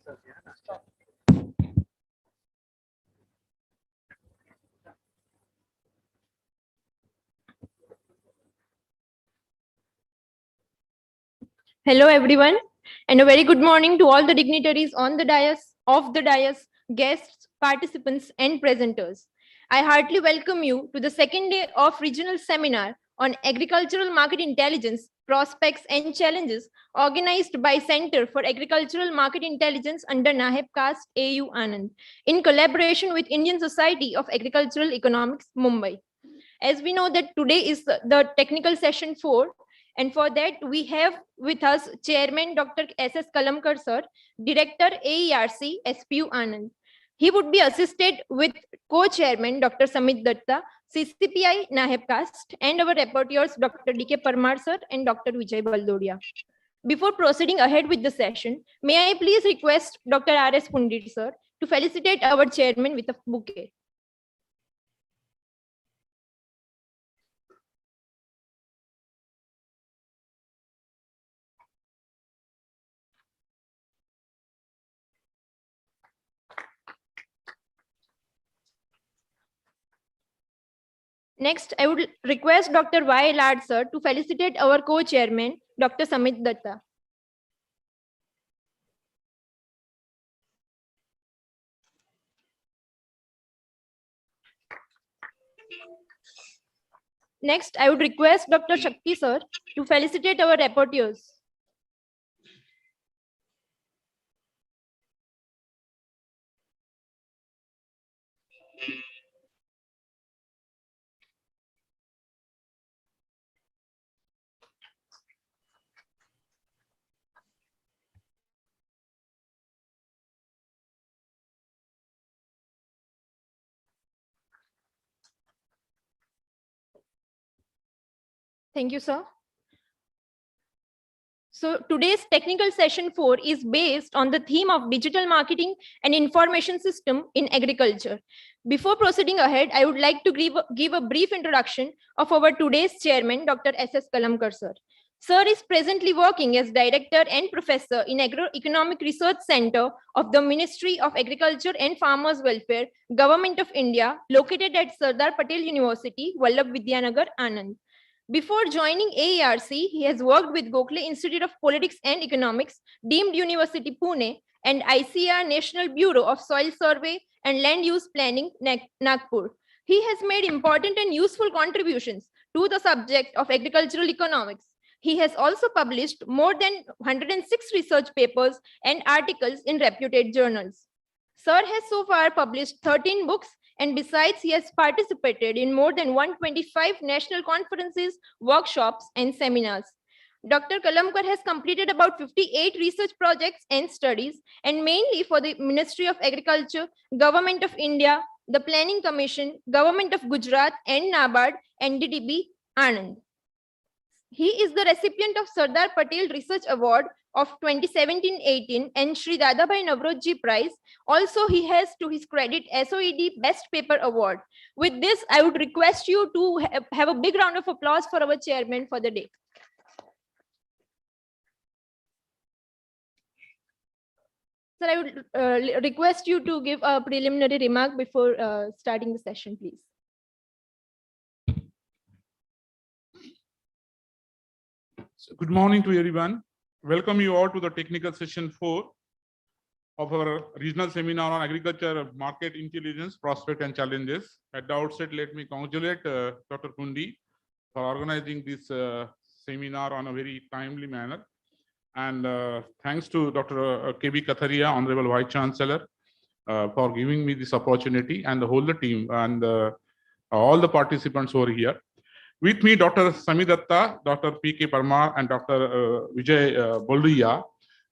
Hello, everyone, and a very good morning to all the dignitaries on the dais, off the dais, guests, participants, and presenters. I heartily welcome you to the second day of regional seminar on agricultural market intelligence, prospects, and challenges organized by Center for Agricultural Market Intelligence under Naheb Cast AU Anand in collaboration with Indian Society of Agricultural Economics, Mumbai. As we know that today is the technical session 4, and for that we have with us Chairman Dr. S.S. Kalamkar sir, Director AERC SPU Anand. He would be assisted with co-chairman Dr. Samit Datta, CCPI Naheb Cast, and our rapporteurs Dr. D.K. Parmar sir and Dr. Vijay Baldodia. Before proceeding ahead with the session, may I please request Dr. R.S. Pundit sir to felicitate our chairman with a bouquet. Next, I would request Dr. Y. Lad sir to felicitate our co-chairman, Dr. Samit Datta. Next, I would request Dr. Shakti sir to felicitate our rapporteurs. Thank you, sir. So today's technical session 4 is based on the theme of digital marketing and information system in agriculture. Before proceeding ahead, I would like to give a brief introduction of our today's chairman, Dr. S.S. Kalamkar sir. Sir is presently working as director and professor in Agroeconomic Research Center of the Ministry of Agriculture and Farmers Welfare, Government of India, located at Sardar Patel University, Vallabh Vidyanagar, Anand. Before joining AERC, he has worked with Gokhale Institute of Politics and Economics, Deemed University Pune, and ICAR National Bureau of Soil Survey and Land Use Planning, Nagpur. He has made important and useful contributions to the subject of agricultural economics. He has also published more than 106 research papers and articles in reputed journals. Sir has so far published 13 books, and besides, he has participated in more than 125 national conferences, workshops, and seminars. Dr. Kalamkar has completed about 58 research projects and studies, and mainly for the Ministry of Agriculture, Government of India, the Planning Commission, Government of Gujarat, and NABARD, NDDB, Anand. He is the recipient of Sardar Patel Research Award of 2017-18 and Shri Dadabhai Navrojji Prize. Also, he has to his credit SOED Best Paper Award. With this, I would request you to have a big round of applause for our chairman for the day. Sir, I would request you to give a preliminary remark before starting the session, please. So good morning to everyone. Welcome you all to the technical session 4 of our regional seminar on agriculture market intelligence, prospect and challenges. At the outset, let me congratulate Dr. Pundi for organizing this seminar on a very timely manner. And thanks to Dr. K.B. Katharia, Honorable Vice Chancellor, for giving me this opportunity, and the whole team and all the participants over here. With me, Dr. Samit Datta, Dr. P.K. Parmar, and Dr. Vijay Baldodia.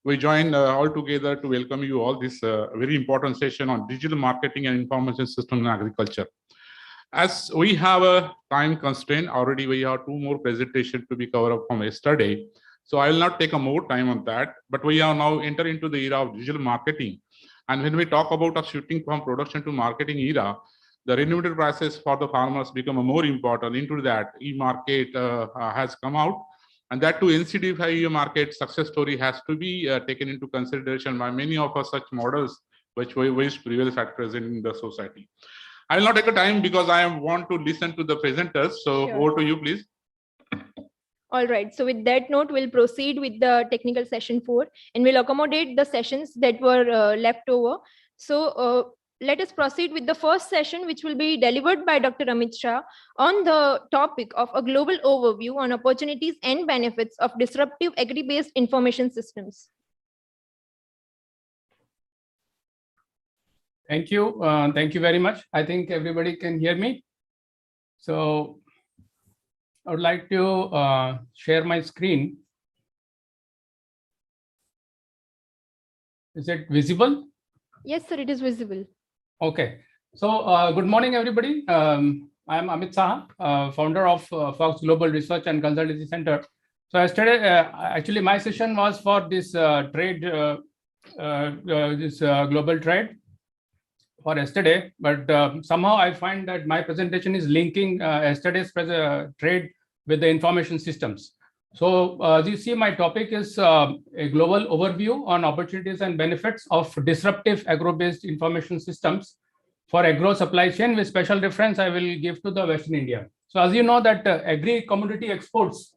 We join all together to welcome you all this very important session on digital marketing and information system in agriculture. As we have a time constraint, already we have 2 more presentations to be covered up from yesterday. So I will not take a more time on that, but we are now enter into the era of digital marketing. And when we talk about a shifting from production to marketing era, the remunerative prices for the farmers become more important. Into that, e-market has come out, And that to NCD5 market success story has to be taken into consideration by many of us such models which waste previous factors in the society. I will not take a time because I want to listen to the presenters. So Sure. over to you, please. All right. So with that note, we'll proceed with the technical session 4, and we'll accommodate the sessions that were left over. So let us proceed with the first session, which will be delivered by Dr. Amit Shah on the topic of a global overview on opportunities and benefits of disruptive agri-based information systems. Thank you. Thank you very much. I think everybody can hear me. So I would like to share my screen. Is it visible? Yes, sir, it is visible. Okay. So good morning, everybody. I am Amit Saha, founder of Fox Global Research and Consultancy Center. So yesterday, actually, my session was for this trade, this global trade for yesterday, but somehow I find that my presentation is linking yesterday's trade with the information systems. So as you see, my topic is a global overview on opportunities and benefits of disruptive agro-based information systems for agro supply chain, with special reference I will give to the Western India. So as you know that agri-commodity exports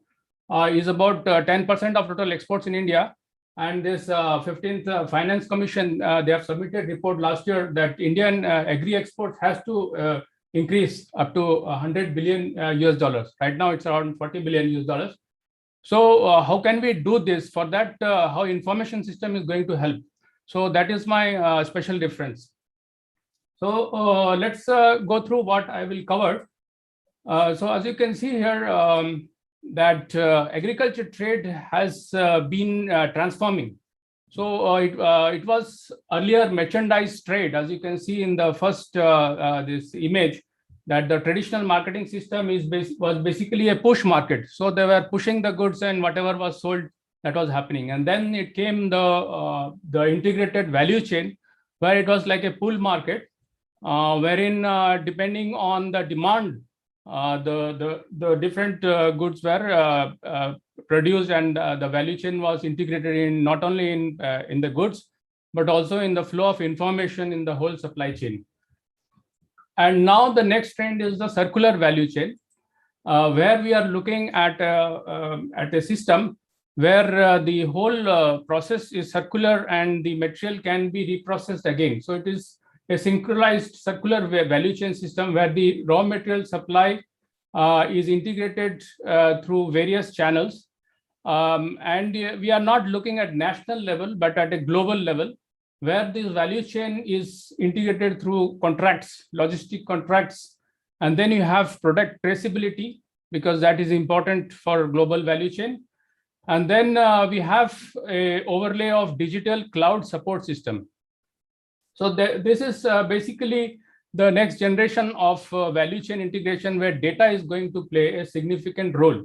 is about 10% of total exports in India. And this 15th Finance Commission, they have submitted report last year that Indian agri exports has to increase up to 100 billion US dollars. Right now, it's around 40 billion US dollars. So how can we do this? For that, how information system is going to help. So that is my special reference. So let's go through what I will cover. So as you can see here, that agriculture trade has been transforming. So it was earlier merchandise trade, as you can see in the first this image, that the traditional marketing system was basically a push market. So they were pushing the goods and whatever was sold, that was happening. And then it came the integrated value chain, where it was like a pull market, wherein depending on the demand, the different goods were produced, and the value chain was integrated in not only in the goods, but also in the flow of information in the whole supply chain. And now the next trend is the circular value chain, where we are looking at a system where the whole process is circular and the material can be reprocessed again. So it is a synchronized circular value chain system where the raw material supply is integrated through various channels. And we are not looking at national level, but at a global level, where this value chain is integrated through contracts, logistic contracts. And then you have product traceability, because that is important for global value chain. And then we have an overlay of digital cloud support system. So this is basically the next generation of value chain integration, where data is going to play a significant role.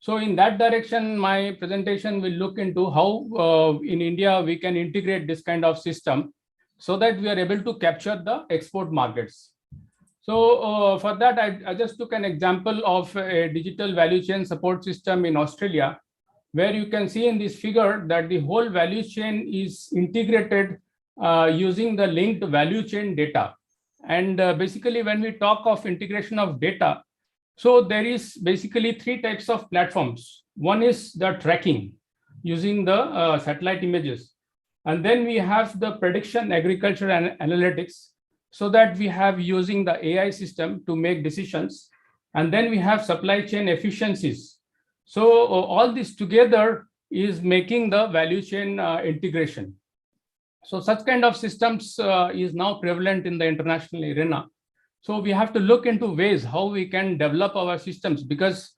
So in that direction, my presentation will look into how in India we can integrate this kind of system so that we are able to capture the export markets. So for that, I just took an example of a digital value chain support system in Australia, where you can see in this figure that the whole value chain is integrated using the linked value chain data. And basically, when we talk of integration of data, so there is basically three types of platforms. One is the tracking using the satellite images. And then we have the prediction agriculture and analytics, so that we have using the AI system to make decisions. And then we have supply chain efficiencies. So all this together is making the value chain integration. So such kind of systems is now prevalent in the international arena. So we have to look into ways how we can develop our systems, because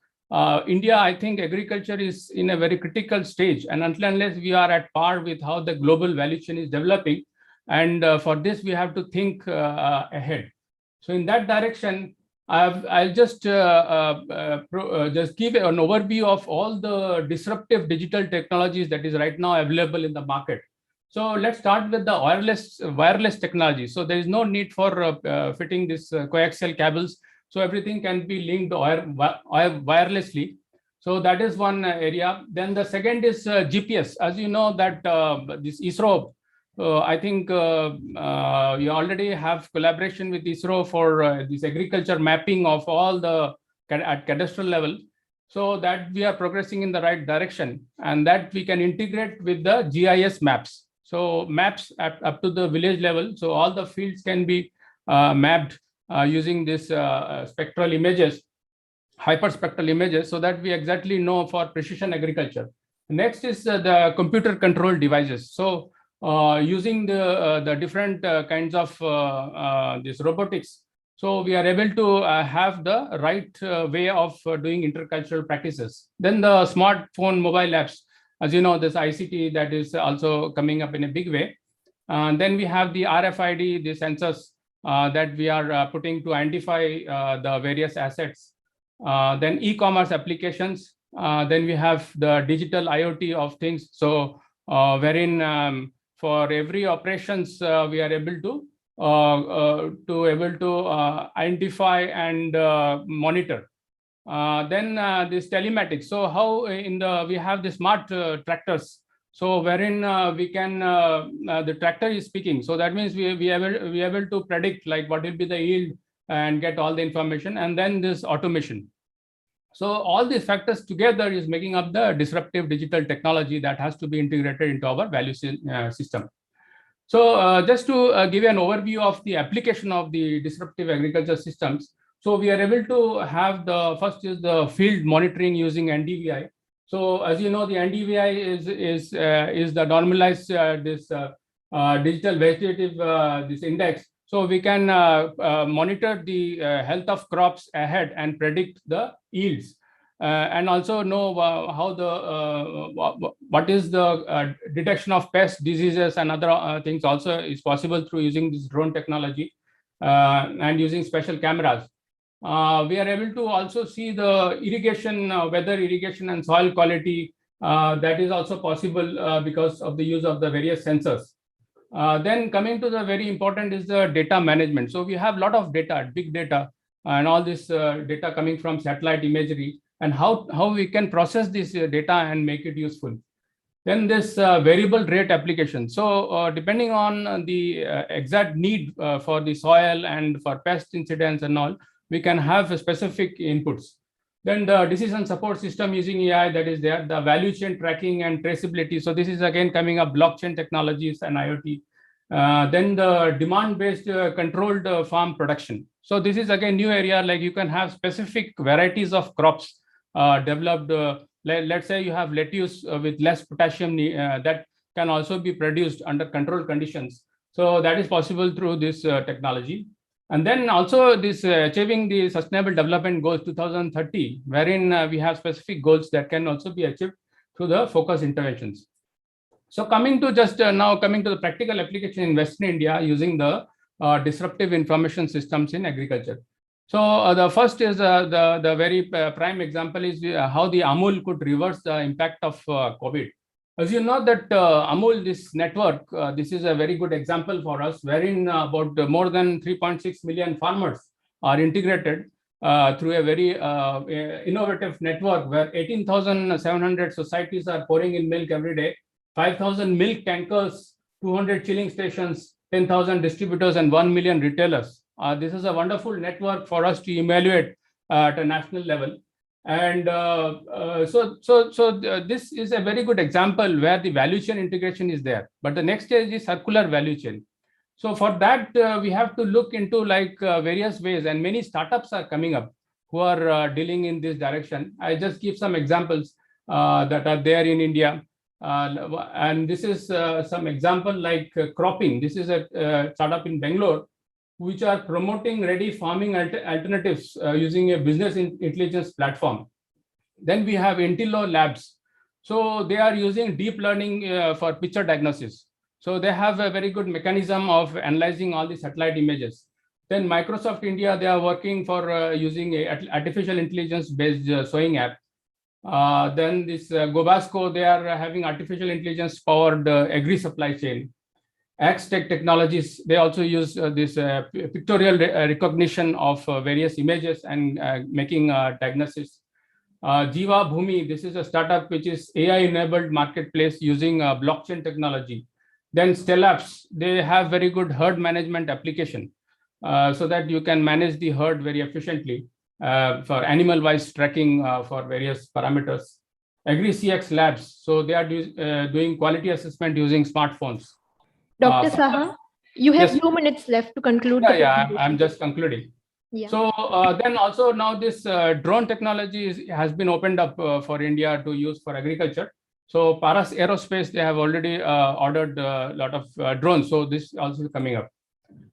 India, I think agriculture is in a very critical stage, and unless we are at par with how the global value chain is developing, and for this we have to think ahead. So in that direction, I'll just give an overview of all the disruptive digital technologies that is right now available in the market. So let's start with the wireless technology. So there is no need for fitting this coaxial cables. So everything can be linked wirelessly. So that is one area. Then the second is GPS. As you know that this ISRO, I think you already have collaboration with ISRO for this agriculture mapping of all the at cadastral level, so that we are progressing in the right direction, and that we can integrate with the GIS maps. So maps up to the village level. So all the fields can be mapped using this spectral images, hyperspectral images, so that we exactly know for precision agriculture. Next is the computer controlled devices. So using the different kinds of this robotics, so we are able to have the right way of doing intercultural practices. Then the smartphone mobile apps, as you know, this ICT that is also coming up in a big way. Then we have the RFID, the sensors that we are putting to identify the various assets. Then e-commerce applications. Then we have the digital IoT of things. So wherein for every operations we are able to identify and monitor. Then this telematics. So how we have the smart tractors. So wherein we can the tractor is speaking. So that means we able to predict like what will be the yield and get all the information, and then this automation. So all these factors together is making up the disruptive digital technology that has to be integrated into our value system. So just to give you an overview of the application of the disruptive agriculture systems. So we are able to have the first is the field monitoring using NDVI. So as you know, the NDVI is the normalized digital vegetative this index. So we can monitor the health of crops ahead and predict the yields, and also know how the what is the detection of pests, diseases, and other things also is possible through using this drone technology and using special cameras. We are able to also see the irrigation, weather, irrigation, and soil quality. That is also possible because of the use of the various sensors. Then coming to the very important is the data management. So we have a lot of data, big data, and all this data coming from satellite imagery, and how we can process this data and make it useful. Then this variable rate application. So depending on the exact need for the soil and for pest incidents and all, we can have specific inputs. Then the decision support system using AI that is there, the value chain tracking and traceability. So this is again coming up blockchain technologies and IoT. Then the demand-based controlled farm production. So this is again new area, like you can have specific varieties of crops developed. Let's say you have lettuce with less potassium that can also be produced under controlled conditions. So that is possible through this technology. And then also this achieving the Sustainable Development Goals 2030, wherein we have specific goals that can also be achieved through the focus interventions. So coming to just now coming to the practical application in Western India using the disruptive information systems in agriculture. So the first is the very prime example is how the Amul could reverse the impact of COVID. As you know that Amul, this network, this is a very good example for us, wherein about more than 3.6 million farmers are integrated through a very innovative network where 18,700 societies are pouring in milk every day, 5,000 milk tankers, 200 chilling stations, 10,000 distributors, and 1 million retailers. This is a wonderful network for us to evaluate at a national level. And this is a very good example where the value chain integration is there. But the next stage is circular value chain. So for that, we have to look into like various ways, and many startups are coming up who are dealing in this direction. I just give some examples that are there in India. And this is some example like cropping. This is a startup in Bangalore, which are promoting ready farming alternatives using a business intelligence platform. Then we have Intilo Labs. So they are using deep learning for picture diagnosis. So they have a very good mechanism of analyzing all the satellite images. Then Microsoft India, they are working for using a artificial intelligence based sowing app. Then this Gobasco, they are having artificial intelligence powered agri supply chain. Axtech Technologies, they also use this pictorial recognition of various images and making diagnosis. Jiva Bhumi, this is a startup which is AI-enabled marketplace using blockchain technology. Then Stellapse, they have very good herd management application so that you can manage the herd very efficiently for animal-wise tracking for various parameters. AgriCX Labs, so they are doing quality assessment using smartphones. Dr. Saha, you have yes. 2 minutes left to conclude. Yeah, I'm just concluding. Yeah. So then also now this drone technology has been opened up for India to use for agriculture. So Paras Aerospace, they have already ordered a lot of drones. So this also is coming up.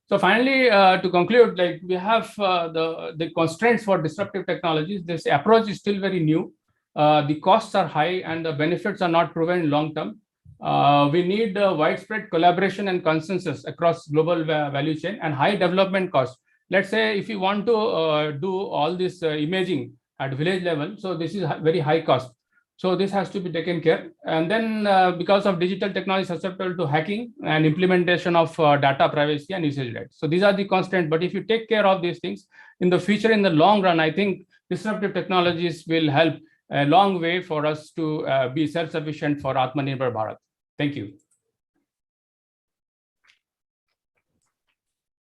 So finally, to conclude, like we have the constraints for disruptive technologies. This approach is still very new. The costs are high and the benefits are not proven long term. We need widespread collaboration and consensus across global value chain and high development costs. Let's say if you want to do all this imaging at village level, so this is very high cost. So this has to be taken care. And then because of digital technology susceptible to hacking and implementation of data privacy and usage rights. So these are the constraints. But if you take care of these things in the future, in the long run, I think disruptive technologies will help a long way for us to be self-sufficient for Atmanirbhar Bharat. Thank you.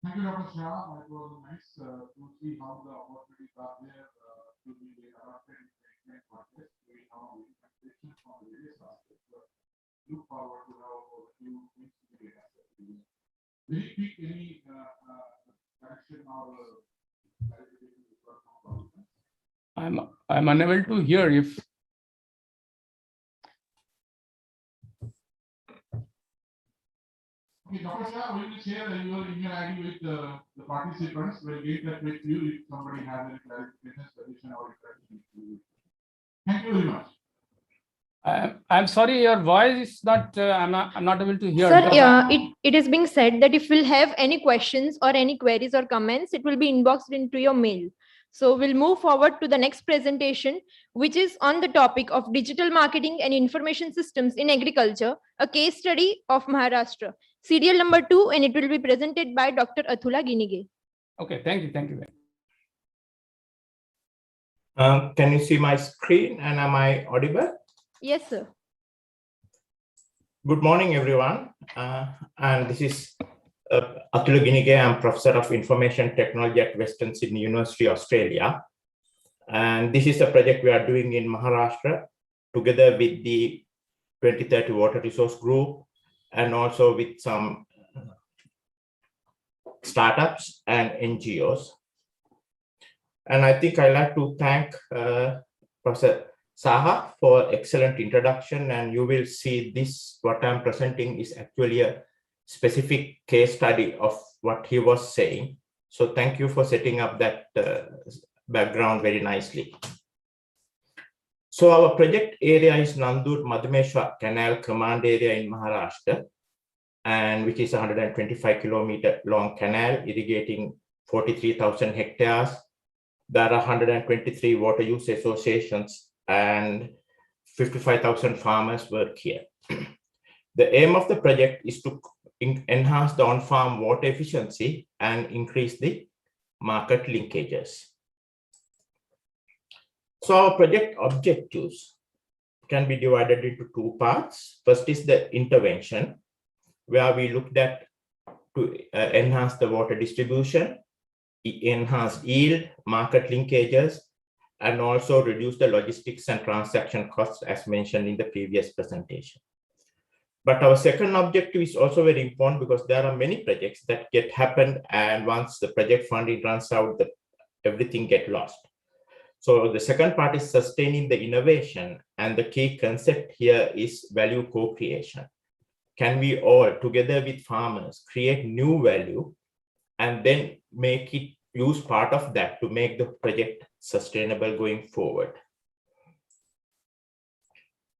Thank you, Dr. Shah. It was nice to see how the opportunities are there to be adopted in the Indian context. We have implementation from various aspects. Look forward to how new things to be adapted. Will you pick any correction or clarification? I'm unable to hear if. Okay, Dr. Shah, we will share your email ID with the participants. We'll get that with you if somebody has any clarification, suggestion, or interaction. Thank you very much. I'm sorry, your voice is not. I'm not able to hear. Sir, it is being said that if we'll have any questions or any queries or comments, it will be inboxed into your mail. So we'll move forward to the next presentation, which is on the topic of digital marketing and information systems in agriculture, a case study of Maharashtra. Serial number 2, and it will be presented by Dr. Athula Ginige. Okay, thank you. Thank you. Can you see my screen and am I audible? Yes, sir. Good morning, everyone. And this is Athula Ginige. I'm Professor of Information Technology at Western Sydney University, Australia. And this is a project we are doing in Maharashtra together with the 2030 Water Resource Group and also with some startups and NGOs. And I think I'd like to thank Professor Saha for excellent introduction, and you will see this, what I'm presenting is actually a specific case study of what he was saying. So thank you for setting up that background very nicely. So our project area is Nandur Madhumeshwar Canal Command Area in Maharashtra, and which is a 125 kilometer long canal irrigating 43,000 hectares. There are 123 water use associations and 55,000 farmers work here. The aim of the project is to enhance the on-farm water efficiency and increase the market linkages. So our project objectives can be divided into two parts. First is the intervention, where we looked at to enhance the water distribution, enhance yield, market linkages, and also reduce the logistics and transaction costs as mentioned in the previous presentation. But our second objective is also very important because there are many projects that get happened, and once the project funding runs out, everything gets lost. So the second part is sustaining the innovation, and the key concept here is value co-creation. Can we all, together with farmers, create new value and then make it use part of that to make the project sustainable going forward?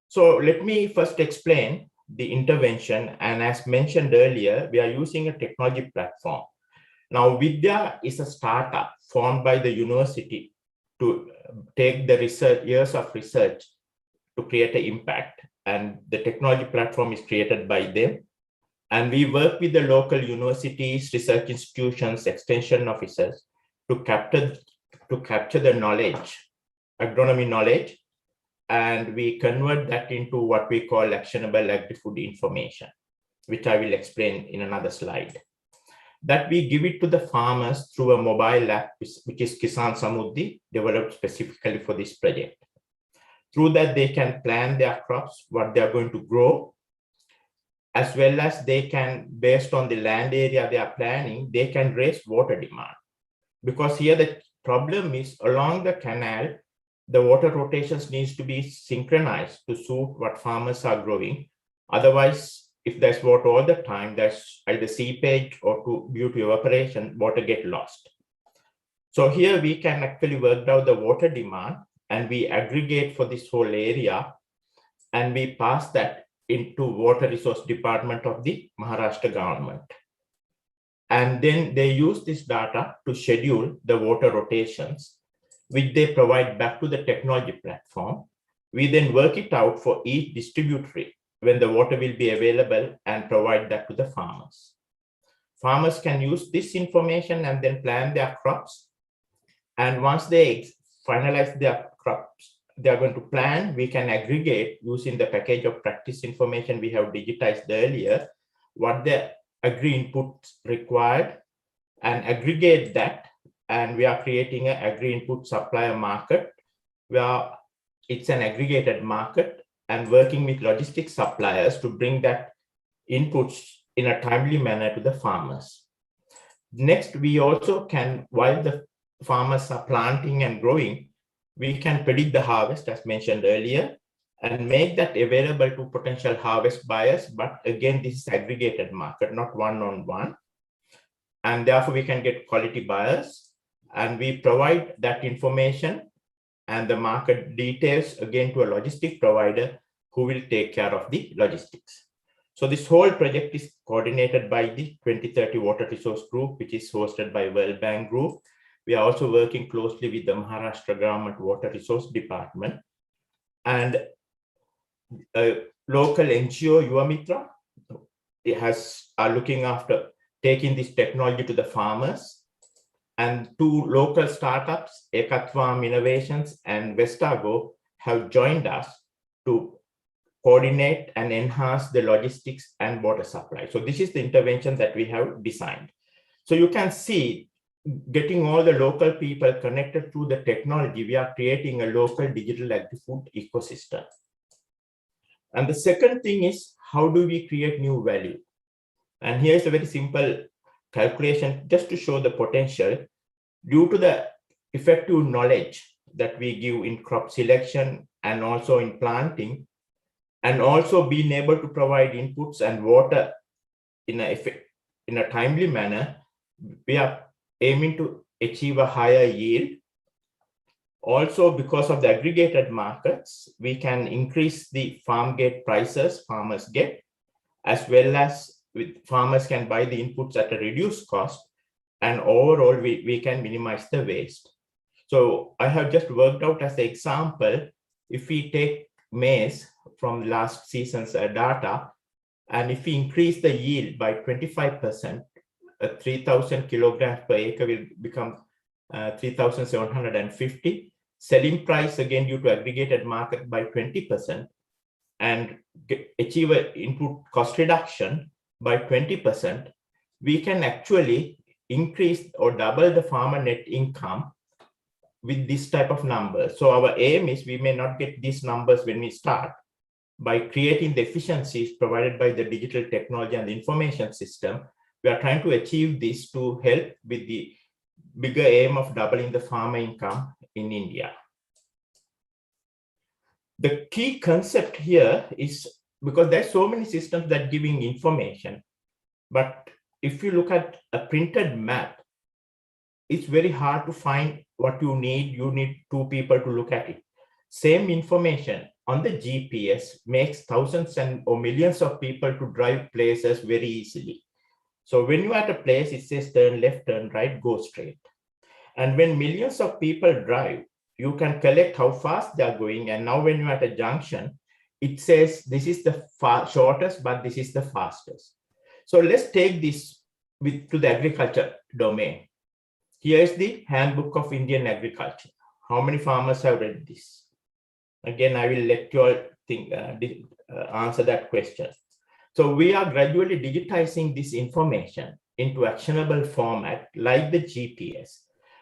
So let me first explain the intervention. And as mentioned earlier, we are using a technology platform. Now, Vidya is a startup formed by the university to take the research, years of research to create an impact. And the technology platform is created by them. And we work with the local universities, research institutions, extension officers to capture the knowledge agronomy knowledge, and we convert that into what we call actionable agri-food information, which I will explain in another slide. That we give it to the farmers through a mobile app, which is Kisan Samruddhi, developed specifically for this project. Through that, they can plan their crops, what they are going to grow, as well as they can, based on the land area they are planning, they can raise water demand. Because here the problem is along the canal, the water rotations needs to be synchronized to suit what farmers are growing. Otherwise, if there's water all the time, there's either seepage or due to evaporation, water get lost. So here we can actually work out the water demand and we aggregate for this whole area and we pass that into Water Resource Department of the Maharashtra government. And then they use this data to schedule the water rotations, which they provide back to the technology platform. We then work it out for each distributory when the water will be available and provide that to the farmers. Farmers can use this information and then plan their crops. And once they finalize their crops, they are going to plan, we can aggregate using the package of practice information we have digitized earlier, what the agri inputs required and aggregate that. And we are creating an agri input supplier market where it's an aggregated market and working with logistics suppliers to bring that inputs in a timely manner to the farmers. Next, we also can, while the farmers are planting and growing, we can predict the harvest as mentioned earlier and make that available to potential harvest buyers. But again, this is aggregated market, not one-on-one. And therefore we can get quality buyers and we provide that information and the market details again to a logistic provider who will take care of the logistics. So this whole project is coordinated by the 2030 Water Resource Group, which is hosted by World Bank Group. We are also working closely with the Maharashtra Government Water Resource Department and a local NGO, Yuvamitra, are looking after taking this technology to the farmers. And two local startups, Ekatvam Innovations and Vestago, have joined us to coordinate and enhance the logistics and water supply. So this is the intervention that we have designed. So you can see, getting all the local people connected to the technology, we are creating a local digital agri-food ecosystem. And the second thing is, how do we create new value? And here's a very simple calculation just to show the potential. Due to the effective knowledge that we give in crop selection and also in planting, and also being able to provide inputs and water in a timely manner, we are aiming to achieve a higher yield. Also, because of the aggregated markets, we can increase the farm gate prices farmers get, as well as farmers can buy the inputs at a reduced cost. And overall, we can minimize the waste. So I have just worked out as an example, if we take maize from last season's data, and if we increase the yield by 25%, 3,000 kilograms per acre will become 3,750. Selling price again due to aggregated market by 20% and achieve an input cost reduction by 20%, we can actually increase or double the farmer net income with this type of numbers. So our aim is we may not get these numbers when we start. By creating the efficiencies provided by the digital technology and the information system, we are trying to achieve this to help with the bigger aim of doubling the farmer income in India. The key concept here is, because there's so many systems that giving information, but if you look at a printed map, it's very hard to find what you need. You need two people to look at it. Same information on the GPS makes thousands or millions of people to drive places very easily. So when you're at a place, it says turn left, turn right, go straight. And when millions of people drive, you can collect how fast they're going. And now when you're at a junction, it says this is the shortest, but this is the fastest. So let's take this to the agriculture domain. Here's the Handbook of Indian Agriculture, How many farmers have read this? Again, I will let you all think, answer that question. So we are gradually digitizing this information into actionable format like the GPS,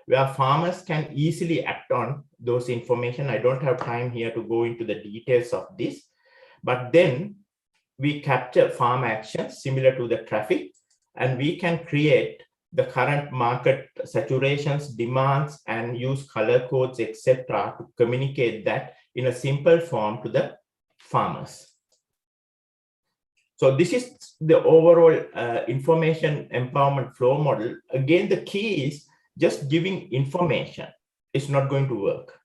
where farmers can easily act on those information. I don't have time here to go into the details of this, but then we capture farm actions similar to the traffic, and we can create the current market saturations, demands, and use color codes, etc., to communicate that in a simple form to the farmers. So this is the overall information empowerment flow model. Again, the key is just giving information. It's not going to work.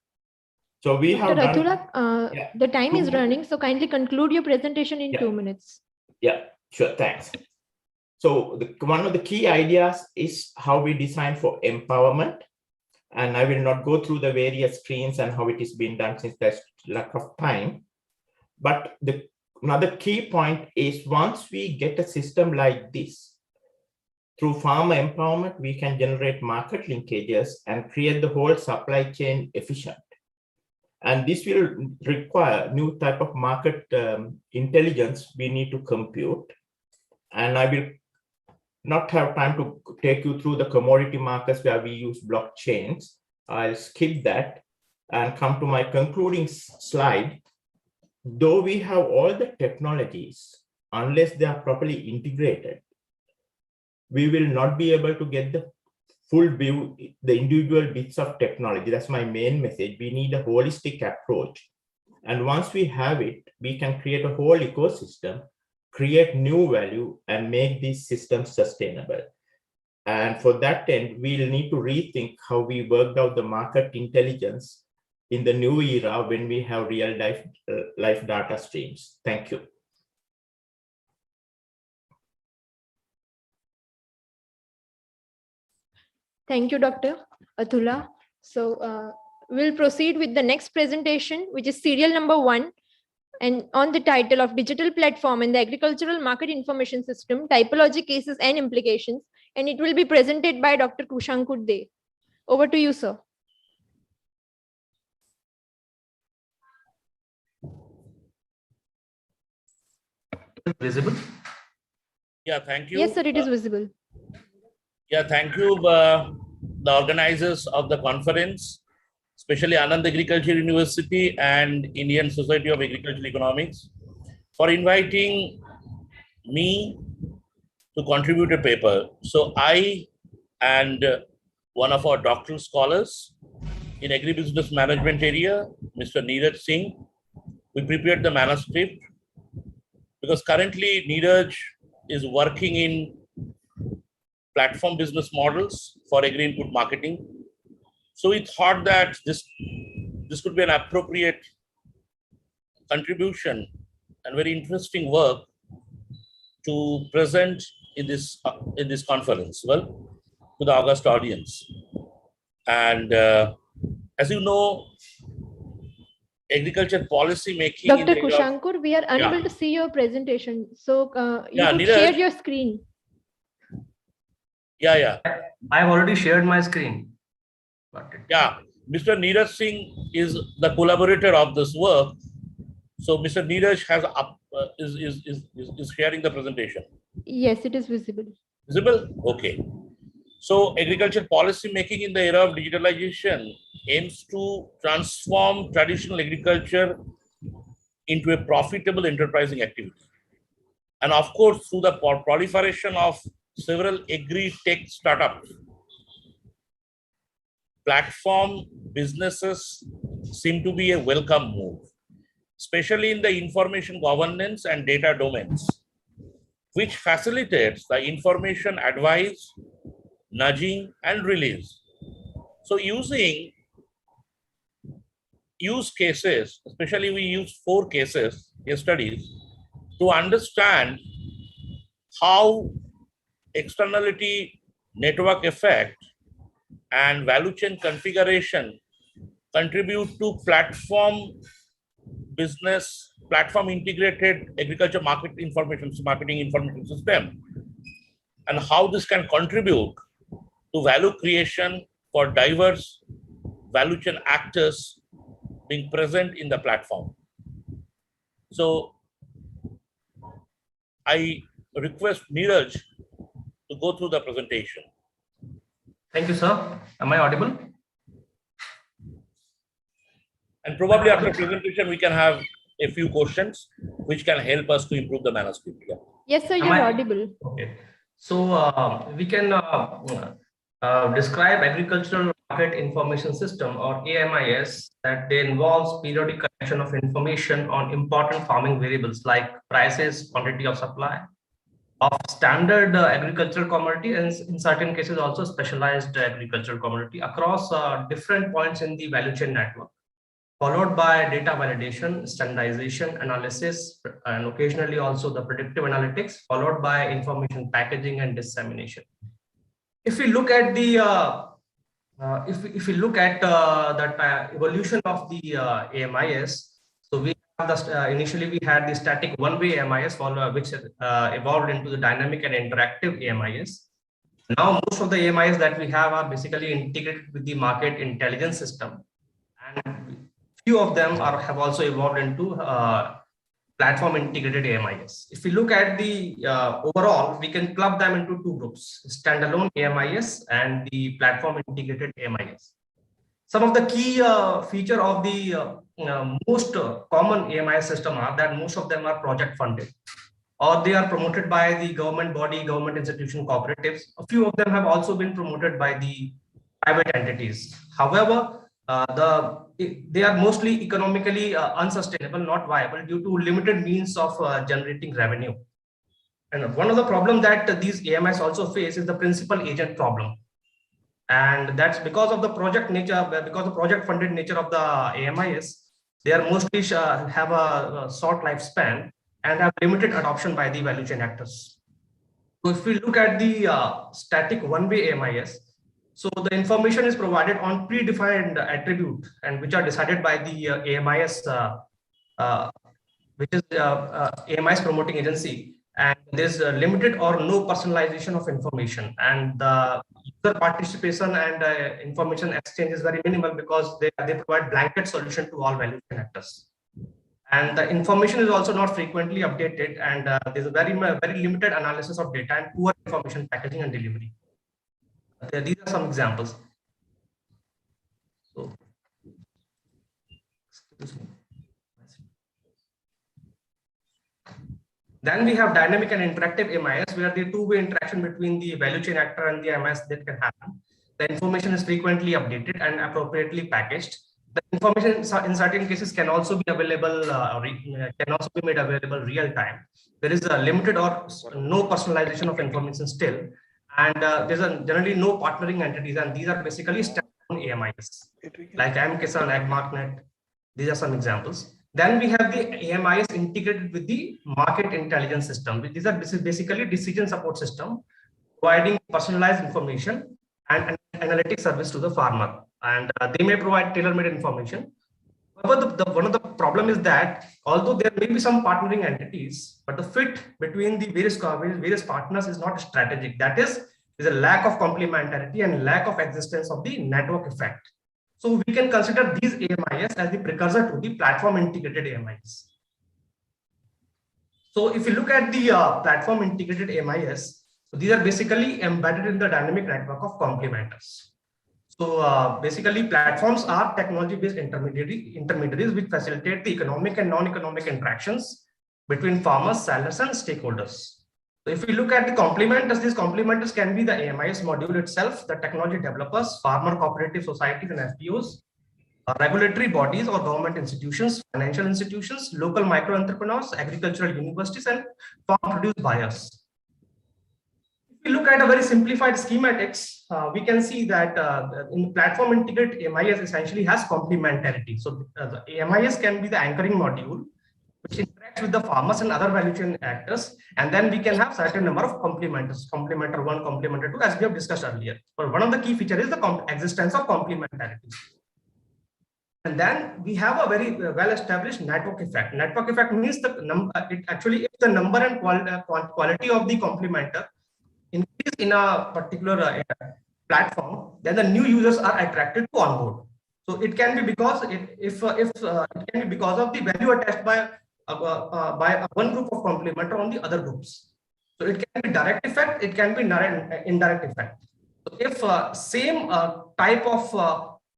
So we have Dr. done. Atula, the time is running, so kindly conclude your presentation in 2 minutes. Yeah, sure, thanks. So one of the key ideas is how we design for empowerment. And I will not go through the various screens and how it is being done since there's lack of time. But another key point is once we get a system like this, through farmer empowerment, we can generate market linkages and create the whole supply chain efficient. And this will require new type of market intelligence we need to compute. And I will not have time to take you through the commodity markets where we use blockchains. I'll skip that and come to my concluding slide. Though we have all the technologies, unless they are properly integrated, we will not be able to get the full view, the individual bits of technology. That's my main message. We need a holistic approach. And once we have it, we can create a whole ecosystem, create new value, and make these systems sustainable. And for that end, we'll need to rethink how we worked out the market intelligence in the new era when we have real life data streams. Thank you. Thank you, Dr. Atula. So we'll proceed with the next presentation, which is serial number 1, and on the title of Digital Platform in the Agricultural Market Information System, Typology, Cases and Implications. And it will be presented by Dr. Kushankur De. Over to you, sir. Visible? Yeah, thank you. Yes, sir, it is visible. Yeah, thank you, the organizers of the conference, especially Anand Agriculture University and Indian Society of Agricultural Economics, for inviting me to contribute a paper. So I and one of our doctoral scholars in agribusiness management area, Mr. Neeraj Singh, we prepared the manuscript because currently Neeraj is working in platform business models for agri input marketing. So we thought that this could be an appropriate contribution and very interesting work to present in this conference, well, to the august audience. And as you know, agriculture policy making. Dr. Kushankur, we are unable to see your presentation. So you could share your screen. Yeah. I have already shared my screen. Yeah, Mr. Neeraj Singh is the collaborator of this work. So Mr. Neeraj has is sharing the presentation. Yes, it is visible. Visible? Okay. So agriculture policy making in the era of digitalization aims to transform traditional agriculture into a profitable enterprising activity. And of course, through the proliferation of several agri-tech startups, platform businesses seem to be a welcome move, especially in the information governance and data domains, which facilitates the information advice, nudging, and release. So using use cases, especially we use 4 case studies to understand how externality, network effect, and value chain configuration contribute to platform business, platform integrated agriculture marketing information system, and how this can contribute to value creation for diverse value chain actors being present in the platform. So I request Neeraj to go through the presentation. Thank you, sir. Am I audible? And probably after presentation, we can have a few questions which can help us to improve the manuscript. Yeah. Yes, sir, Am you're I- audible. Okay. So we can describe agricultural market information system, or AMIS, that they involves periodic collection of information on important farming variables like prices, quantity of supply of standard agricultural commodity, and in certain cases also specialized agricultural commodity across different points in the value chain network, followed by data validation, standardization, analysis, and occasionally also the predictive analytics, followed by information packaging and dissemination. If we look at the if we look at that evolution of the AMIS, so we have the initially we had the static one-way AMIS, which evolved into the dynamic and interactive AMIS. Now most of the AMIS that we have are basically integrated with the market intelligence system, and few of them have also evolved into platform integrated AMIS. If we look at the overall, we can club them into two groups: standalone AMIS and the platform integrated AMIS. Some of the key feature of the most common AMIS system are that most of them are project funded, or they are promoted by the government body, government institution, cooperatives. A few of them have also been promoted by the private entities. However, they are mostly economically unsustainable, not viable, due to limited means of generating revenue. And one of the problems that these AMIs also face is the principal agent problem. And that's because of the project nature, because the project funded nature of the AMIs, they are mostly have a short lifespan and have limited adoption by the value chain actors. So if we look at the static one-way AMIS, so the information is provided on predefined attribute, and which are decided by the AMIS, which is AMIS promoting agency, and there's limited or no personalization of information, and the user participation and information exchange is very minimal because they provide blanket solution to all value chain actors. And the information is also not frequently updated, and there's a very limited analysis of data and poor information packaging and delivery. These are some examples. So, excuse me. Then we have dynamic and interactive AMIS, where the two-way interaction between the value chain actor and the AMIS that can happen. The information is frequently updated and appropriately packaged. The information in certain cases can also be available, can also be made available real time. There is a limited or no personalization of information still. And there's generally no partnering entities, and these are basically standalone AMIs like AmKisan, AgMarkNet. These are some examples. Then we have the AMIs integrated with the market intelligence system. This is basically decision support system, providing personalized information and analytic service to the farmer. And they may provide tailor-made information. However, one of the problem is that although there may be some partnering entities, but the fit between the various partners is not strategic. That is a lack of complementarity and lack of existence of the network effect. So we can consider these AMIs as the precursor to the platform integrated AMIs. So if you look at the platform integrated AMIs, so these are basically embedded in the dynamic network of complementers. So basically, platforms are technology-based intermediaries which facilitate the economic and non-economic interactions between farmers, sellers, and stakeholders. So if we look at the complementers, these complementers can be the AMIS module itself, the technology developers, farmer cooperative societies and FPOs, regulatory bodies or government institutions, financial institutions, local micro entrepreneurs, agricultural universities, and farm produce buyers. If we look at a very simplified schematics, we can see that in platform integrated AMIS essentially has complementarity. So the AMIS can be the anchoring module which interacts with the farmers and other value chain actors, and then we can have certain number of complementers, complementer 1, complementer 2, as we have discussed earlier. But one of the key features is the existence of complementarity. And then we have a very well-established network effect. Network effect means the number. It actually, if the number and quality of the complementer increase in a particular platform, then the new users are attracted to onboard. So it can be because it can be because of the value attached by one group of complementer on the other groups. So it can be direct effect, it can be indirect effect. So if same type of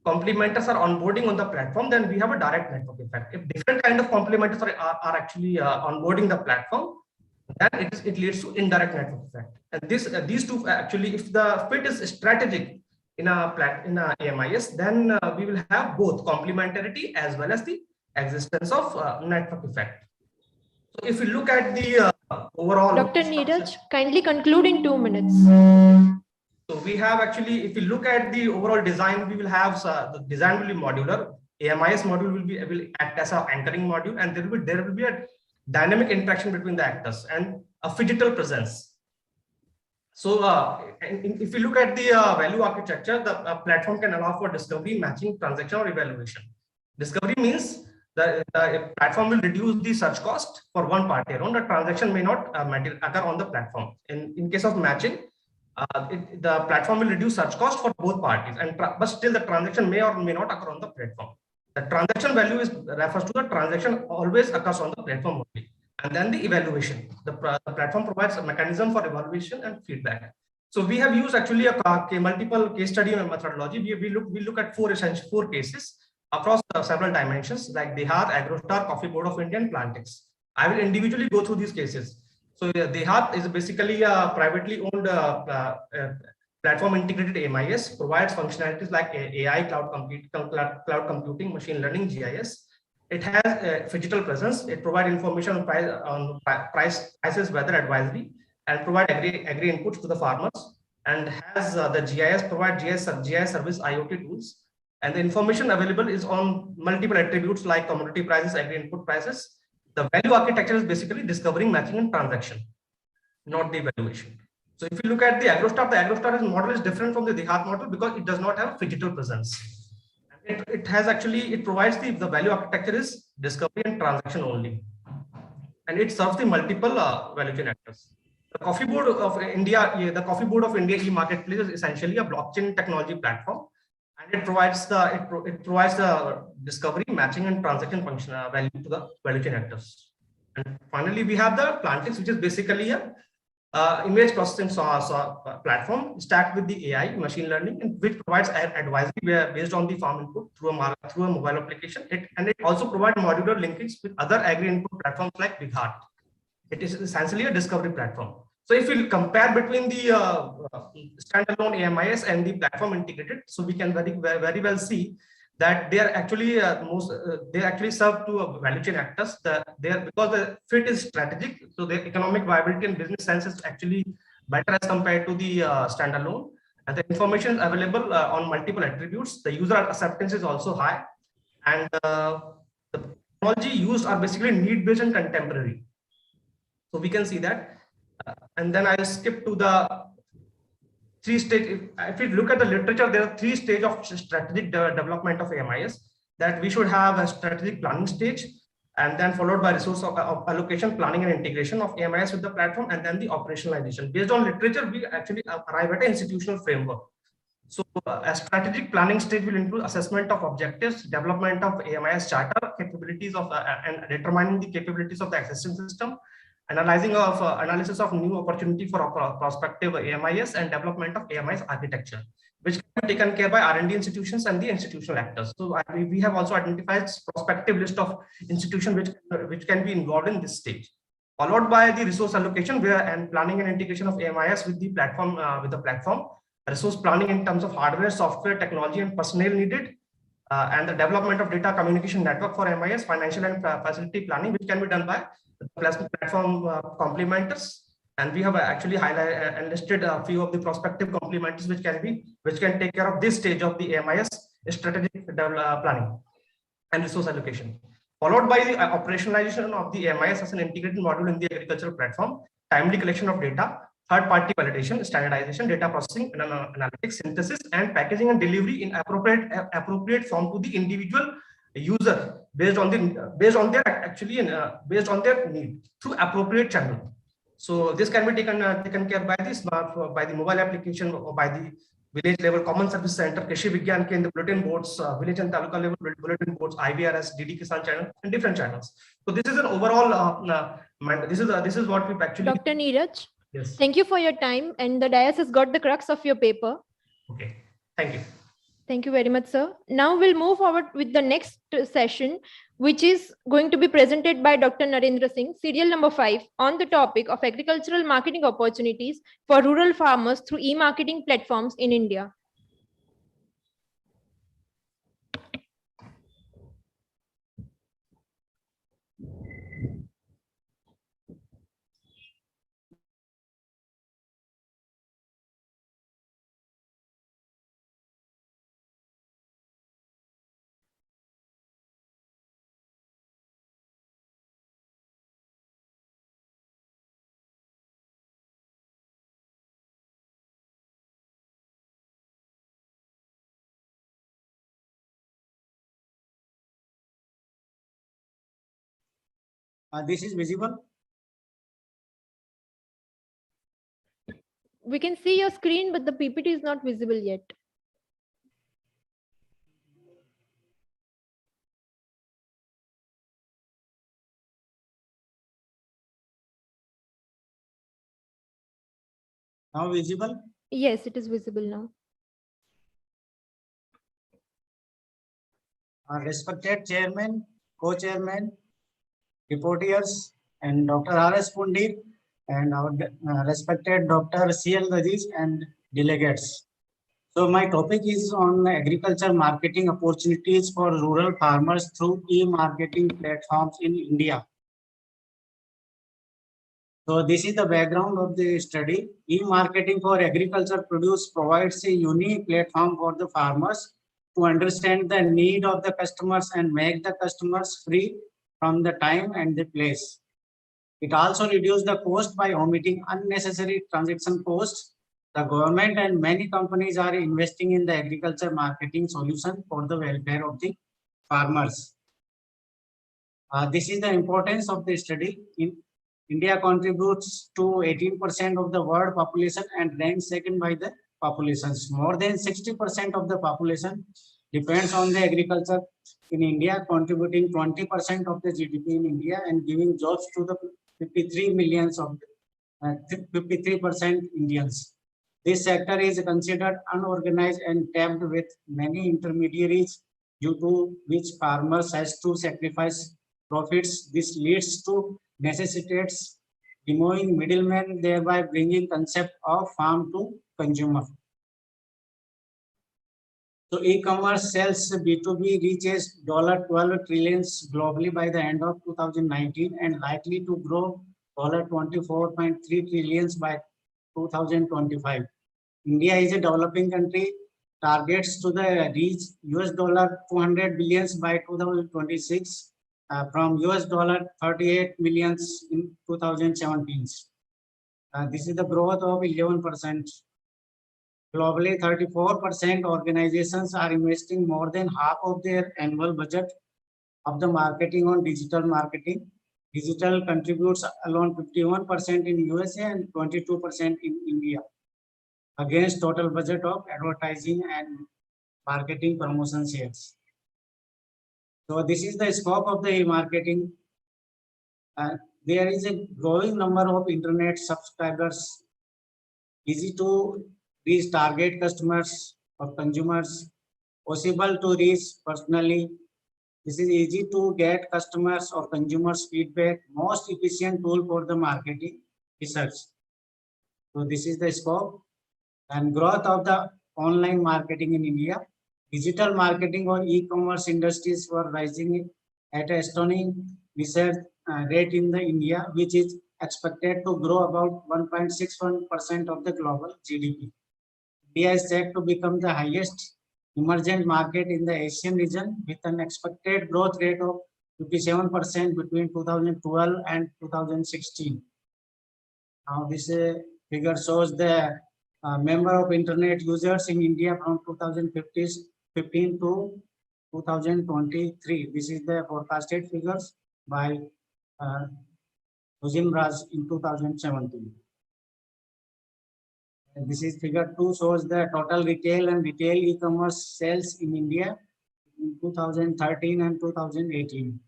complementers are onboarding on the platform, then we have a direct network effect. If different kind of complementers are actually onboarding the platform, then it leads to indirect network effect. And these two actually, if the fit is strategic in a AMIS, then we will have both complementarity as well as the existence of network effect. So if we look at the overall Dr. Neeraj, kindly conclude in 2 minutes. So we have actually, if you look at the overall design, we will have the design will be modular. AMIS module will act as an anchoring module, and there will be a dynamic interaction between the actors and a phygital presence. So if you look at the value architecture, the platform can allow for discovery, matching, transaction, or evaluation. Discovery means the platform will reduce the search cost for one party around. The transaction may not occur on the platform. In case of matching, the platform will reduce search cost for both parties, but still the transaction may or may not occur on the platform. The transaction value refers to the transaction always occurs on the platform only. And then the evaluation. The platform provides a mechanism for evaluation and feedback. So we have used actually a multiple case study methodology. We look at four cases across several dimensions like DeHaat, AgroStar, Coffee Board of India, and Plantix. I will individually go through these cases. So DeHaat is basically a privately owned platform integrated AMIS, provides functionalities like AI, cloud computing, machine learning, GIS. It has a phygital presence. It provides information on prices, weather advisory, and provide agri inputs to the farmers. And has the GIS provide GIS service IoT tools. And the information available is on multiple attributes like commodity prices, agri input prices. The value architecture is basically discovering, matching, and transaction, not the evaluation. So if you look at the AgroStar model is different from the DeHaat model because it does not have phygital presence. It provides the value architecture is discovery and transaction only. And it serves the multiple value chain actors. The Coffee Board of India e-marketplace is essentially a blockchain technology platform. And it provides the discovery, matching, and transaction function value to the value chain actors. And finally, we have the Plantix, which is basically a image processing platform stacked with the AI, machine learning, and which provides advisory based on the farm input through a mobile application. And it also provides modular linkage with other agri input platforms like BigHeart. It is essentially a discovery platform. So if we compare between the standalone AMIS and the platform integrated, so we can very well see that they are actually they actually serve to value chain actors. Because the fit is strategic, so the economic viability and business sense is actually better as compared to the standalone. And the information is available on multiple attributes. The user acceptance is also high, and the technology used are basically need-based and contemporary. So we can see that. And then I'll skip to the 3-stage. If you look at the literature, there are 3 stages of strategic development of AMIS. That we should have a strategic planning stage, and then followed by resource allocation, planning, and integration of AMIS with the platform, and then the operationalization. Based on literature, we actually arrive at an institutional framework. So a strategic planning stage will include assessment of objectives, development of AMIS charter, capabilities of and determining the capabilities of the existing system, analysis of new opportunity for prospective AMIS, and development of AMIS architecture, which can be taken care by R&D institutions and the institutional actors. So we have also identified prospective list of institutions which can be involved in this stage, followed by the resource allocation and planning and integration of AMIS with the platform, resource planning in terms of hardware, software, technology, and personnel needed, and the development of data communication network for MIS, financial and facility planning, which can be done by the platform complementers. And we have actually highlighted and listed a few of the prospective complementers which can take care of this stage of the AMIS strategic planning and resource allocation, followed by the operationalization of the AMIS as an integrated module in the agricultural platform, timely collection of data, third-party validation, standardization, data processing, and analytics, synthesis, and packaging and delivery in appropriate form to the individual user based on their need through appropriate channel. So this can be taken care by the mobile application or by the village level common service center, Krishi Vigyan Kendra bulletin boards, village and taluka level bulletin boards, IVRS, DD Kisan channel, and different channels. So this is an overall, this is what we've actually. Dr. Neeraj, Yes. thank you for your time, and the dais has got the crux of your paper. Okay. Thank you. Thank you very much, sir. Now we'll move forward with the next session, which is going to be presented by Dr. Narendra Singh, serial number 5, on the topic of agricultural marketing opportunities for rural farmers through e-marketing platforms in India. This is visible. We can see your screen, but the PPT is not visible yet. Now visible. Yes, it is visible now. Respected chairman, co-chairman, reporters, and Dr. R.S. Pundit, and our respected Dr. C.L. Aziz and delegates. So my topic is on agriculture marketing opportunities for rural farmers through e-marketing platforms in India. So this is the background of the study. E-marketing for agriculture produce provides a unique platform for the farmers to understand the need of the customers and make the customers free from the time and the place. It also reduces the cost by omitting unnecessary transaction costs. The government and many companies are investing in the agriculture marketing solution for the welfare of the farmers. This is the importance of the study. India contributes to 18% of the world population and ranks second by the populations. More than 60% of the population depends on the agriculture in India, contributing 20% of the GDP in India and giving jobs to the 53 millions of 53% Indians. This sector is considered unorganized and tapped with many intermediaries, due to which farmers has to sacrifice profits. This leads to necessitates removing middlemen, thereby bringing concept of farm to consumer. So e-commerce sales B2B reaches $12 trillions globally by the end of 2019 and likely to grow $24.3 trillions by 2025. India is a developing country, targets to the reach $200 billions by 2026 from $38 millions in 2017. This is the growth of 11%. Globally, 34% organizations are investing more than half of their annual budget of the marketing on digital marketing. Digital contributes alone 51% in USA and 22% in India against total budget of advertising and marketing promotion sales. So this is the scope of the marketing. There is a growing number of internet subscribers, easy to reach target customers or consumers, possible to reach personally. This is easy to get customers or consumers feedback, most efficient tool for the marketing research. So this is the scope and growth of the online marketing in India. Digital marketing or e-commerce industries were rising at a stunning research rate in the India, which is expected to grow about 1.61% of the global GDP. India is set to become the highest emergent market in the Asian region with an expected growth rate of 57% between 2012 and 2016. Now this figure shows the number of internet users in India from 2015 to 2023. This is the forecasted figures by Huzim Raj in 2017. And this is figure 2 shows the total retail and retail e-commerce sales in India in 2013 and 2018.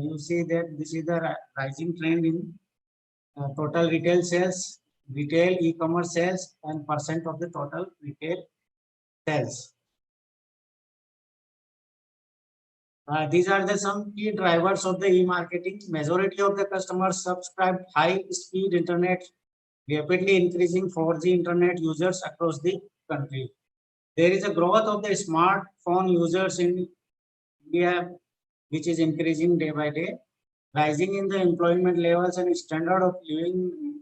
You see that this is the rising trend in total retail sales, retail e-commerce sales, and percent of the total retail sales. These are the some key drivers of the e-marketing. Majority of the customers subscribe high-speed internet, rapidly increasing 4G internet users across the country. There is a growth of the smartphone users in India, which is increasing day by day. Rising in the employment levels and standard of living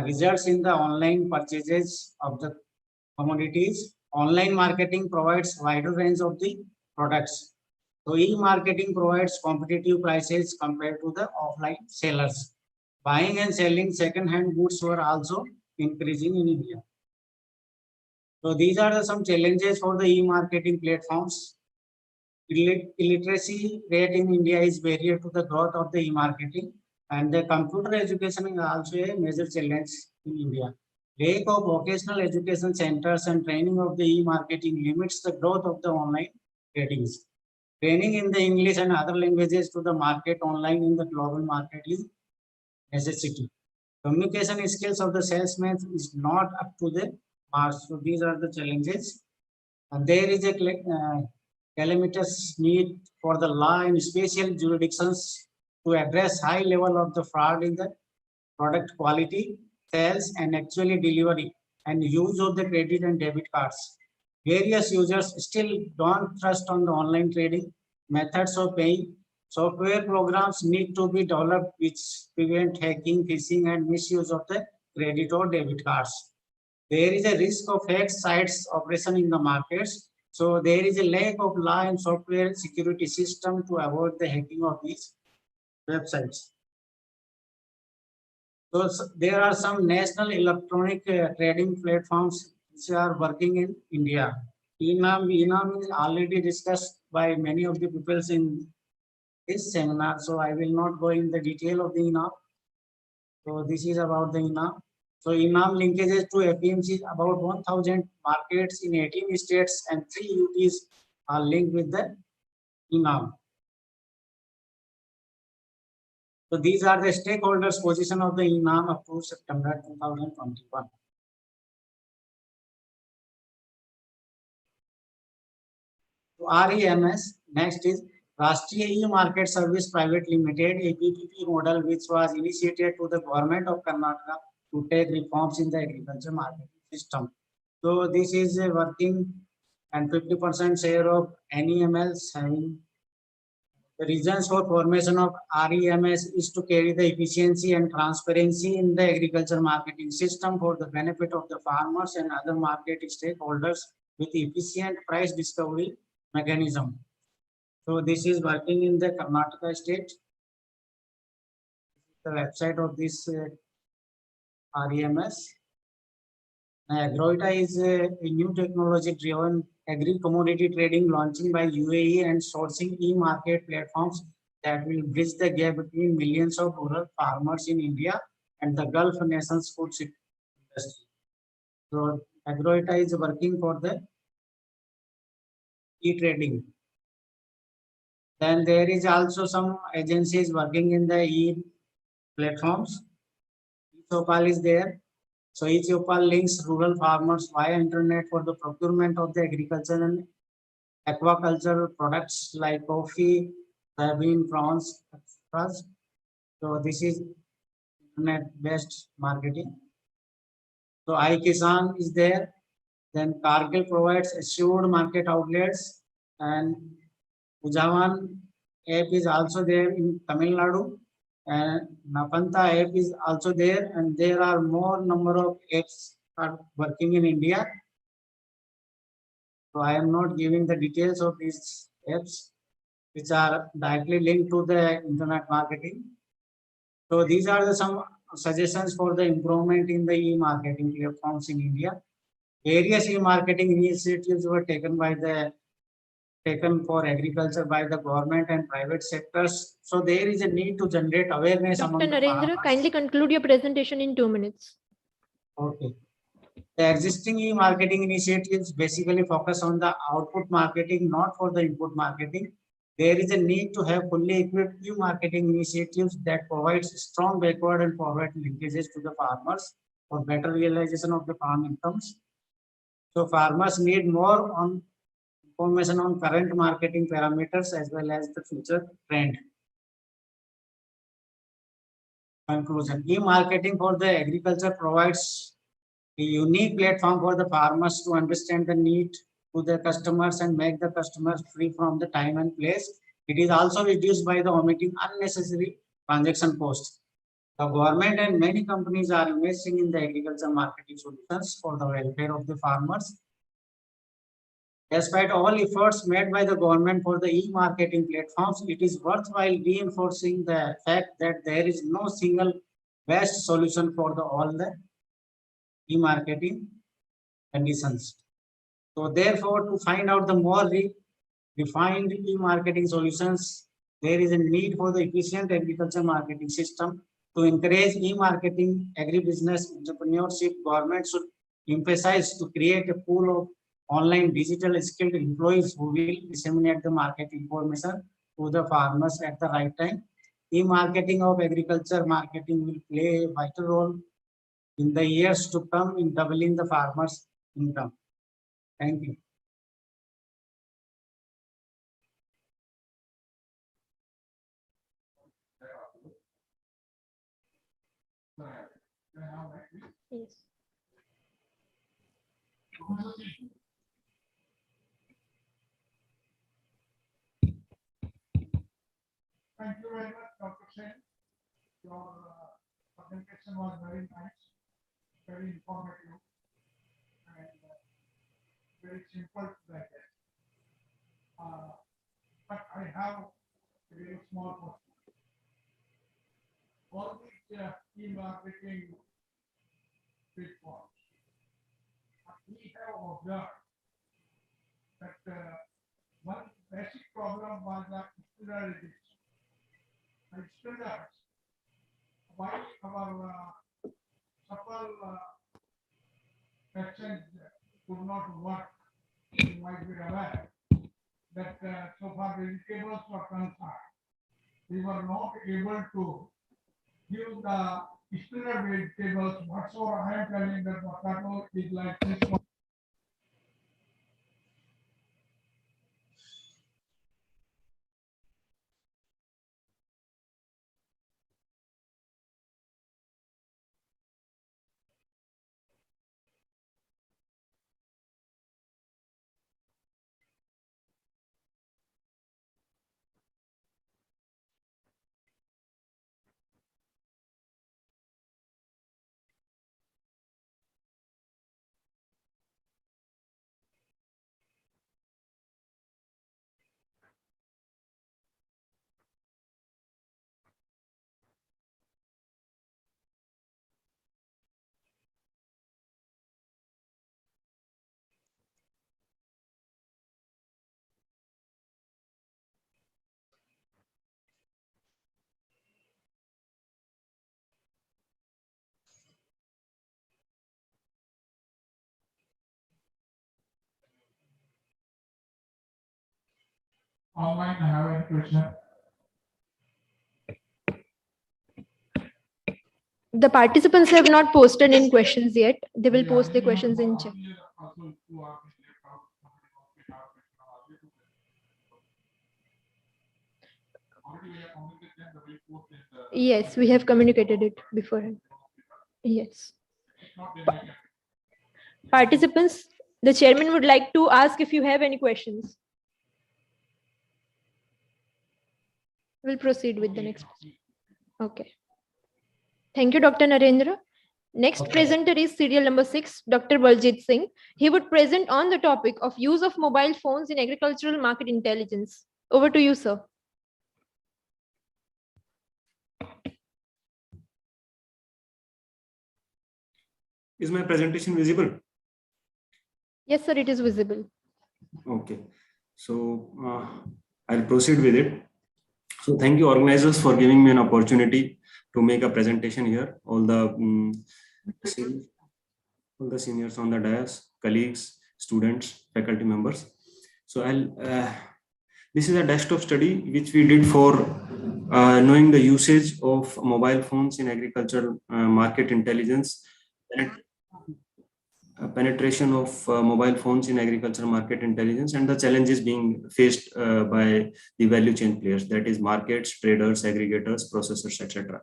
results in the online purchases of the commodities. Online marketing provides wider range of the products. So e-marketing provides competitive prices compared to the offline sellers. Buying and selling second-hand goods were also increasing in India. So these are some challenges for the e-marketing platforms. Illiteracy rate in India is barrier to the growth of the e-marketing, and the computer education is also a major challenge in India. Lack of vocational education centers and training of the e-marketing limits the growth of the online tradings. Training in the English and other languages to the market online in the global market is necessity. Communication skills of the salesman is not up to the mark. So these are the challenges. And there is a calamitous need for the law and special jurisdictions to address high level of the fraud in the product quality, sales, and actually delivery and use of the credit and debit cards. Various users still don't trust on the online trading methods of paying. Software programs need to be developed which prevent hacking, phishing, and misuse of the credit or debit cards. There is a risk of hacked sites operation in the markets. So there is a lack of law and software security system to avoid the hacking of these websites. So there are some national electronic trading platforms which are working in India. ENAM is already discussed by many of the people in this seminar. So I will not go in the detail of the ENAM. So this is about the ENAM. So ENAM linkages to APMC about 1,000 markets in 18 states and 3 UTs are linked with the ENAM. So these are the stakeholders' position of the ENAM up to September 2021. So REMS, next is Rashtriya E-Market Service Private Limited, a PPP model which was initiated to the government of Karnataka to take reforms in the agriculture market system. So this is working and 50% share of NEMLs having. The reasons for formation of REMS is to carry the efficiency and transparency in the agriculture marketing system for the benefit of the farmers and other market stakeholders with efficient price discovery mechanism. So this is working in the Karnataka state. The website of this REMS. Agroita is a new technology-driven agri-commodity trading launching by UAE and sourcing e-market platforms that will bridge the gap between millions of rural farmers in India and the Gulf nations' food industry. So Agroita is working for the e-trading. Then there is also some agencies working in the e-platforms. eChopal is there. So eChopal links rural farmers via internet for the procurement of the agriculture and aquaculture products like coffee, soybean, prawns, etc. So this is internet-based marketing. So iKisan is there. Then Cargill provides assured market outlets, and Ujavan app is also there in Tamil Nadu. And Napanta app is also there, and there are more number of apps are working in India. So I am not giving the details of these apps, which are directly linked to the internet marketing. So these are the some suggestions for the improvement in the e-marketing platforms in India. Various e-marketing initiatives were taken for agriculture by the government and private sectors. So there is a need to generate awareness Dr. among the Narendra, farmers. kindly conclude your presentation in 2 minutes. Okay. The existing e-marketing initiatives basically focus on the output marketing, not for the input marketing. There is a need to have fully equipped e-marketing initiatives that provides strong backward and forward linkages to the farmers for better realization of the farm incomes. So farmers need more on information on current marketing parameters as well as the future trend. Conclusion: e-marketing for the agriculture provides a unique platform for the farmers to understand the need to their customers and make the customers free from the time and place. It is also reduced by the omitting unnecessary transaction costs. The government and many companies are investing in the agriculture marketing solutions for the welfare of the farmers. Despite all efforts made by the government for the e-marketing platforms, it is worthwhile reinforcing the fact that there is no single best solution for all the e-marketing conditions. So therefore, to find out the more refined e-marketing solutions, there is a need for the efficient agriculture marketing system. To encourage e-marketing agribusiness entrepreneurship, government should emphasize to create a pool of online digital skilled employees who will disseminate the market information to the farmers at the right time. E-marketing of agriculture marketing will play a vital role in the years to come in doubling the farmers' income. Thank you. Yes. Thank you very much, Dr. Sen. Your presentation was very nice, very informative, and very simple to digest. But I have a very small question. All these e-marketing platforms, we have observed that one basic problem was the standardization. Standards, why our supple actions could not work. You might be aware that so far vegetables were concerned, we were not able to give the standard vegetables whatsoever. I am telling that potato is like this one. Online, I have a question. The participants have not posted in questions yet. They will post the questions in chat. Yes, we have communicated it beforehand. Yes. Participants, the chairman would like to ask if you have any questions. We'll proceed with the next. Okay. Thank you, Dr. Narendra. Next presenter is serial number 6, Dr. Baljit Singh. He would present on the topic of use of mobile phones in agricultural market intelligence. Over to you, sir. Is my presentation visible? Yes, sir, it is visible. Okay. So I'll proceed with it. So thank you organizers for giving me an opportunity to make a presentation here. All the all the seniors on the dais, colleagues, students, faculty members. So this is a desktop study which we did for knowing the usage of mobile phones in agricultural market intelligence, penetration of mobile phones in agricultural market intelligence, and the challenges being faced by the value chain players, that is markets, traders, aggregators, processors, etc.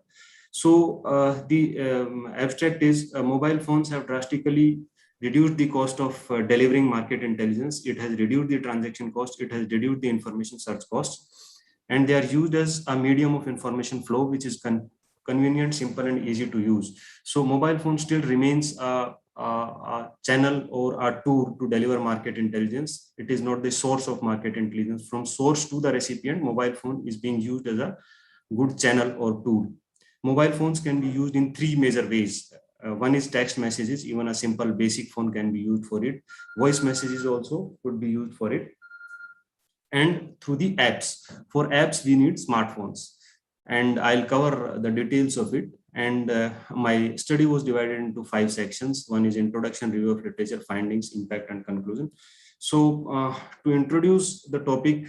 So the abstract is mobile phones have drastically reduced the cost of delivering market intelligence. It has reduced the transaction cost. It has reduced the information search costs, and they are used as a medium of information flow, which is convenient, simple, and easy to use. So mobile phone still remains a channel or a tool to deliver market intelligence. It is not the source of market intelligence. From source to the recipient, mobile phone is being used as a good channel or tool. Mobile phones can be used in three major ways. One is text messages. Even a simple basic phone can be used for it. Voice messages also could be used for it. And through the apps. For apps, we need smartphones. And I'll cover the details of it. And my study was divided into 5 sections. One is introduction, review of literature, findings, impact, and conclusion. So to introduce the topic,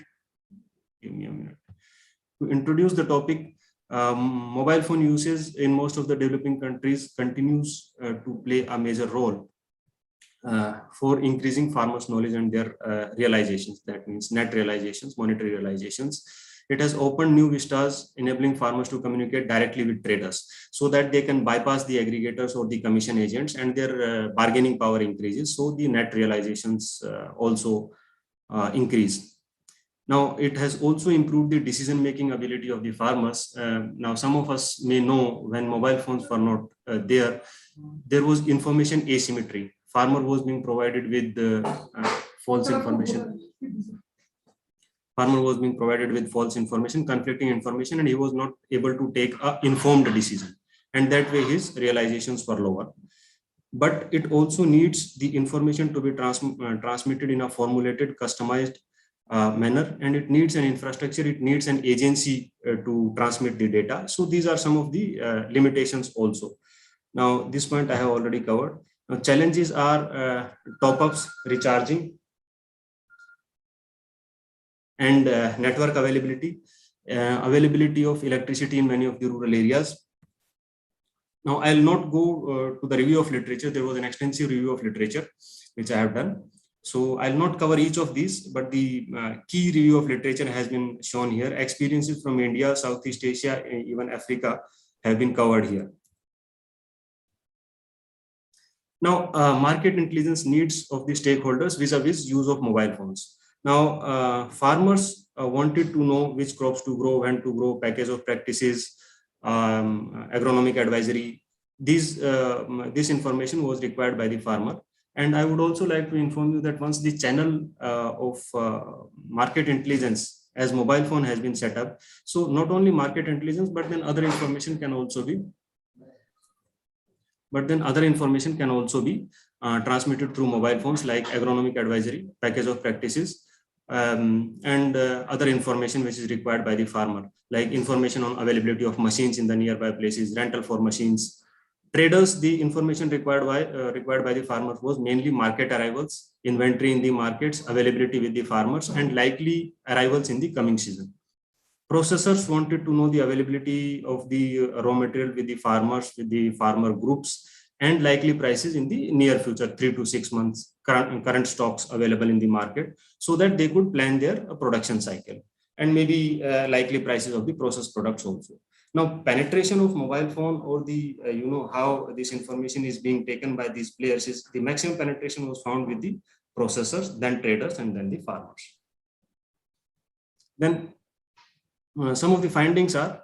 give me a minute. To introduce the topic, mobile phone usage in most of the developing countries continues to play a major role for increasing farmers' knowledge and their realizations. That means net realizations, monetary realizations. It has opened new vistas, enabling farmers to communicate directly with traders so that they can bypass the aggregators or the commission agents, and their bargaining power increases. So the net realizations also increase. Now, it has also improved the decision-making ability of the farmers. Now, some of us may know when mobile phones were not there was information asymmetry. Farmer was being provided with false information. Farmer was being provided with false information, conflicting information, and he was not able to take an informed decision. And that way his realizations were lower. But it also needs the information to be transmitted in a formulated, customized manner, and it needs an infrastructure, it needs an agency to transmit the data. So these are some of the limitations also. Now, this point I have already covered. Now, challenges are top-ups, recharging, and network availability, availability of electricity in many of the rural areas. Now, I'll not go to the review of literature. There was an extensive review of literature, which I have done. So I'll not cover each of these, but the key review of literature has been shown here. Experiences from India, Southeast Asia, even Africa have been covered here. Now, market intelligence needs of the stakeholders vis-a-vis use of mobile phones. Now, farmers wanted to know which crops to grow, when to grow, package of practices, agronomic advisory. This information was required by the farmer. And I would also like to inform you that once the channel of market intelligence as mobile phone has been set up, so not only market intelligence, but then other information can also be transmitted through mobile phones, like agronomic advisory, package of practices, and other information which is required by the farmer, like information on availability of machines in the nearby places, rental for machines. Traders, the information required by the farmers was mainly market arrivals, inventory in the markets, availability with the farmers, and likely arrivals in the coming season. Processors wanted to know the availability of the raw material with the farmers, with the farmer groups, and likely prices in the near future, 3 to 6 months, current stocks available in the market, so that they could plan their production cycle, and maybe likely prices of the processed products also. Now, penetration of mobile phone, or the how this information is being taken by these players, is the maximum penetration was found with the processors, then traders, and then the farmers. Then some of the findings are,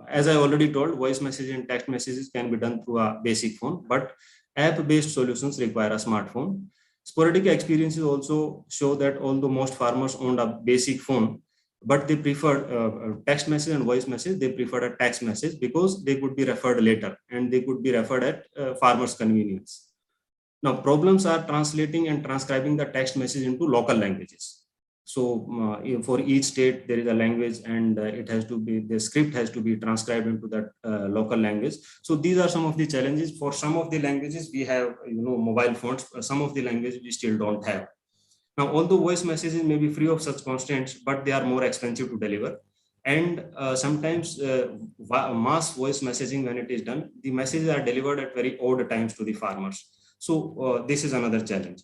as I already told, voice messaging and text messages can be done through a basic phone, but app-based solutions require a smartphone. Sporadic experiences also show that although most farmers owned a basic phone, but they preferred text message and voice message. They preferred a text message because they could be referred later, and they could be referred at farmers' convenience. Now, problems are translating and transcribing the text message into local languages. So for each state, there is a language, and it has to be, the script has to be transcribed into that local language. So these are some of the challenges. For some of the languages, we have mobile phones. Some of the languages we still don't have. Now, although voice messages may be free of such constraints, but they are more expensive to deliver. And sometimes mass voice messaging, when it is done, the messages are delivered at very odd times to the farmers. So this is another challenge.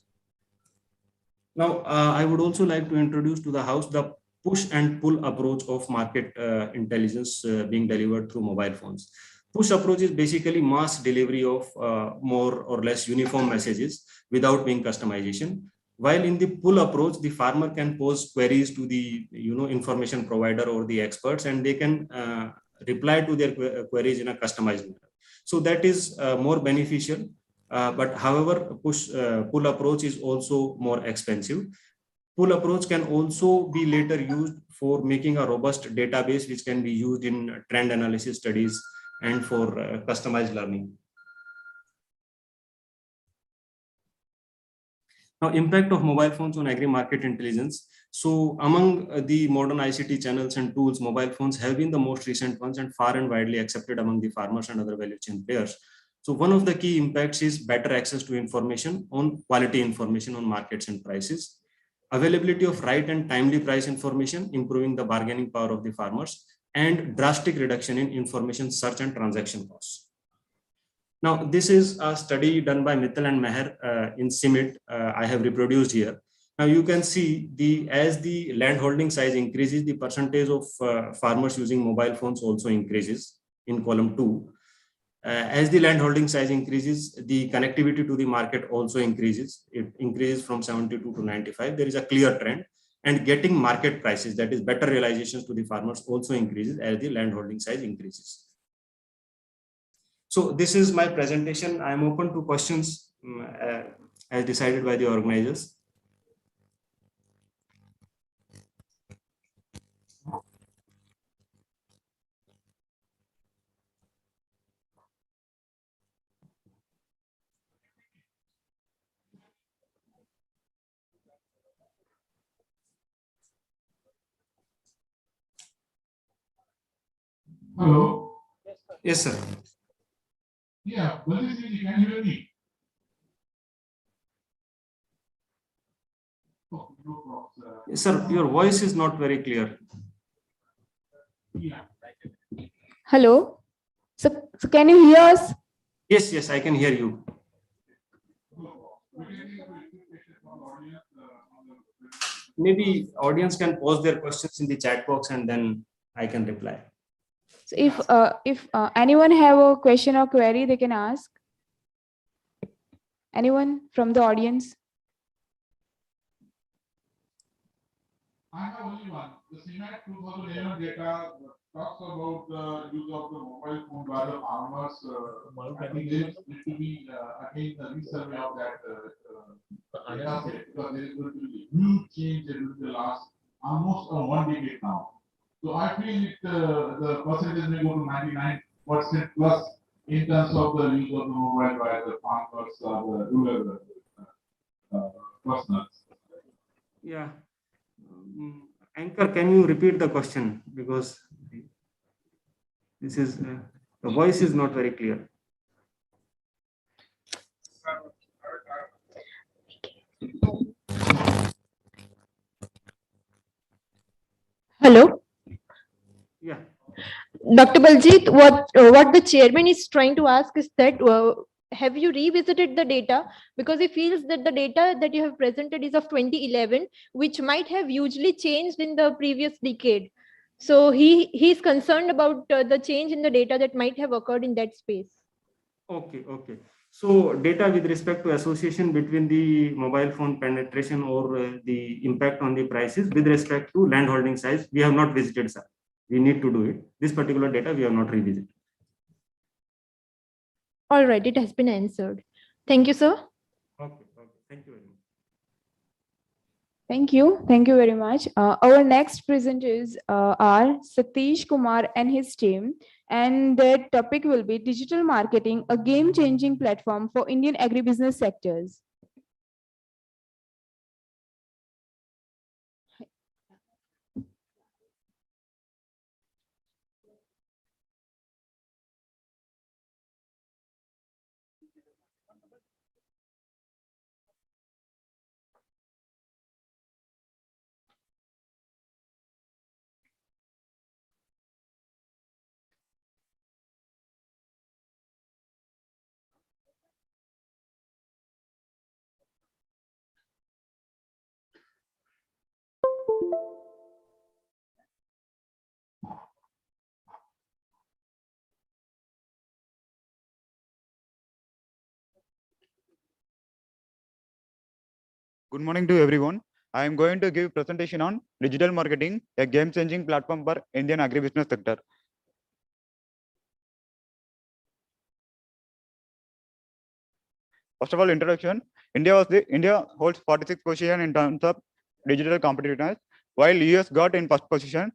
Now, I would also like to introduce to the House the push and pull approach of market intelligence being delivered through mobile phones. Push approach is basically mass delivery of more or less uniform messages without being customization. While in the pull approach, the farmer can pose queries to the information provider or the experts, and they can reply to their queries in a customized manner. So that is more beneficial. But however, pull approach is also more expensive. Pull approach can also be later used for making a robust database, which can be used in trend analysis studies and for customized learning. Now, impact of mobile phones on agri-market intelligence. So among the modern ICT channels and tools, mobile phones have been the most recent ones and far and widely accepted among the farmers and other value chain players. So one of the key impacts is better access to information on quality information on markets and prices, availability of right and timely price information, improving the bargaining power of the farmers, and drastic reduction in information search and transaction costs. Now, this is a study done by Mittal and Meher in CIMIT. I have reproduced here. Now, you can see as the land holding size increases, the percentage of farmers using mobile phones also increases in column 2. As the land holding size increases, the connectivity to the market also increases. It increases from 72 to 95. There is a clear trend, and getting market prices, that is better realizations to the farmers, also increases as the land holding size increases. So this is my presentation. I am open to questions as decided by the organizers. Hello? Yes, sir. Yeah, can you hear me? Oh, no problem. Yes, sir, your voice is not very clear. Yeah. Hello. So can you hear us? Yes, yes, I can hear you. Maybe audience can pose their questions in the chat box and then I can reply. So if anyone have a question or query, they can ask. Anyone from the audience? I have only one. The CMAT 2011 data talks about the use of the mobile phone by the farmers. I think there is to be again a resurvey of that data set, because there is going to be a huge change in the last almost 1 decade now. So I feel the percentage may go to 99% plus in terms of the use of the mobile by the farmers or the rural personals. Yeah. Anchor, can you repeat the question? Because this is, the voice is not very clear. Hello. Yeah. Dr. Baljit, what the chairman is trying to ask is that have you revisited the data, because he feels that the data that you have presented is of 2011, which might have hugely changed in the previous decade. So he's concerned about the change in the data that might have occurred in that space. Okay, okay. So data with respect to association between the mobile phone penetration or the impact on the prices with respect to land holding size, we have not visited, sir. We need to do it. This particular data we have not revisited. All right, it has been answered. Thank you, sir. Okay, okay. Thank you very much. Thank you. Thank you very much. Our next presenters are Satish Kumar and his team, and their topic will be digital marketing, a game-changing platform for Indian agribusiness sectors. Good morning to everyone. I am going to give a presentation on digital marketing, a game-changing platform for Indian agribusiness sector. First of all, introduction. India holds 46th position in terms of digital competitiveness, while US got in first position.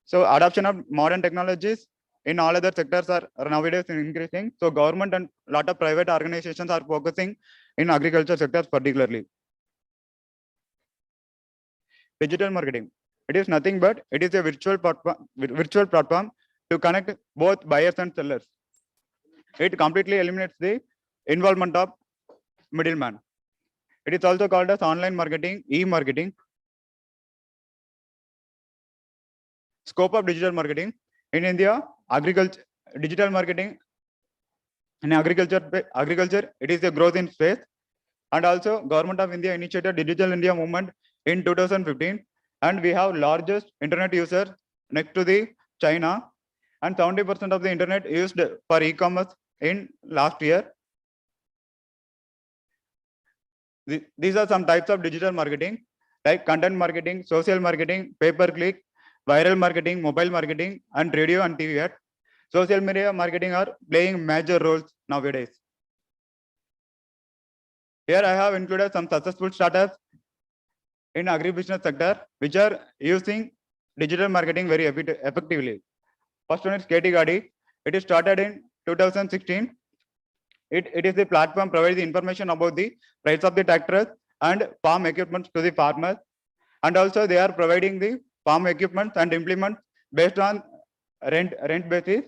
So adoption of modern technologies in all other sectors are nowadays increasing. So government and a lot of private organizations are focusing in agriculture sectors particularly. Digital marketing. It is nothing but it is a virtual platform to connect both buyers and sellers. It completely eliminates the involvement of middleman. It is also called as online marketing, e-marketing. Scope of digital marketing in India, digital marketing in agriculture, it is a growth in space. And also Government of India initiated Digital India movement in 2015. And we have largest internet users next to the China, and 70% of the internet used for e-commerce in last year. These are some types of digital marketing like content marketing, social marketing, pay-per-click, viral marketing, mobile marketing, and radio and TV ads. Social media marketing are playing major roles nowadays. Here I have included some successful startups in agribusiness sector which are using digital marketing very effectively. First one is KT Gadi. It is started in 2016. It is the platform provides the information about the price of the tractors and farm equipment to the farmers. And also they are providing the farm equipment and implements based on rent basis.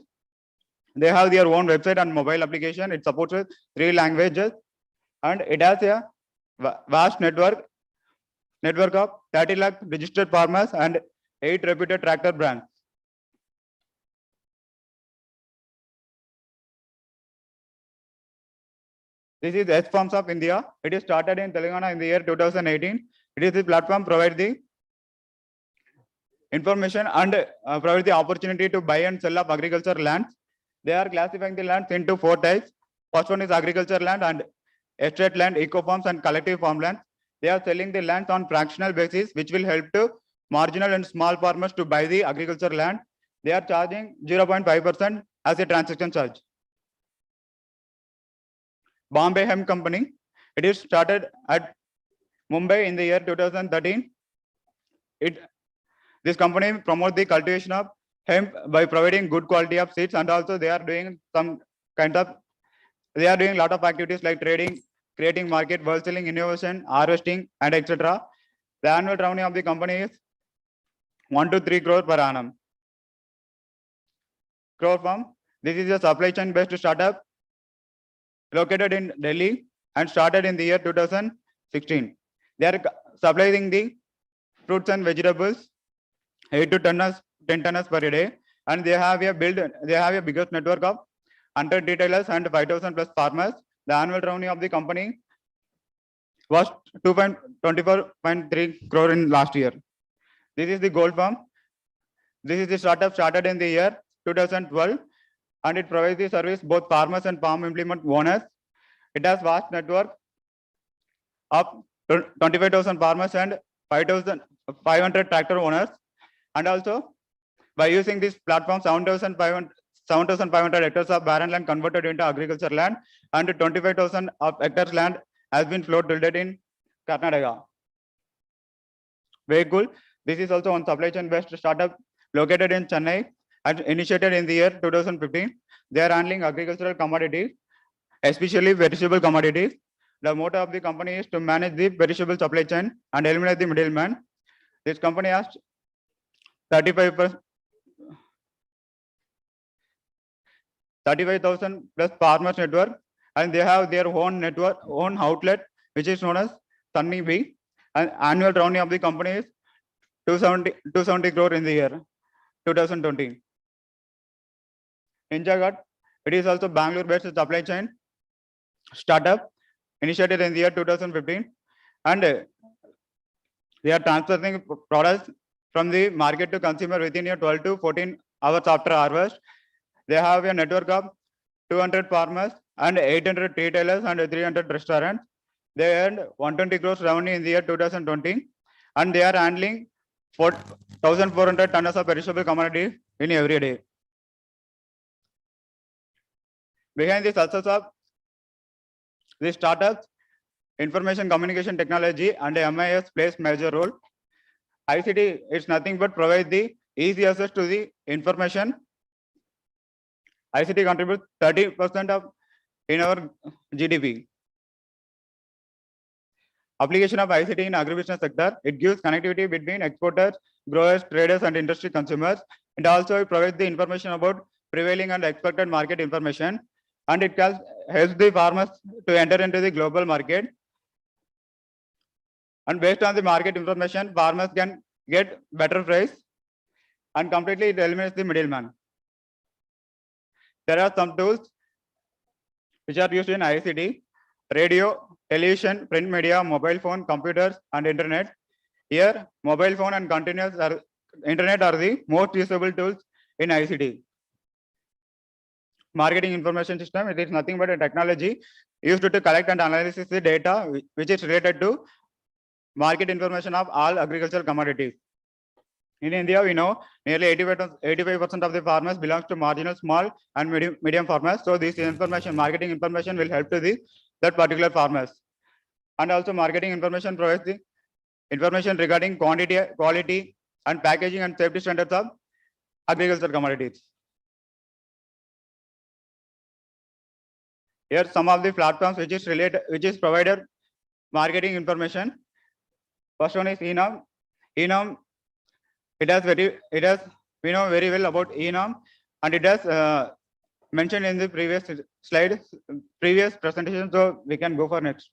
They have their own website and mobile application. It supports 3 languages, and it has a vast network of 30 lakh registered farmers and 8 reputed tractor brands. This is S-Farms of India. It is started in Telangana in the year 2018. It is the platform provide the information and provide the opportunity to buy and sell of agriculture lands. They are classifying the lands into 4 types. First one is agriculture land and estate land, eco farms and collective farmland. They are selling the lands on fractional basis, which will help to marginal and small farmers to buy the agriculture land. They are charging 0.5% as a transaction charge. Bombay Hemp Company. It is started at Mumbai in the year 2013. This company promotes the cultivation of hemp by providing good quality of seeds, and also they are doing a lot of activities like trading, creating market, wholesaling, innovation, harvesting, and etc. The annual revenue of the company is 1 to 3 crore per annum. Crore Farm. This is a supply chain based startup located in Delhi and started in the year 2016. They are supplying the fruits and vegetables 8 to 10 tons per day, and they have a biggest network of 100 retailers and 5,000 plus farmers. The annual revenue of the company was 2.24.3 crore in last year. This is the Gold Farm. This is the startup started in the year 2012, and it provides the service both farmers and farm implement owners. It has vast network of 25,000 farmers and 5,500 tractor owners. And also by using this platform, 7,500 hectares of barren land converted into agriculture land, and 25,000 of hectares land has been flowed till date in Karnataka. Very cool. This is also one supply chain based startup located in Chennai and initiated in the year 2015. They are handling agricultural commodities, especially perishable commodities. The motto of the company is to manage the perishable supply chain and eliminate the middleman. This company has 35,000 plus farmers network, and they have their own outlet, which is known as Sunny Bee. And annual revenue of the company is 270 crore in the year 2020. Ninjagat. It is also Bangalore-based supply chain startup initiated in the year 2015, and they are transferring products from the market to consumer within 12 to 14 hours after harvest. They have a network of 200 farmers and 800 retailers and 300 restaurants. They earned 120 crores revenue in the year 2020, and they are handling 1,400 tons of perishable commodities in every day. Behind the success of these startups, information communication technology and MIS plays major role. ICT is nothing but provide the easy access to the information. ICT contributes 30% of in our GDP. Application of ICT in agribusiness sector, it gives connectivity between exporters, growers, traders, and industry consumers. It also provides the information about prevailing and expected market information, and it helps the farmers to enter into the global market. And based on the market information, farmers can get better price, and completely it eliminates the middleman. There are some tools which are used in ICT: radio, television, print media, mobile phone, computers, and internet. Here, mobile phone and internet are the most usable tools in ICT. Marketing information system, it is nothing but a technology used to collect and analyze the data which is related to market information of all agricultural commodities. In India, we know nearly 85% of the farmers belongs to marginal, small, and medium farmers. So this information, marketing information, will help to that particular farmers. And also, marketing information provides the information regarding quantity, quality, and packaging and safety standards of agricultural commodities. Here, some of the platforms which is provided marketing information. First one is eNAM. eNAM, we know very well about eNAM, and it has mentioned in the previous slide, previous presentation. So we can go for next.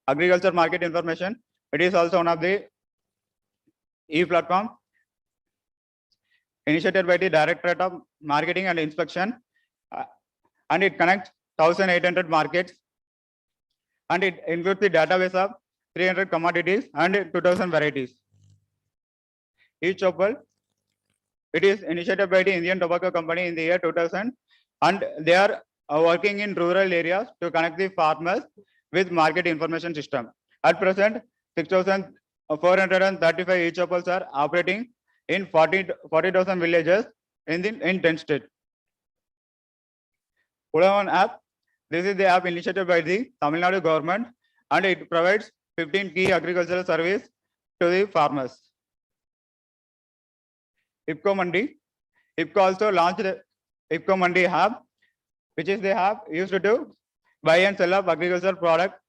Agriculture market information. It is also one of the e-platform initiated by the Directorate of Marketing and Inspection, and it connects 1,800 markets, and it includes the database of 300 commodities and 2,000 varieties. eChoppal, it is initiated by the Indian Tobacco Company in the year 2000, and they are working in rural areas to connect the farmers with market information system. At present, 6,435 eChoppals are operating in 40,000 villages in 10 states. Udavan app, this is the app initiated by the Tamil Nadu government, and it provides 15 key agricultural services to the farmers. IFFCO Mandi, IFFCO also launched IFFCO Mandi app, which is the app used to buy and sell of agricultural product,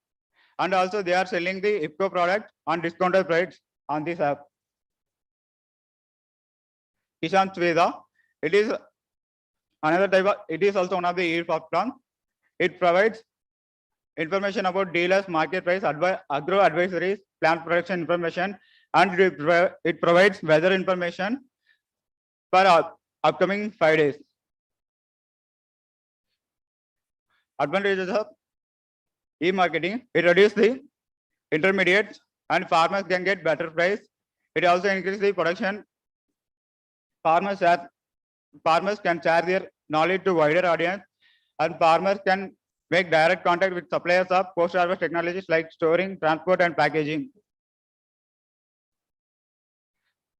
and also they are selling the IFFCO product on discounted price on this app. Kisan Sveda, it is another type of, it is also one of the e-platform. It provides information about dealers, market price, agro advisories, plant production information, and it provides weather information for upcoming 5 days. Advantages of e-marketing: it reduces the intermediates, and farmers can get better price. It also increases the production. Farmers can share their knowledge to wider audience, and farmers can make direct contact with suppliers of post-harvest technologies like storing, transport, and packaging.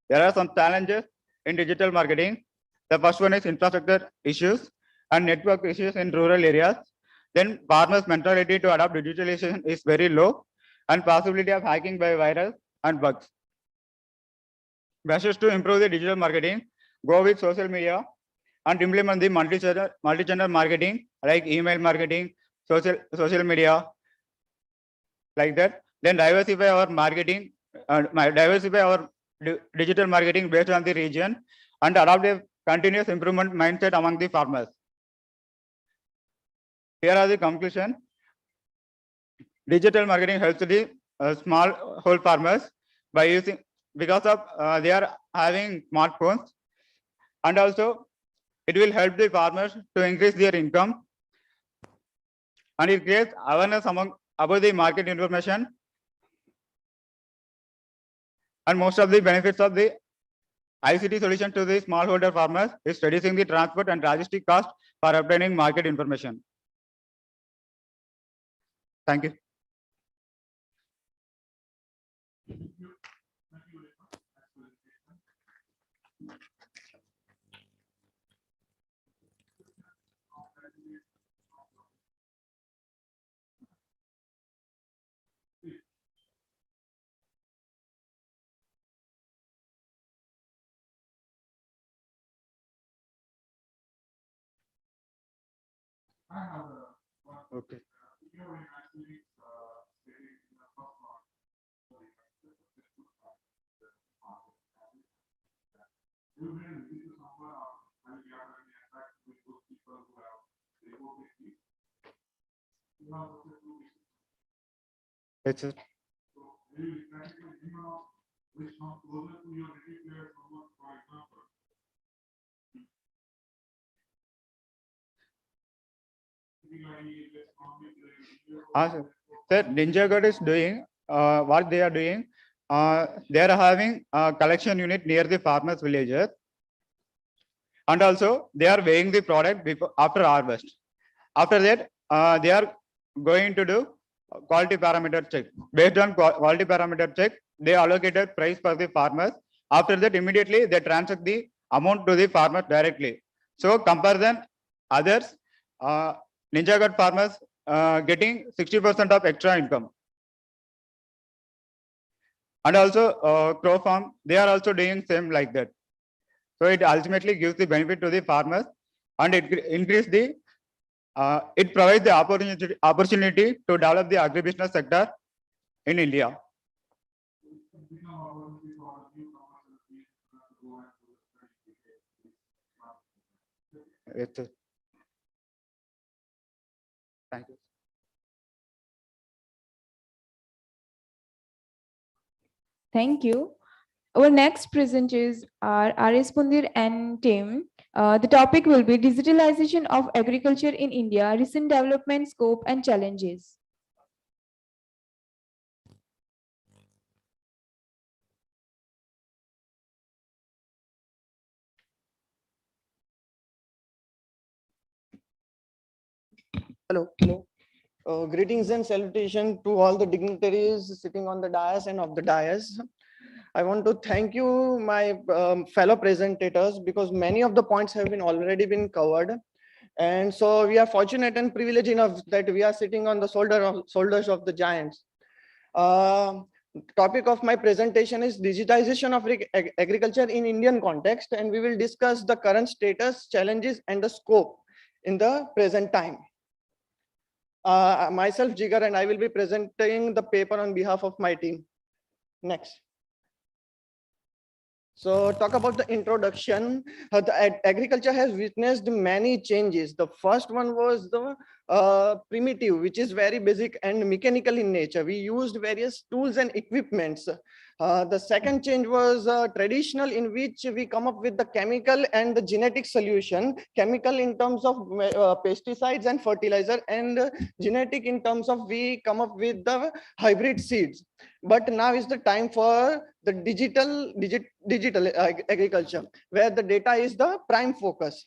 There are some challenges in digital marketing. The first one is infrastructure issues and network issues in rural areas. Then farmers' mentality to adopt digitalization is very low, and possibility of hacking by virus and bugs. Measures to improve the digital marketing: go with social media and implement the multi-channel marketing like email marketing, social media, like that. Then diversify our marketing, diversify our digital marketing based on the region, and adopt a continuous improvement mindset among the farmers. Here are the conclusion. Digital marketing helps the smallholder farmers by using, because of they are having smartphones, and also it will help the farmers to increase their income, and it creates awareness about the market information. And most of the benefits of the ICT solution to the smallholder farmers is reducing the transport and logistic cost for obtaining market information. Thank you. Okay. It's a, sir, NinjaGuard is doing what they are doing. They are having a collection unit near the farmers' villages, and also they are weighing the product before after harvest. After that, they are going to do quality parameter check. Based on quality parameter check, they allocated price for the farmers. After that, immediately they transfer the amount to the farmers directly. So compare than others, NinjaGuard farmers getting 60% of extra income. And also Crow Farm, they are also doing same like that. So it ultimately gives the benefit to the farmers, and it increase the it provides the opportunity to develop the agribusiness sector in India. Thank you. Thank you. Our next presenters are R.S. Pundir and team. The topic will be digitalization of agriculture in India, recent development, scope, and challenges. Hello. Greetings and salutation to all the dignitaries sitting on the dais and off the dais. I want to thank you, my fellow presentators, because many of the points have been already been covered. And so we are fortunate and privileged enough that we are sitting on the shoulders of the giants. Topic of my presentation is digitization of agriculture in Indian context, and we will discuss the current status, challenges, and the scope in the present time. Myself, Jigar, and I will be presenting the paper on behalf of my team. Next. So talk about the introduction. The agriculture has witnessed many changes. The first one was the primitive, which is very basic and mechanical in nature. We used various tools and equipments. The second change was traditional, in which we come up with the chemical and the genetic solution. Chemical in terms of pesticides and fertilizer, and genetic in terms of we come up with the hybrid seeds. But now is the time for the digital agriculture, where the data is the prime focus.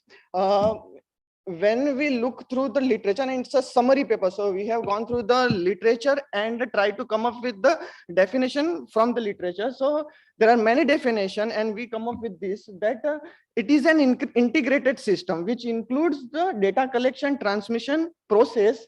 When we look through the literature, and it's a summary paper, so we have gone through the literature and try to come up with the definition from the literature. So there are many definitions, and we come up with this, that it is an integrated system which includes the data collection, transmission, process,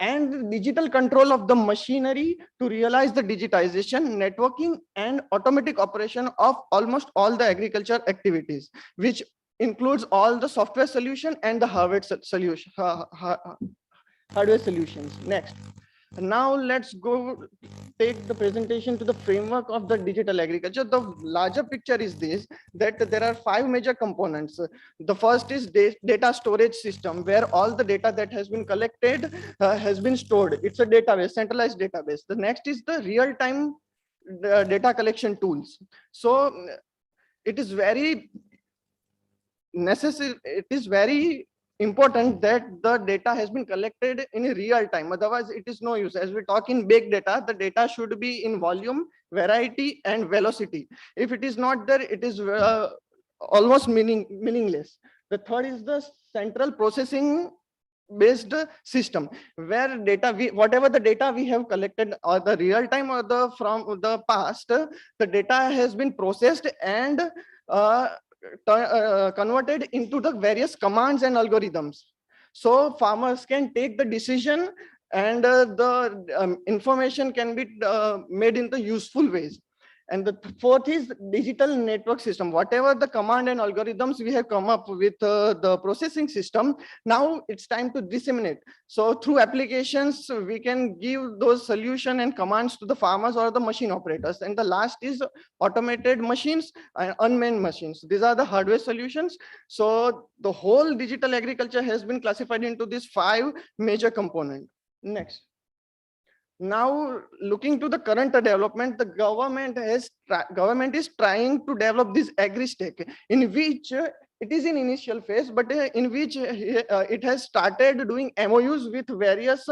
and digital control of the machinery to realize the digitization, networking, and automatic operation of almost all the agriculture activities, which includes all the software solution and the hardware solutions. Next. Now let's go take the presentation to the framework of the digital agriculture. The larger picture is this, that there are 5 major components. The first is data storage system, where all the data that has been collected has been stored. It's a database, centralized database. The next is the real-time data collection tools. So it is very necessary, it is very important that the data has been collected in real time. Otherwise, it is no use. As we talk in big data, the data should be in volume, variety, and velocity. If it is not there, it is almost meaningless. The third is the central processing based system where whatever the data we have collected or the real time or the from the past, the data has been processed and converted into the various commands and algorithms. So farmers can take the decision and the information can be made in the useful ways. And the fourth is digital network system. Whatever the command and algorithms we have come up with the processing system, now it's time to disseminate. So through applications, we can give those solution and commands to the farmers or the machine operators. And the last is automated machines and unmanned machines. These are the hardware solutions. So the whole digital agriculture has been classified into these 5 major components. Next. Now, looking to the current development, the government is trying to develop this agri-stack, in which it is in initial phase, but in which it has started doing MOUs with various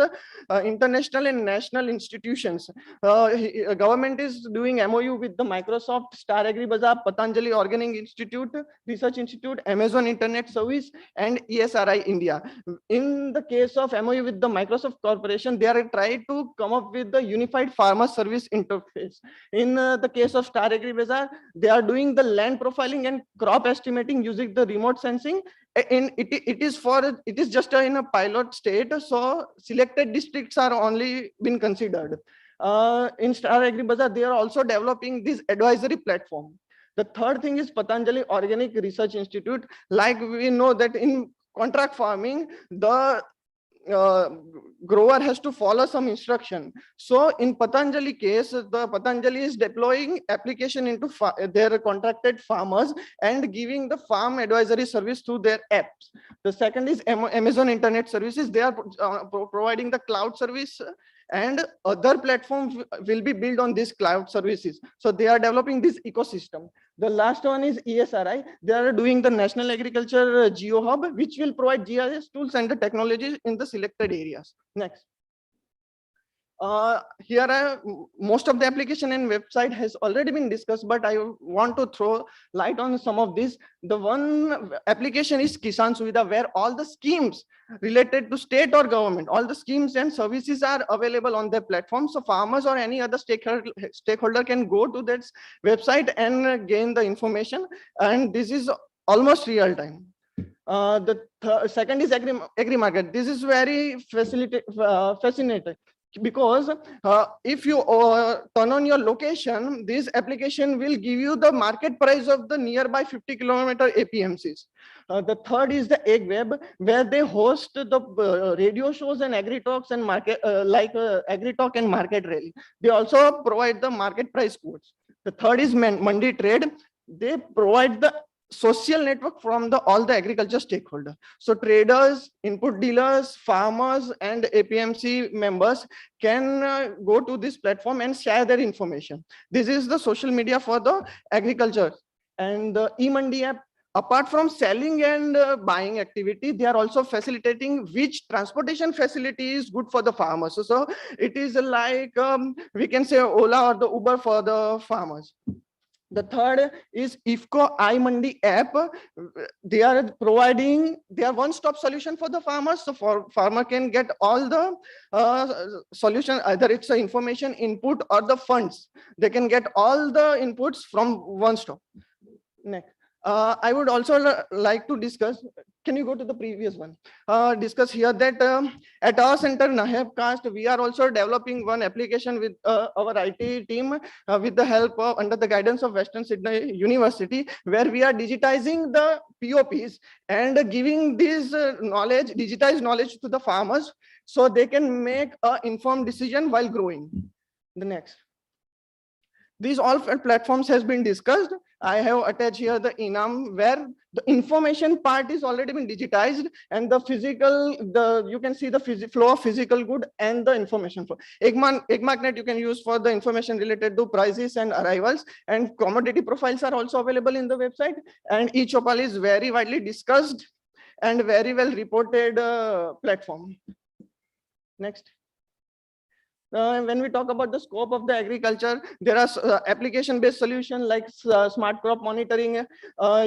international and national institutions. Government is doing MOU with the Microsoft, Star AgriBazaar, Patanjali Organic Institute, Research Institute, Amazon Internet Service, and ESRI India. In the case of MOU with the Microsoft Corporation, they are trying to come up with the unified farmer service interface. In the case of Star AgriBazaar, they are doing the land profiling and crop estimating using the remote sensing. It is just in a pilot state, so selected districts are only been considered. In Star AgriBazaar, they are also developing this advisory platform. The third thing is Patanjali Organic Research Institute. Like we know that in contract farming, the grower has to follow some instruction. So in Patanjali case, the Patanjali is deploying application into their contracted farmers and giving the farm advisory service through their apps. The second is Amazon Internet Services. They are providing the cloud service, and other platforms will be built on these cloud services. So they are developing this ecosystem. The last one is ESRI. They are doing the National Agriculture Geo Hub, which will provide GIS tools and the technologies in the selected areas. Next. Here, most of the application and website has already been discussed, but I want to throw light on some of these. The one application is Kisan Suvidha, where all the schemes related to state or government, all the schemes and services are available on their platform. So farmers or any other stakeholder can go to that website and gain the information. And this is almost real time. The second is agri-market. This is very fascinating. Because if you turn on your location, this application will give you the market price of the nearby 50-kilometer APMCs. The third is the Egg Web, where they host the radio shows and agri talks and market agri talk and market rally. They also provide the market price codes. The third is Mandi Trade. They provide the social network from all the agriculture stakeholders. So traders, input dealers, farmers, and APMC members can go to this platform and share their information. This is the social media for the agriculture. And the eMandi app, apart from selling and buying activity, they are also facilitating which transportation facility is good for the farmers. So it is like we can say Ola or the Uber for the farmers. The third is IFFCO iMandi app. They are providing their one-stop solution for the farmers. So farmer can get all the solution, either it's the information input or the funds. They can get all the inputs from one stop. Next. I would also like to discuss, can you go to the previous one? Discuss here that at our center, Nahebcast, we are also developing one application with our IT team with the help of, under the guidance of Western Sydney University, where we are digitizing the POPs and giving this knowledge, digitized knowledge to the farmers so they can make an informed decision while growing. The next. These all platforms has been discussed. I have attached here the Enam, where the information part is already been digitized, and the physical, you can see the flow of physical good and the information flow. EggMagnet you can use for the information related to prices and arrivals, and commodity profiles are also available in the website. And eChopal is very widely discussed and very well reported platform. Next. When we talk about the scope of the agriculture, there are application-based solutions like smart crop monitoring.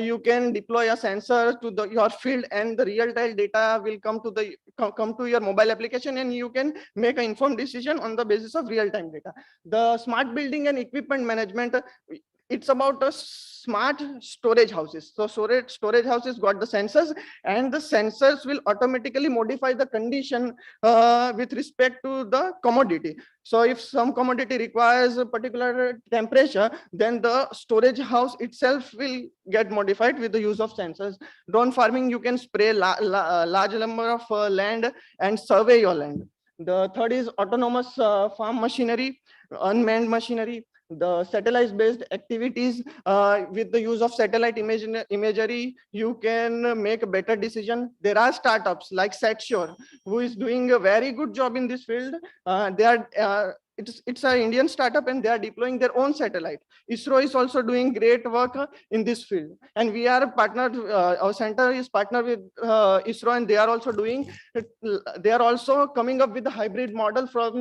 You can deploy a sensor to your field, and the real-time data will come to your mobile application, and you can make an informed decision on the basis of real-time data. The smart building and equipment management, it's about a smart storage houses. So storage houses got the sensors, and the sensors will automatically modify the condition with respect to the commodity. So if some commodity requires a particular temperature, then the storage house itself will get modified with the use of sensors. Drone farming, you can spray large number of land and survey your land. The third is autonomous farm machinery, unmanned machinery. The satellite-based activities, with the use of satellite imagery, you can make a better decision. There are startups like SatSure, who is doing a very good job in this field. It's an Indian startup, and they are deploying their own satellite. ISRO is also doing great work in this field, and we are partnered. Our center is partnered with ISRO, and they are also doing. They are also coming up with a hybrid model for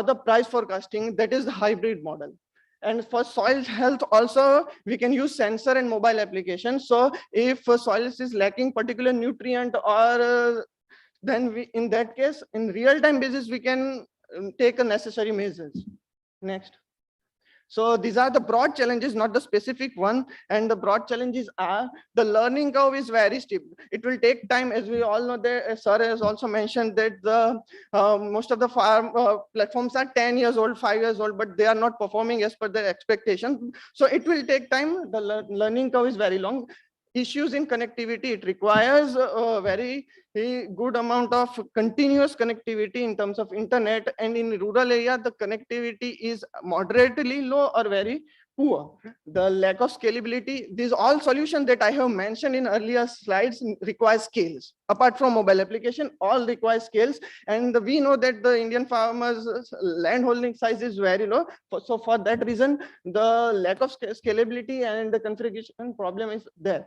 the price forecasting. That is the hybrid model. And for soil health also, we can use sensor and mobile applications. So if soil is lacking particular nutrient, or then in that case, in real-time basis, we can take a necessary measures. Next. So these are the broad challenges, not the specific one. And the broad challenges are, the learning curve is very steep. It will take time, as we all know. That sir has also mentioned that the most of the farm platforms are 10 years old, 5 years old, but they are not performing as per their expectation. So it will take time. The learning curve is very long. Issues in connectivity, it requires a very good amount of continuous connectivity in terms of internet, and in rural area the connectivity is moderately low or very poor. The lack of scalability, these all solutions that I have mentioned in earlier slides require scales. Apart from mobile application, all require scales, and we know that the Indian farmers land holding size is very low. So for that reason, the lack of scalability and the configuration problem is there.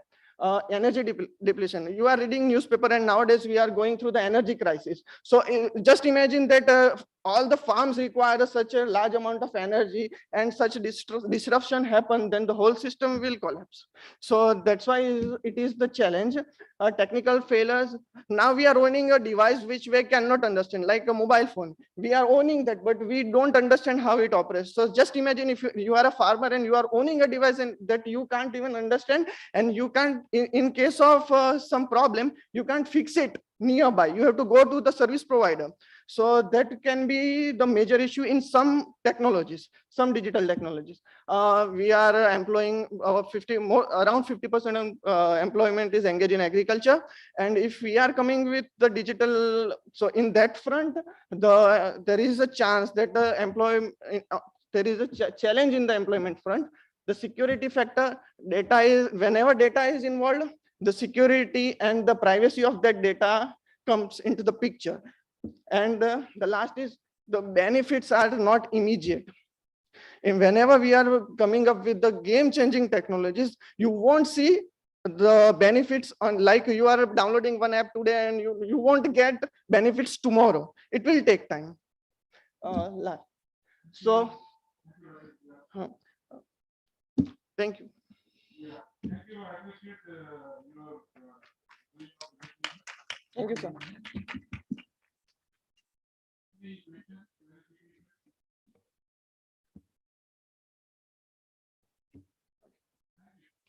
Energy depletion. You are reading newspaper, and nowadays we are going through the energy crisis. So just imagine that all the farms require such a large amount of energy, and such disruption happen, then the whole system will collapse. So that's why it is the challenge. Technical failures. Now we are owning a device which we cannot understand, like a mobile phone. We are owning that, but we don't understand how it operates. So just imagine if you are a farmer and you are owning a device and that you can't even understand, and you can't, in case of some problem, you can't fix it nearby. You have to go to the service provider. So that can be the major issue in some technologies, some digital technologies. We are employing around 50% of employment is engaged in agriculture. And if we are coming with the digital, so in that front, there is a chance that there is a challenge in the employment front. The security factor, whenever data is involved, the security and the privacy of that data comes into the picture. And the last is, the benefits are not immediate. And whenever we are coming up with the game-changing technologies, you won't see the benefits on, like you are downloading one app today and you won't get benefits tomorrow. It will take time. So thank you. Thank you. I appreciate your Thank you, sir.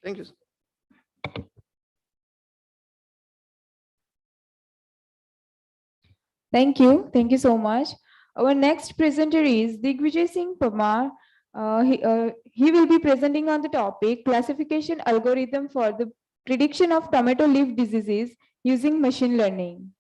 Thank you, sir. Thank you. Thank you so much. Our next presenter is Digvijay Singh Parmar. He will be presenting on the topic classification algorithm for the prediction of tomato leaf diseases using machine learning.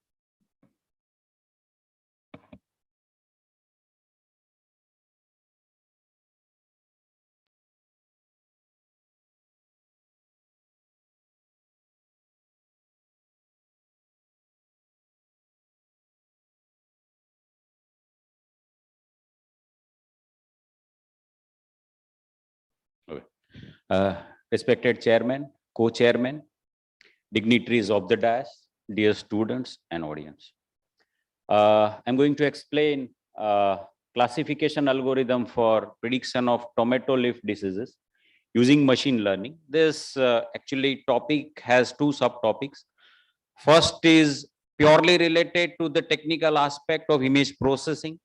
Respected chairman, co-chairman, dignitaries of the dais, dear students and audience. I'm going to explain classification algorithm for prediction of tomato leaf diseases using machine learning. This actually topic has two subtopics. First is purely related to the technical aspect of image processing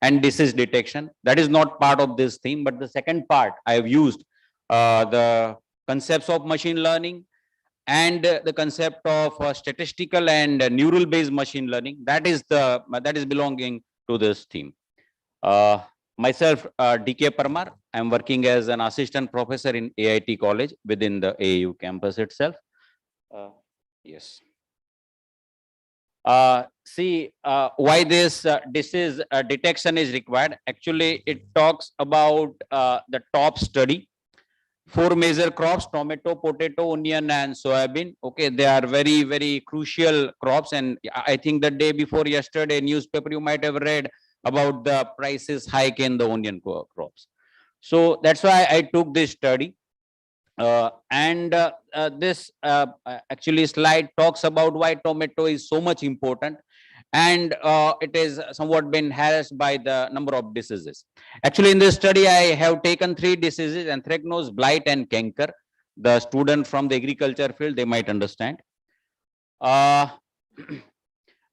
and disease detection. That is not part of this theme, but the second part I have used the concepts of machine learning and the concept of statistical and neural based machine learning. That is belonging to this theme. Myself, DK Parmar, I am working as an assistant professor in AIT College within the AU campus itself. Yes. See why this disease detection is required. Actually, it talks about the top study. 4 major crops: tomato, potato, onion, and soybean. Okay, they are very, very crucial crops. And I think the day before yesterday, newspaper, you might have read about the prices hike in the onion crops. So that's why I took this study. This actually slide talks about why tomato is so much important, and it is somewhat been harassed by the number of diseases. Actually, in this study, I have taken 3 diseases: anthracnose, blight, and canker. The student from the agriculture field, they might understand.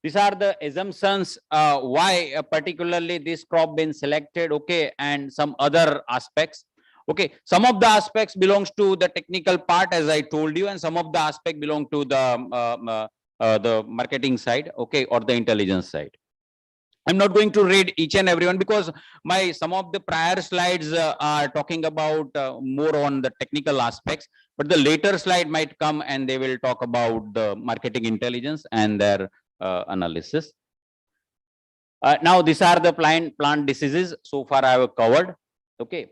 These are the assumptions why particularly this crop been selected, okay, and some other aspects. Okay, some of the aspects belongs to the technical part, as I told you, and some of the aspect belong to the marketing side, okay, or the intelligence side. I'm not going to read each and every one because some of the prior slides are talking about more on the technical aspects, but the later slide might come and they will talk about the marketing intelligence and their analysis. Now, these are the plant diseases. So far, I have covered. Okay.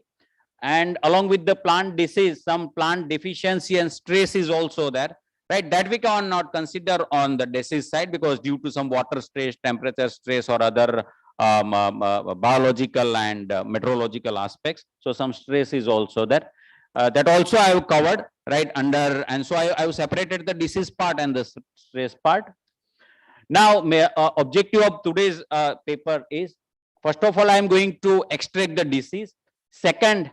And along with the plant disease, some plant deficiency and stress is also there, right? That we cannot consider on the disease side because due to some water stress, temperature stress, or other biological and meteorological aspects. So some stress is also there. That also I have covered, right? And so I have separated the disease part and the stress part. Now, objective of today's paper is, first of all, I am going to extract the disease. Second,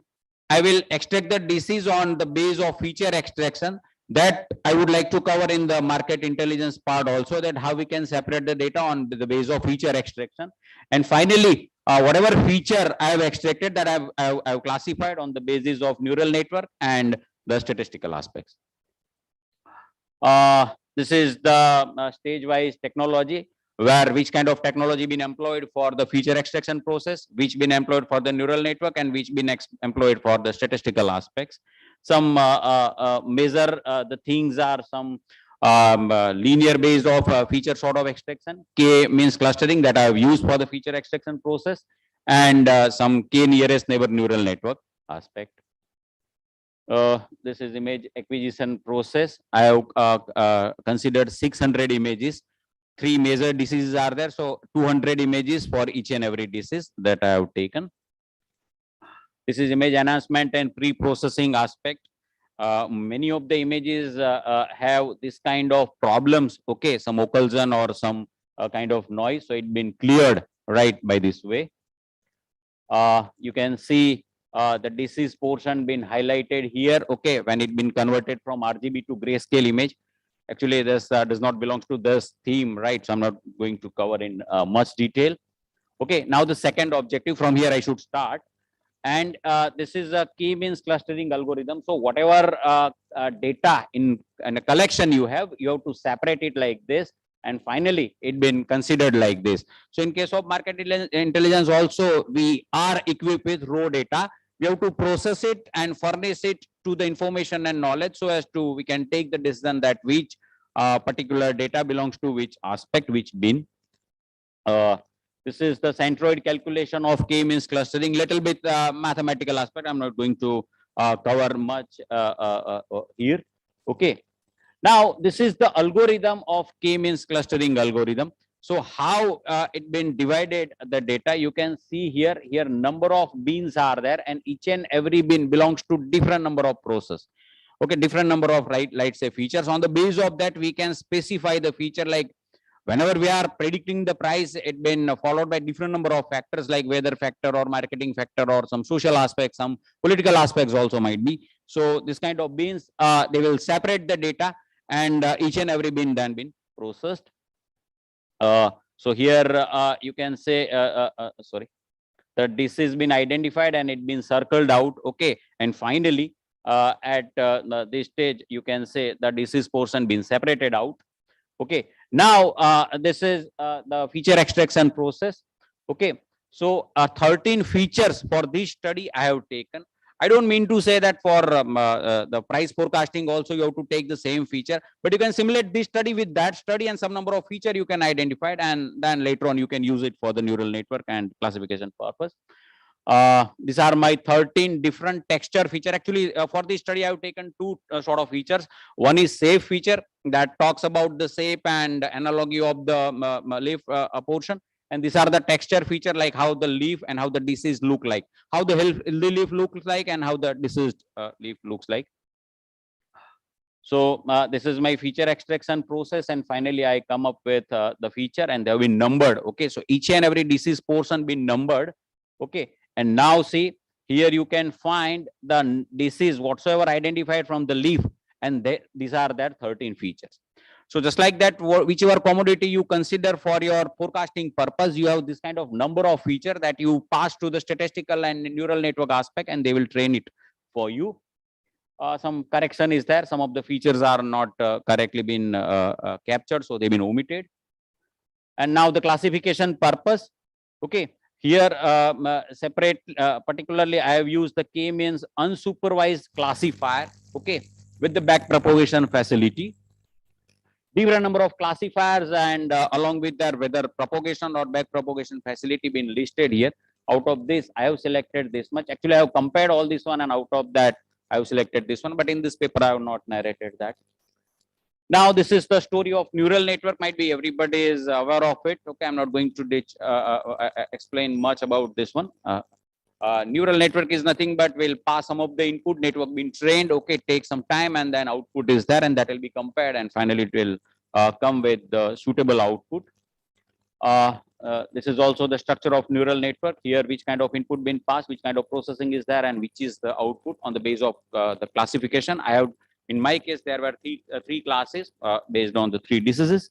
I will extract the disease on the base of feature extraction. That I would like to cover in the market intelligence part also, that how we can separate the data on the base of feature extraction. And finally, whatever feature I have extracted, that I have classified on the basis of neural network and the statistical aspects. This is the stage-wise technology, where which kind of technology been employed for the feature extraction process, which been employed for the neural network, and which been employed for the statistical aspects. Some measure the things are some linear based of feature sort of extraction. K means clustering, that I have used for the feature extraction process, and some K nearest neighbor neural network aspect. This is image acquisition process. I have considered 600 images. 3 major diseases are there, so 200 images for each and every disease that I have taken. This is image enhancement and pre-processing aspect. Many of the images have this kind of problems, okay, some occlusion or some kind of noise, so it's been cleared right by this way. You can see the disease portion been highlighted here, okay, when it been converted from RGB to grayscale image. Actually, this does not belong to this theme, right? So I'm not going to cover in much detail. Okay, now the second objective, from here I should start. And this is a K-means clustering algorithm. So whatever data in a collection you have to separate it like this. And finally, it been considered like this. So in case of market intelligence also, we are equipped with raw data. We have to process it and furnish it to the information and knowledge, so as to we can take the decision that which particular data belongs to which aspect, which bin. This is the centroid calculation of K-means clustering, little bit mathematical aspect. I'm not going to cover much here. Okay. Now, this is the algorithm of K-means clustering algorithm. So how it been divided the data, you can see here number of bins are there, and each and every bin belongs to different number of process. Okay, different number of let's say features. On the basis of that, we can specify the feature, like whenever we are predicting the price, it been followed by different number of factors like weather factor or marketing factor or some social aspects, some political aspects also might be. So this kind of beans, they will separate the data, and each and every bin then been processed. So here you can say, sorry, that this has been identified and it been circled out. Okay, and finally at this stage you can say the disease portion been separated out. Okay, now this is the feature extraction process. Okay, so 13 features for this study I have taken. I don't mean to say that for the price forecasting also you have to take the same feature, but you can simulate this study with that study and some number of feature you can identify it, and then later on you can use it for the neural network and classification purpose. These are my 13 different texture feature. Actually, for this study, I have taken two sort of features. One is shape feature that talks about the shape and analogy of the leaf portion. And these are the texture feature, like how the leaf and how the disease look like, how the healthy leaf looks like, and how the diseased leaf looks like. So this is my feature extraction process, and finally I come up with the feature, and they have been numbered. Okay, so each and every disease portion been numbered. Okay, and now see here you can find the disease whatsoever identified from the leaf, and these are their 13 features. So just like that, whichever commodity you consider for your forecasting purpose, you have this kind of number of feature that you pass to the statistical and neural network aspect, and they will train it for you. Some correction is there. Some of the features are not correctly been captured, so they've been omitted. And now the classification purpose. Okay, here separate, particularly I have used the K-means unsupervised classifier. Okay, with the back propagation facility. Different number of classifiers, and along with their whether propagation or back propagation facility been listed here. Out of this, I have selected this much. Actually, I have compared all this one, and out of that, I have selected this one. But in this paper, I have not narrated that. Now, this is the story of neural network. Might be everybody is aware of it. Okay, I'm not going to explain much about this one. Neural network is nothing but will pass some of the input, network being trained. Okay, take some time, and then output is there, and that will be compared, and finally it will come with the suitable output. This is also the structure of neural network. Here, which kind of input been passed, which kind of processing is there, and which is the output on the base of the classification. I have, in my case, there were three classes based on the 3 diseases.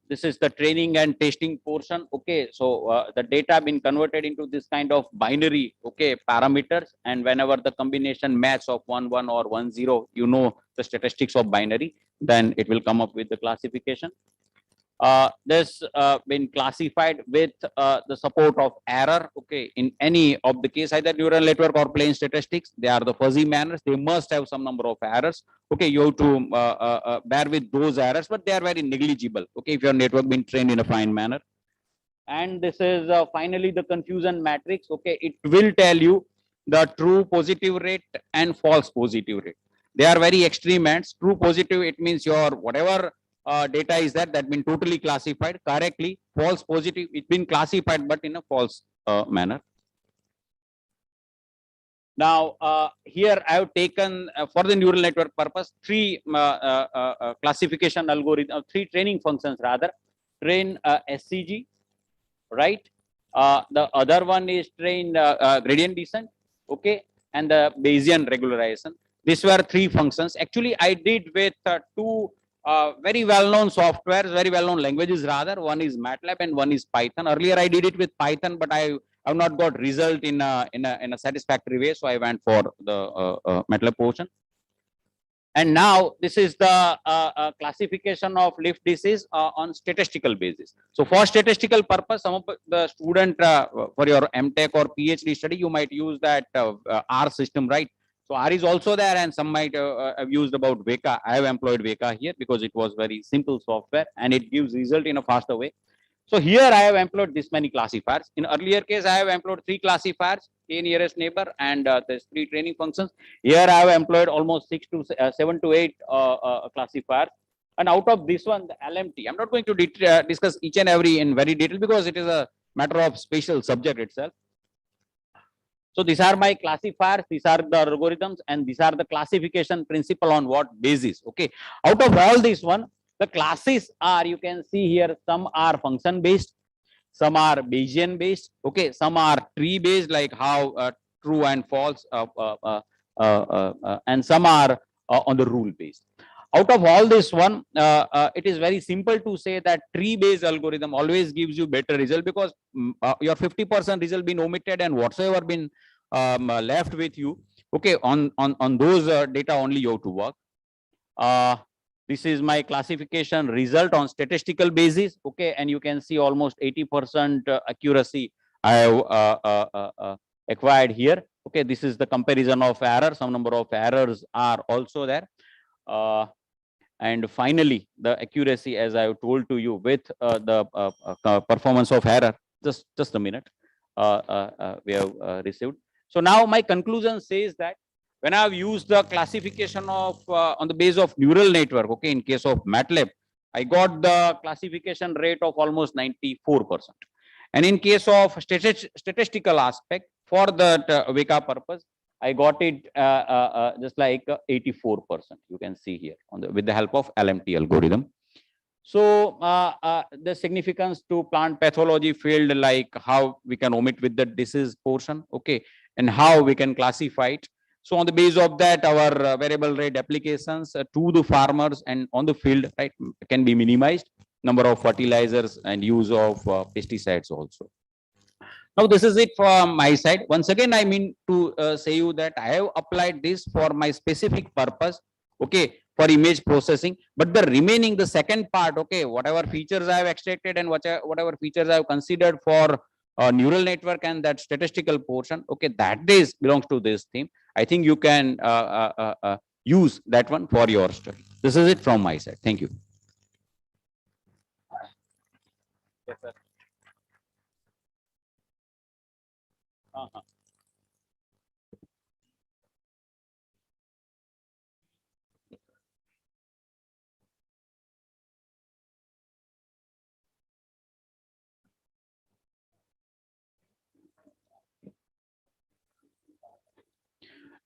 This is the training and testing portion. Okay, so the data been converted into this kind of binary, okay, parameters, and whenever the combination match of 1 1 or 1 0, you know the statistics of binary, then it will come up with the classification. This been classified with the support of error. Okay, in any of the case, either neural network or plain statistics, they are the fuzzy manners. They must have some number of errors. Okay, you have to bear with those errors, but they are very negligible. Okay, if your network been trained in a fine manner. And this is finally the confusion matrix. Okay, it will tell you the true positive rate and false positive rate. They are very extreme ends. True positive, it means your whatever data is that been totally classified correctly. False positive, it's been classified but in a false manner. Now here I have taken for the neural network purpose 3 classification algorithm, 3 training functions rather. Train SCG, right? The other one is train gradient descent, okay, and the Bayesian regularization. These were 3 functions. Actually, I did with 2 very well-known softwares, very well-known languages rather. One is MATLAB and one is Python. Earlier I did it with Python, but I have not got result in a satisfactory way, so I went for the MATLAB portion. And now this is the classification of leaf disease on statistical basis. So for statistical purpose, some of the student for your MTech or PhD study, you might use that R system, right? So R is also there, and some might have used about Veka. I have employed Veka here because it was very simple software and it gives result in a faster way. So here I have employed this many classifiers. In earlier case, I have employed 3 classifiers, K nearest neighbor, and there's 3 training functions. Here I have employed almost 7 to 8 classifiers. And out of this one, the LMT, I'm not going to discuss each and every in very detail because it is a matter of spatial subject itself. So these are my classifiers, these are the algorithms, and these are the classification principle on what basis. Okay, out of all this one, The classes are, you can see here, some are function based, some are Bayesian based, okay, some are tree based, like how true and false, and some are on the rule based. Out of all this one, it is very simple to say that tree based algorithm always gives you better result, because your 50% result been omitted, and whatsoever been left with you, okay, on those data only you have to work. This is my classification result on statistical basis, okay, and you can see almost 80% accuracy I have acquired here. Okay, this is the comparison of error. Some number of errors are also there. And finally, the accuracy, as I have told to you, with the performance of error, just a minute, we have received. So now my conclusion says that when I have used the classification of on the base of neural network, okay, in case of MATLAB, I got the classification rate of almost 94%. And in case of statistical aspect, for that Vika purpose, I got it just like 84%. You can see here on the, with the help of LMT algorithm. So the significance to plant pathology field, like how we can omit with the disease portion, okay, and how we can classify it. So on the base of that, our variable rate applications to the farmers and on the field, right, can be minimized. Number of fertilizers and use of pesticides also. Now this is it from my side. Once again, I mean to say you that I have applied this for my specific purpose, okay, for image processing. But the remaining, the second part, okay, whatever features I have extracted and whatever features I have considered for neural network and that statistical portion, okay, that is belongs to this theme. I think you can use that one for your study. This is it from my side. Thank you. Yes, sir.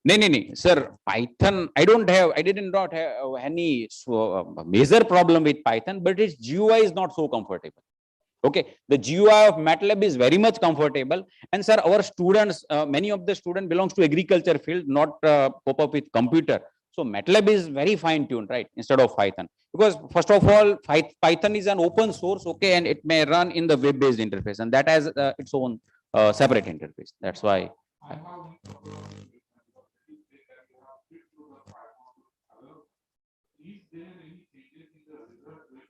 No, sir, Python, I did not have any major problem with Python, but its GUI is not so comfortable. Okay, the GUI of MATLAB is very much comfortable. And sir, our students, many of the students belongs to agriculture field, not pop up with computer. So MATLAB is very fine tuned, right, instead of Python. Because first of all, Python is an open source, okay, and it may run in the web-based interface, and that has its own separate interface. That's why.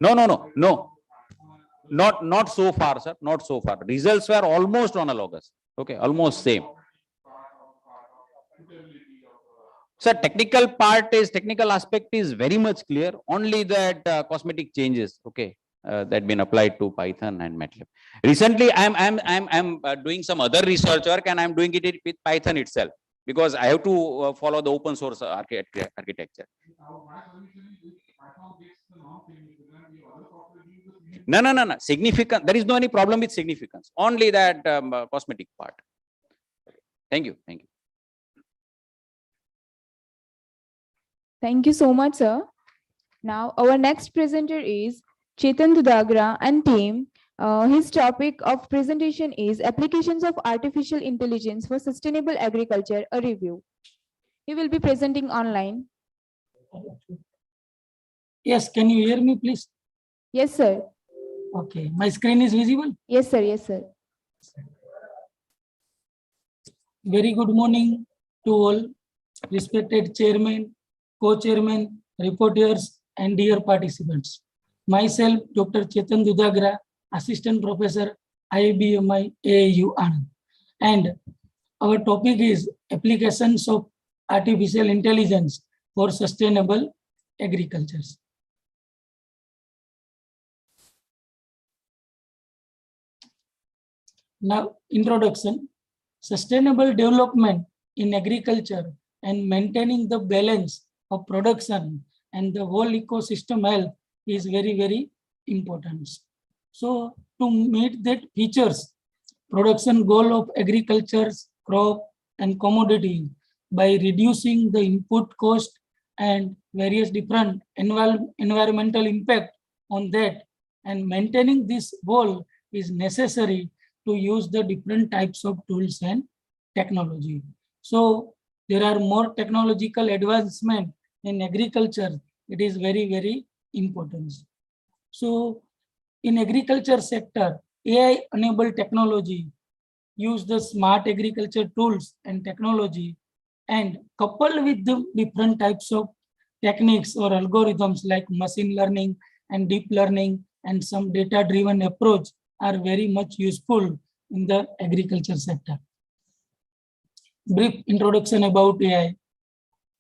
No. Not so far, sir. Not so far. Results were almost analogous. Okay, almost same. Sir, technical aspect is very much clear. Only that cosmetic changes, okay, that been applied to Python and MATLAB. Recently, I'm doing some other research work, and I'm doing it with Python itself, because I have to follow the open source architecture. No. Significant. There is no any problem with significance. Only that cosmetic part. Thank you. Thank you so much, sir. Now, our next presenter is Chetan Dudagra and team. His topic of presentation is Applications of Artificial Intelligence for Sustainable Agriculture, a review. He will be presenting online. Yes, can you hear me, please? Yes, sir. Okay, my screen is visible? Yes, sir. Yes, sir. Very good morning to all, respected chairman, co-chairman, reporters, and dear participants. Myself, Dr. Chetan Dudagra, Assistant Professor, IBMI AAU Anand. And our topic is Applications of Artificial Intelligence for Sustainable Agriculture. Now, introduction. Sustainable development in agriculture and maintaining the balance of production and the whole ecosystem health is very, very important. So, to meet that features, production goal of agriculture's crop and commodity by reducing the input cost and various different environmental impact on that. And maintaining this whole is necessary to use the different types of tools and technology. So there are more technological advancement in agriculture. It is very, very important. So in agriculture sector, AI-enabled technology use the smart agriculture tools and technology, and coupled with the different types of techniques or algorithms like machine learning and deep learning and some data-driven approach are very much useful in the agriculture sector. Brief introduction about AI.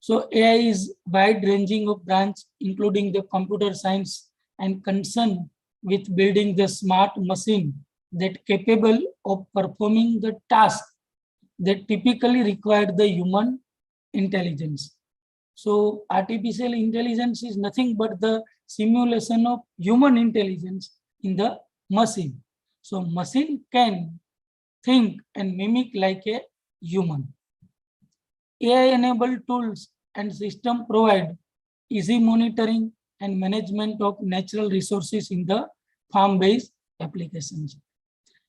So AI is wide-ranging of branch, including the computer science and concern with building the smart machine that capable of performing the task that typically require the human intelligence. So artificial intelligence is nothing but the simulation of human intelligence in the machine. So machine can think and mimic like a human. AI-enabled tools and system provide easy monitoring and management of natural resources in the farm-based applications.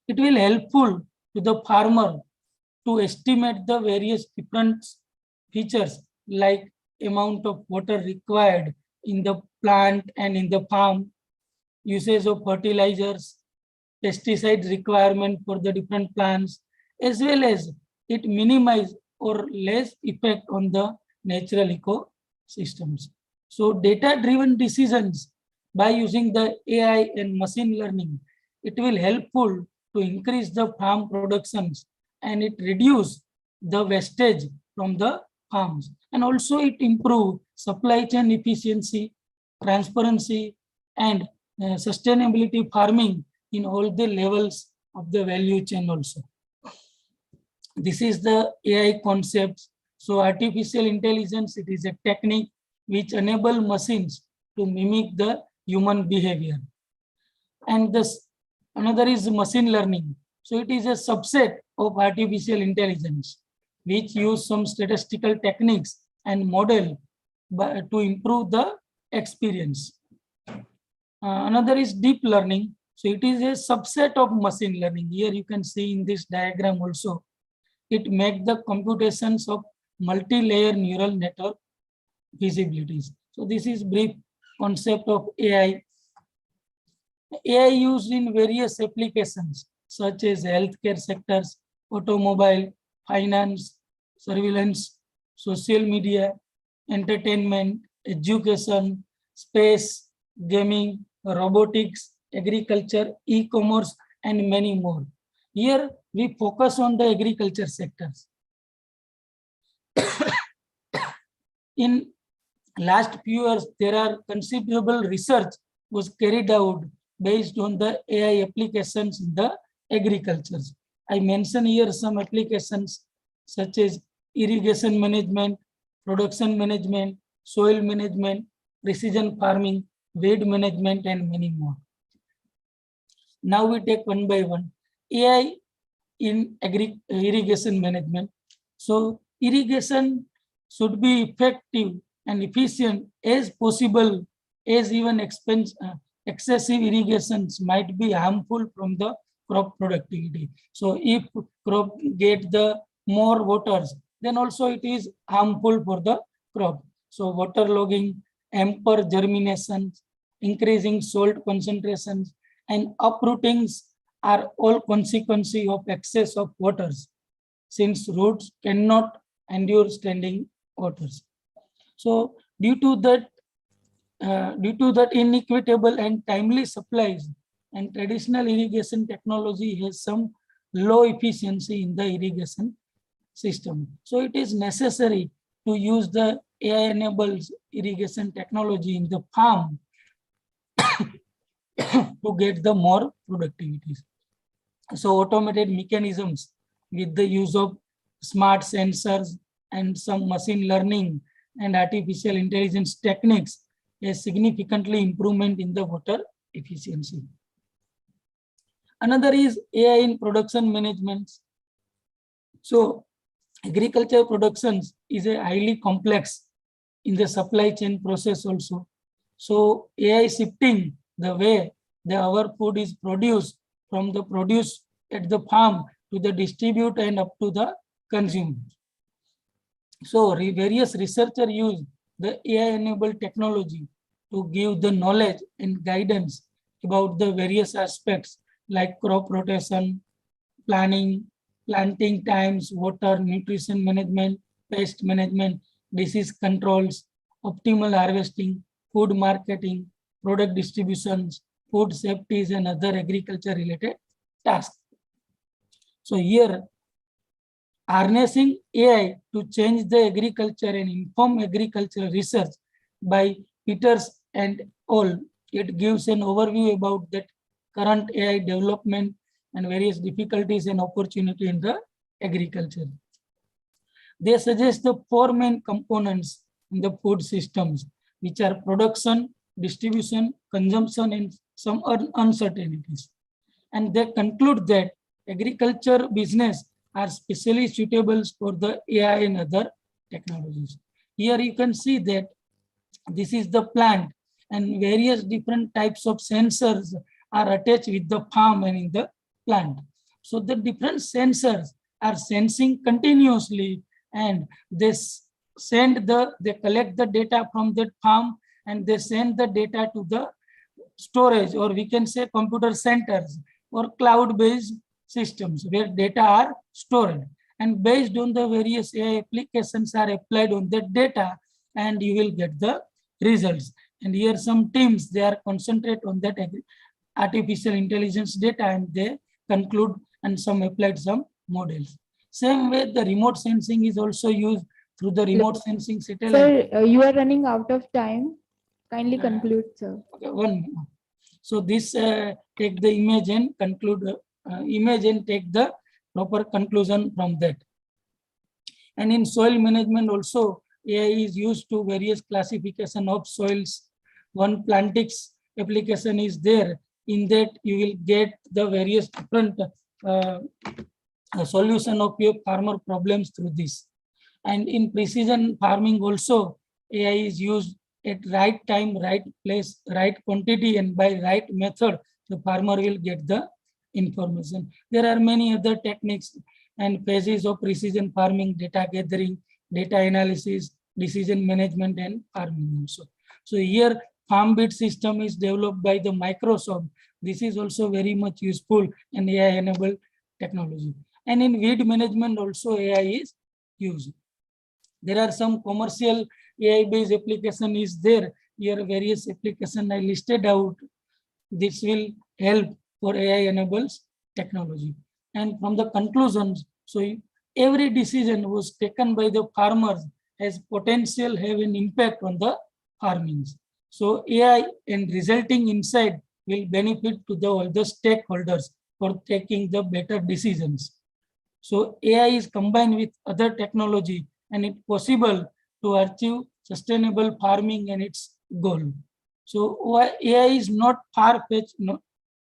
It will helpful to the farmer to estimate the various different features like amount of water required in the plant and in the farm, usage of fertilizers, pesticide requirement for the different plants, as well as it minimize or less effect on the natural ecosystems. So data-driven decisions by using the AI and machine learning, it will helpful to increase the farm productions and it reduce the wastage from the farms. And also it improve supply chain efficiency, transparency, and sustainability farming in all the levels of the value chain also. This is the AI concept. So artificial intelligence, it is a technique which enable machines to mimic the human behavior. And this another is machine learning. So it is a subset of artificial intelligence, which use some statistical techniques and model to improve the experience. Another is deep learning. So it is a subset of machine learning. Here you can see in this diagram also, it makes the computations of multi-layer neural network feasibilities. So this is brief concept of AI. AI used in various applications such as healthcare sectors, automobile, finance, surveillance, social media, entertainment, education, space, gaming, robotics, agriculture, e-commerce, and many more. Here we focus on the agriculture sectors. In last few years, there are considerable research was carried out based on the AI applications in the agriculture. I mention here some applications such as irrigation management, production management, soil management, precision farming, weed management, and many more. Now we take one by one. AI in irrigation management. So irrigation should be effective and efficient as possible, as even excessive irrigations might be harmful from the crop productivity. So if crop get the more waters, then also it is harmful for the crop. So waterlogging, hamper germination, increasing salt concentrations, and uprootings are all consequences of excess of waters, since roots cannot endure standing waters. So due to that inequitable and timely supplies, and traditional irrigation technology has some low efficiency in the irrigation system. So it is necessary to use the AI-enabled irrigation technology in the farm to get the more productivity. So automated mechanisms with the use of smart sensors and some machine learning and artificial intelligence techniques a significantly improvement in the water efficiency. Another is AI in production management. So agriculture productions is a highly complex in the supply chain process also. So AI shifting the way our food is produced from the produce at the farm to the distribute and up to the consumer. So various researchers use the AI-enabled technology to give the knowledge and guidance about the various aspects like crop rotation, planning, planting times, water, nutrition management, pest management, disease controls, optimal harvesting, food marketing, product distributions, food safeties, and other agriculture related tasks. So here, harnessing AI to change the agriculture and inform agricultural research by Peters and all. It gives an overview about that current AI development and various difficulties and opportunity in the agriculture. They suggest the 4 main components in the food systems, which are production, distribution, consumption, and some uncertainties. And they conclude that agriculture business are specially suitable for the AI and other technologies. Here you can see that this is the plant and various different types of sensors are attached with the farm and in the plant. So the different sensors are sensing continuously and they collect the data from that farm and they send the data to the storage, or we can say computer centers or cloud-based systems where data are stored, and based on the various AI applications are applied on that data and you will get the results. And here some teams, they are concentrate on that artificial intelligence data and they conclude and some applied some models. Same way the remote sensing is also used through the remote sensing satellite. Sir, you are running out of time. Kindly conclude, sir. Okay, one minute. So this take the image and conclude image and take the proper conclusion from that. And in soil management also, AI is used to various classification of soils. One Plantix application is there. In that you will get the various different solution of your farmer problems through this. And in precision farming also, AI is used at right time, right place, right quantity, and by right method, the farmer will get the information. There are many other techniques and phases of precision farming: data gathering, data analysis, decision management, and farming also. So here, FarmBeat system is developed by the Microsoft. This is also very much useful and AI-enabled technology. And in weed management also AI is used. There are some commercial AI-based application is there. Here various application I listed out. This will help for AI-enables technology. And from the conclusions, so every decision was taken by the farmers has potential have an impact on the farmings. So AI and resulting insight will benefit to all the stakeholders for taking the better decisions. So AI is combined with other technology and it's possible to achieve sustainable farming and its goal. So AI is not far-fetched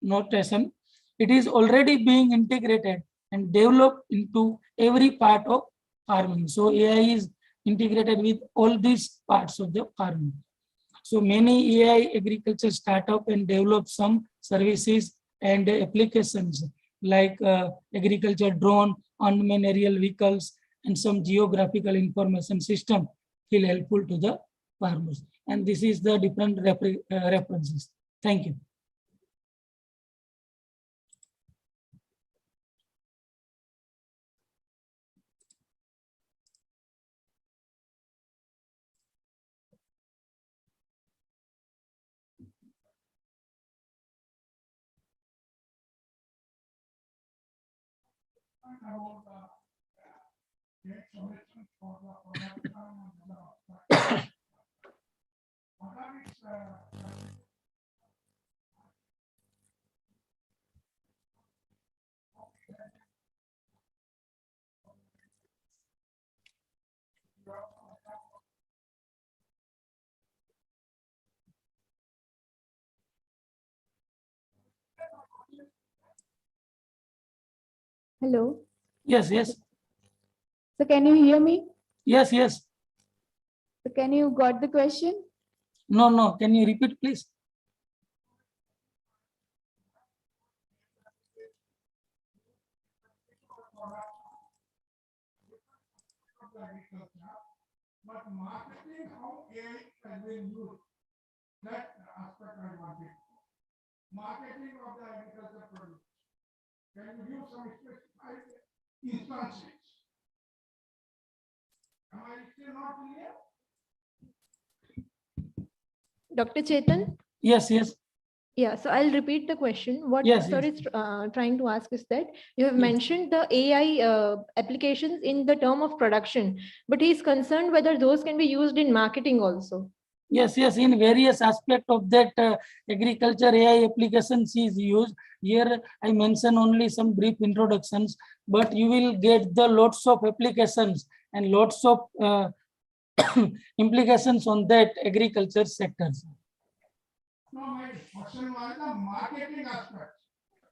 notation. It is already being integrated and developed into every part of farming. So AI is integrated with all these parts of the farming. So many AI agriculture startup and develop some services and applications like agriculture drone, unmanned aerial vehicles, and some geographical information system feel helpful to the farmers. And this is the different references. Thank you. Hello. Yes, yes. So can you hear me? Yes, yes. So can you got the question? No, no. Can you repeat, please? But marketing, how AI has been used, that aspect I wanted. Marketing of the agriculture produce. Can you give some specified instances? Am I still not clear? Dr. Chetan? Yes, yes. Yeah, so I'll repeat the question. What Yes, sir yes. is trying to ask is that you have Yes. mentioned the AI applications in the term of production, but he is concerned whether those can be used in marketing also. Yes, yes, in various aspects of that agriculture AI applications is used. Here I mention only some brief introductions, but you will get the lots of applications and lots of implications on that agriculture sectors. No, my question was the marketing aspect.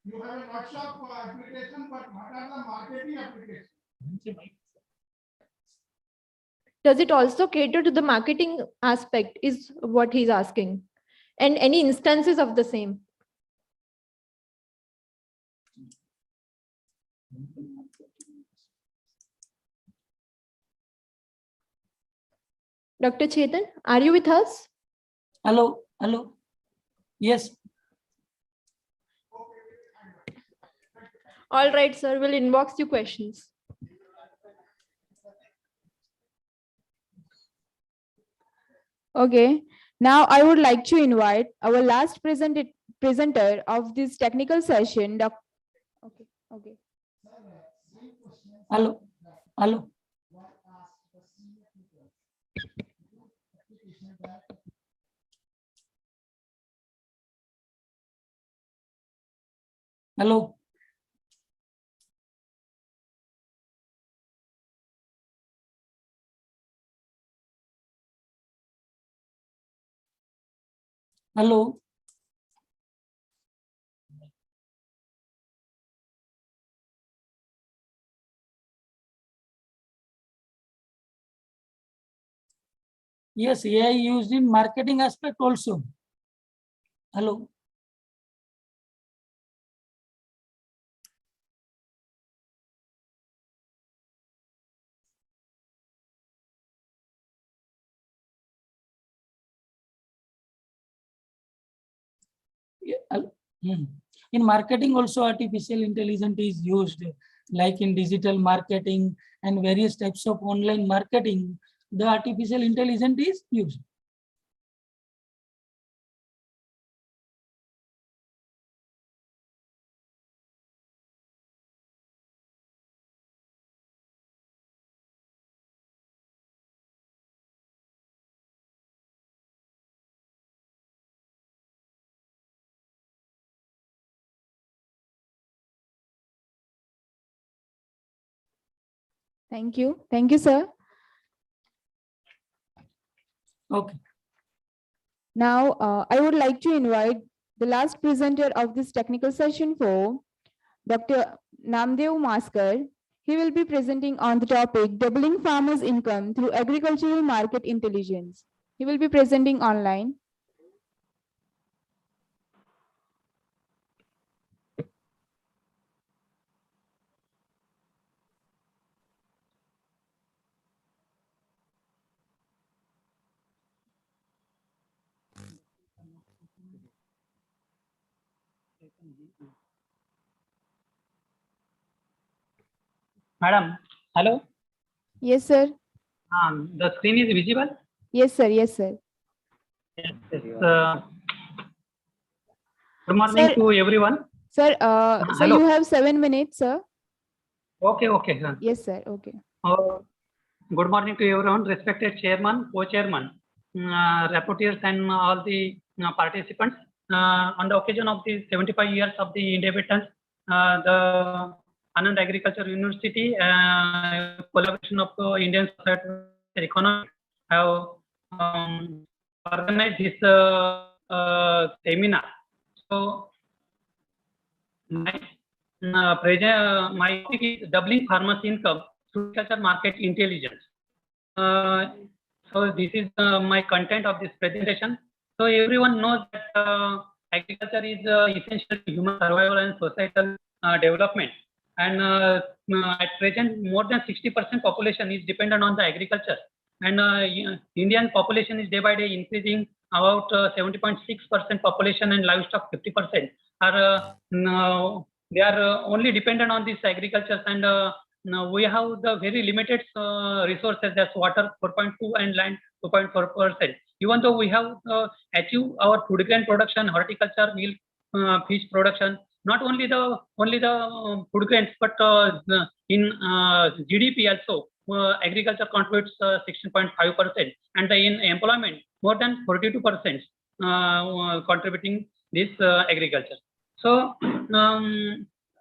You have a lots of application, but what are the marketing applications? Does it also cater to the marketing aspect is what he's asking, and any instances of the same? Dr. Chetan, are you with us? Hello, hello. Yes. All right, sir, we'll inbox you questions. Okay. Now I would like to invite our last presenter of this technical session, Dr. Okay, okay. Hello, hello. Hello. Hello. Yes, AI used in marketing aspect also. Hello. Yeah, in marketing also artificial intelligence is used, like in digital marketing and various types of online marketing, the artificial intelligence is used. Thank you. Thank you, sir. Okay. Now, I would like to invite the last presenter of this technical session for Dr. Namdev Maskar. He will be presenting on the topic doubling farmers' income through agricultural market intelligence. He will be presenting online. Madam, hello. Yes, sir. The screen is visible. Yes, sir. Yes, sir. Yes, good morning Sir, to everyone. Sir, so hello. you have 7 minutes, sir. Okay, okay. Yes, sir. Okay. Good morning to everyone, respected chairman, co-chairman, rapporteurs, and all the participants. On the occasion of the 75 years of the independence, the Anand Agriculture University, collaboration of Indian Society of Economics, have organized this seminar. So, my topic is doubling farmers' income through agriculture market intelligence. So this is my content of this presentation. So everyone knows that agriculture is essential to human survival and societal development. And at present, more than 60% population is dependent on the agriculture. And Indian population is day by day increasing. About 70.6% population and livestock 50% are they are only dependent on this agriculture. And now we have the very limited resources, that's water 4.2 and land 2.4%. Even though we have achieved our food grain production, horticulture, milk, fish production, not only the food grains, but in GDP also, agriculture contributes 16.5%, and in employment more than 42% contributing this agriculture. So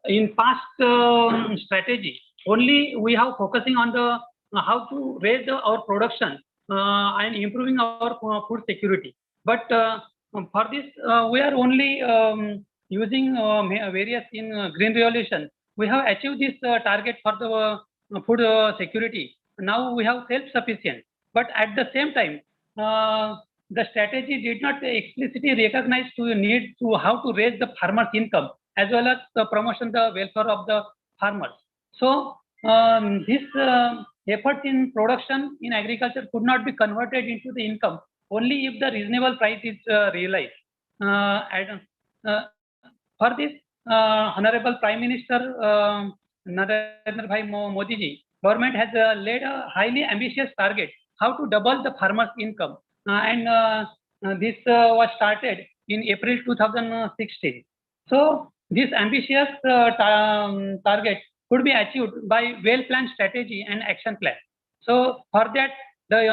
in past strategy, only we have focusing on the how to raise our production and improving our food security. But for this, we are only using various in green revolution. We have achieved this target for the food security. Now we have self-sufficient. But at the same time, the strategy did not explicitly recognize to need to how to raise the farmers' income as well as the promotion the welfare of the farmers. So this effort in production in agriculture could not be converted into the income only if the reasonable price is realized. For this, Honorable Prime Minister Narendra Bhai Modi ji, government has laid a highly ambitious target how to double the farmers' income, and this was started in April 2016. So this ambitious target could be achieved by well-planned strategy and action plan. So for that, the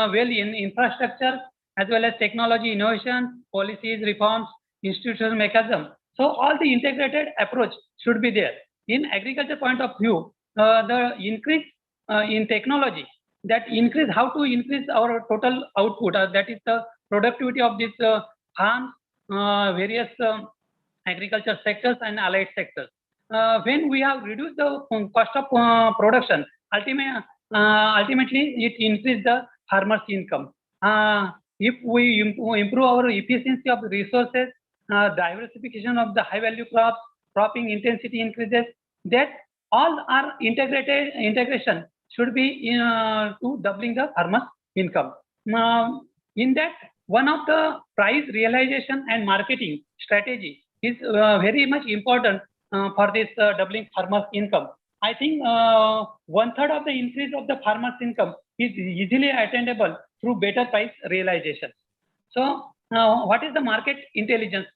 infrastructure as well as technology innovation, policies, reforms, institutional mechanism. So all the integrated approach should be there. In agriculture point of view, the increase in technology, that increase how to increase our total output, that is the productivity of these farms, various agriculture sectors and allied sectors. When we have reduced the cost of production, ultimately it increases the farmers' income. If we improve our efficiency of the resources, diversification of the high value crops, cropping intensity increases, that all are integration should be to doubling the farmers' income. In that, one of the price realization and marketing strategy is very much important for this doubling farmers' income. I think 1/3 of the increase of the farmers' income is easily attainable through better price realization. So what is the market intelligence?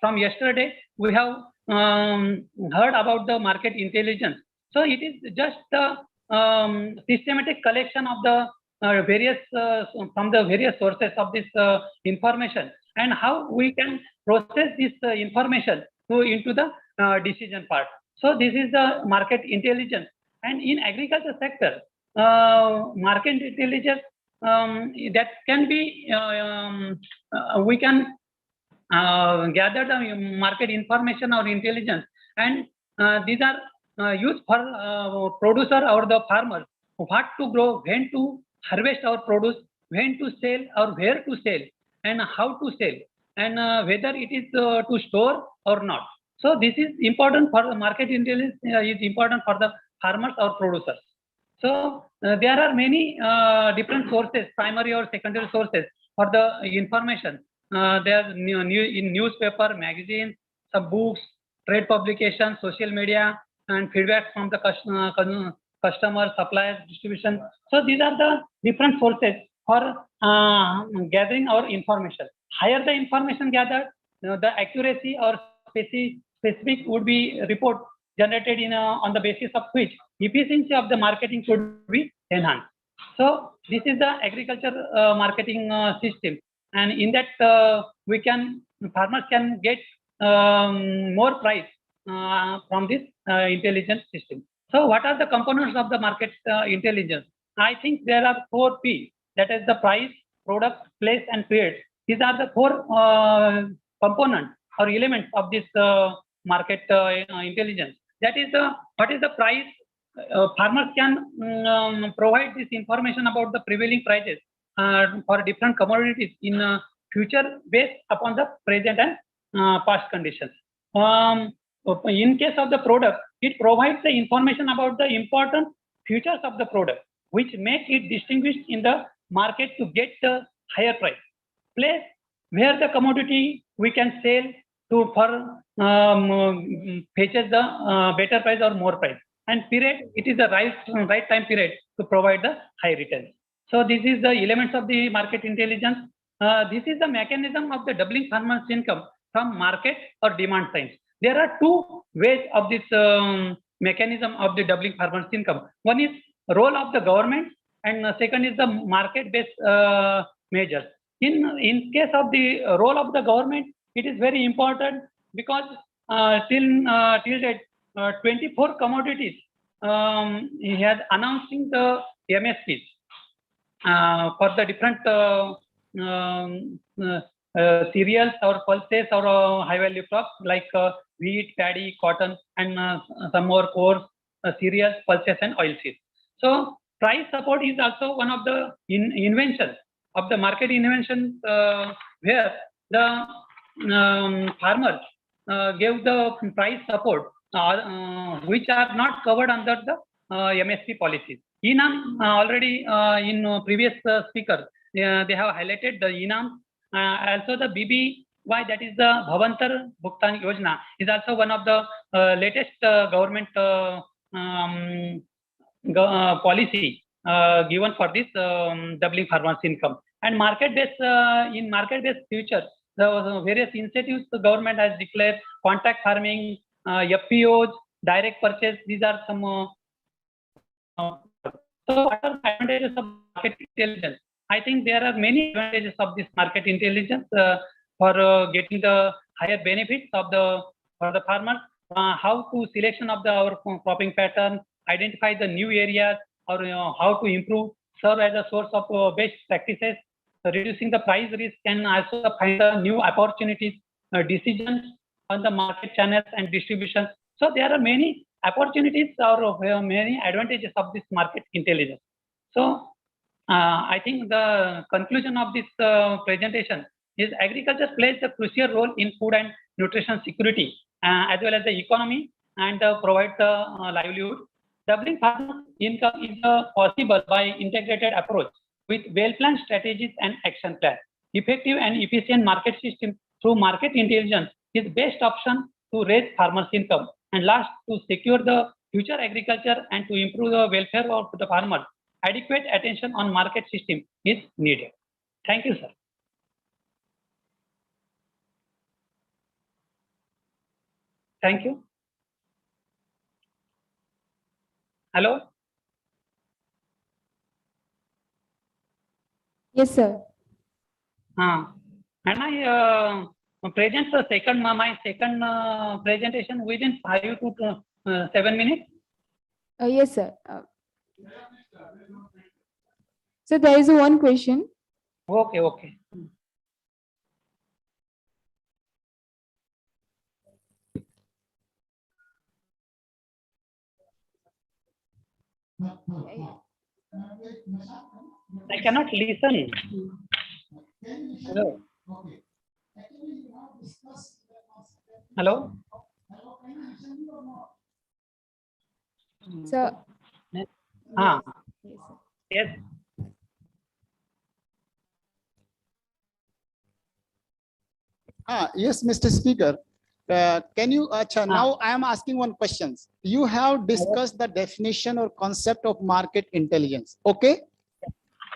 From yesterday, we have heard about the market intelligence. So it is just the systematic collection of the various from the various sources of this information, and how we can process this information into the decision part. So this is the market intelligence. And in agriculture sector, market intelligence that can be we can gather the market information or intelligence, and these are used for producer or the farmer, what to grow, when to harvest our produce, when to sell or where to sell, and how to sell, and whether it is to store or not. So this is important for the market intelligence, is important for the farmers or producers. So there are many different sources, primary or secondary sources for the information. There are in newspaper, magazines, some books, trade publications, social media, and feedback from the customer, suppliers, distribution. So these are the different sources for gathering our information. Higher the information gathered, the accuracy or specific would be report generated in on the basis of which efficiency of the marketing should be enhanced. So this is the agriculture marketing system, and in that farmers can get more price from this intelligence system. So what are the components of the market intelligence? I think there are 4 P, that is the price, product, place, and period. These are the 4 components or elements of this market intelligence. That is what is the price. Farmers can provide this information about the prevailing prices, for different commodities in future based upon the present and past conditions. In case of the product, it provides the information about the important features of the product, which make it distinguished in the market to get the higher price. Place where the commodity we can sell to for fetches the better price or more price. And period, it is the right time period to provide the high returns. So this is the elements of the market intelligence. This is the mechanism of the doubling farmers' income from market or demand sides. There are two ways of this mechanism of the doubling farmers' income. One is role of the government, and second is the market-based measures. In case of the role of the government, it is very important because till date, 24 commodities he has announcing the MSPs for the different cereals or pulses or high value crops like wheat, paddy, cotton, and some more core cereals, pulses, and oilseeds. So price support is also one of the inventions of the market invention where the farmers gave the price support which are not covered under the MSP policies. ENAM already in previous speaker they have highlighted the ENAM. Also the BBY, that is the Bhavantar Bhugtan Yojana, is also one of the latest government policy given for this doubling farmers' income. And market-based in market-based future, the various incentives the government has declared: contract farming, FPOs, direct purchase. These are some. So what are the advantages of market intelligence? I think there are many advantages of this market intelligence for getting the higher benefits of for the farmers. How to selection of our cropping pattern, identify the new areas, or how to improve, serve as a source of best practices, reducing the price risk, and also find the new opportunities, decisions on the market channels and distribution. So there are many opportunities or many advantages of this market intelligence. So I think the conclusion of this presentation is agriculture plays a crucial role in food and nutrition security as well as the economy, and provides the livelihood. Doubling farmers' income is possible by integrated approach with well-planned strategies and action plans. Effective and efficient market system through market intelligence is best option to raise farmers' income, and last, to secure the future agriculture and to improve the welfare of the farmers. Adequate attention on market system is needed. Thank you, sir. Thank you. Hello. Yes, sir. And I present the second my second presentation within 5 to 7 minutes. Yes, sir. So there is one question. Okay, okay. I cannot listen. Hello. Hello. Sir. Yes. Yes, Mr. Speaker. Can you, now I am asking one question. You have discussed the definition or concept of market intelligence. Okay.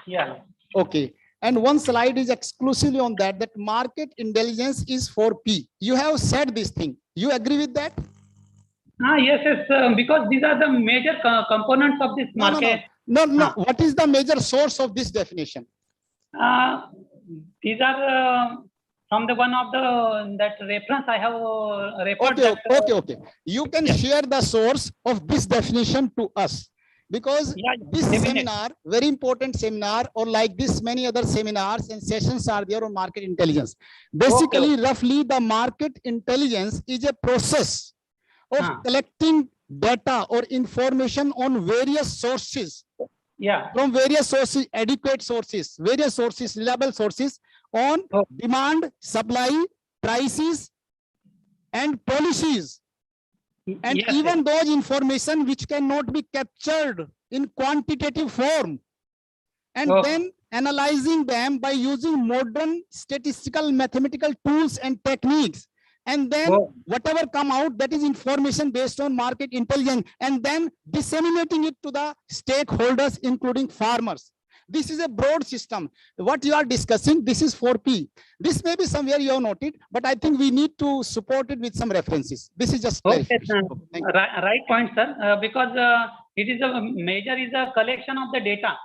Yeah. Okay. And one slide is exclusively on that market intelligence is for P. You have said this thing. You agree with that? Yes, because these are the major components of this market. No. What is the major source of this definition? These are from the one of the that reference I have referred. Okay. You can share the source of this definition to us, because this seminar, very important seminar, or like this many other seminars and sessions are there on market intelligence. Basically, roughly the market intelligence is a process of collecting data or information on various sources Yeah. From various sources, adequate sources, various sources, reliable sources on demand, supply, prices, and policies. And Yes, even those information which cannot be captured in quantitative form. And then analyzing them by using modern statistical mathematical tools and techniques. And then whatever come out, that is information based on market intelligence, and then disseminating it to the stakeholders, including farmers. This is a broad system. What you are discussing, this is 4P. This may be somewhere you have noted, but I think we need to support it with some references. This is just clarification. Right point, sir. Because it is a major is a collection of the data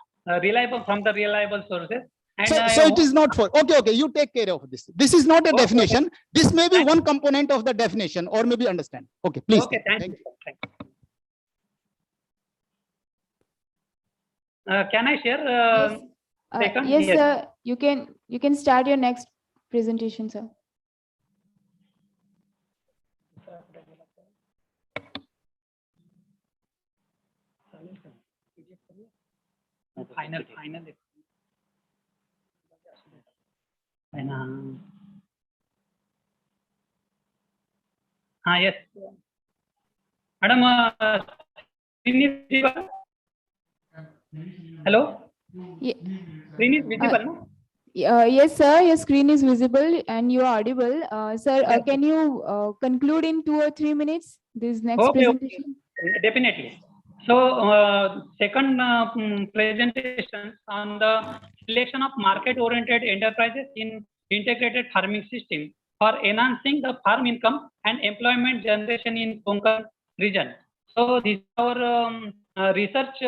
reliable from the reliable sources. And so it is not for, okay, you take care of this. This is not a definition. This may be one component of the definition, or maybe understand. Okay, please. Okay, thank you. Can I share? Second? Yes, sir. You can start your next presentation, sir. Final. Yes. Madam, hello? Screen is visible, no? Yes, sir. Your screen is visible and you are audible. Sir, can you conclude in 2 or 3 minutes this next presentation? Definitely. So, second presentation on the selection of market-oriented enterprises in integrated farming system for enhancing the farm income and employment generation in Konkan region. So, this is our research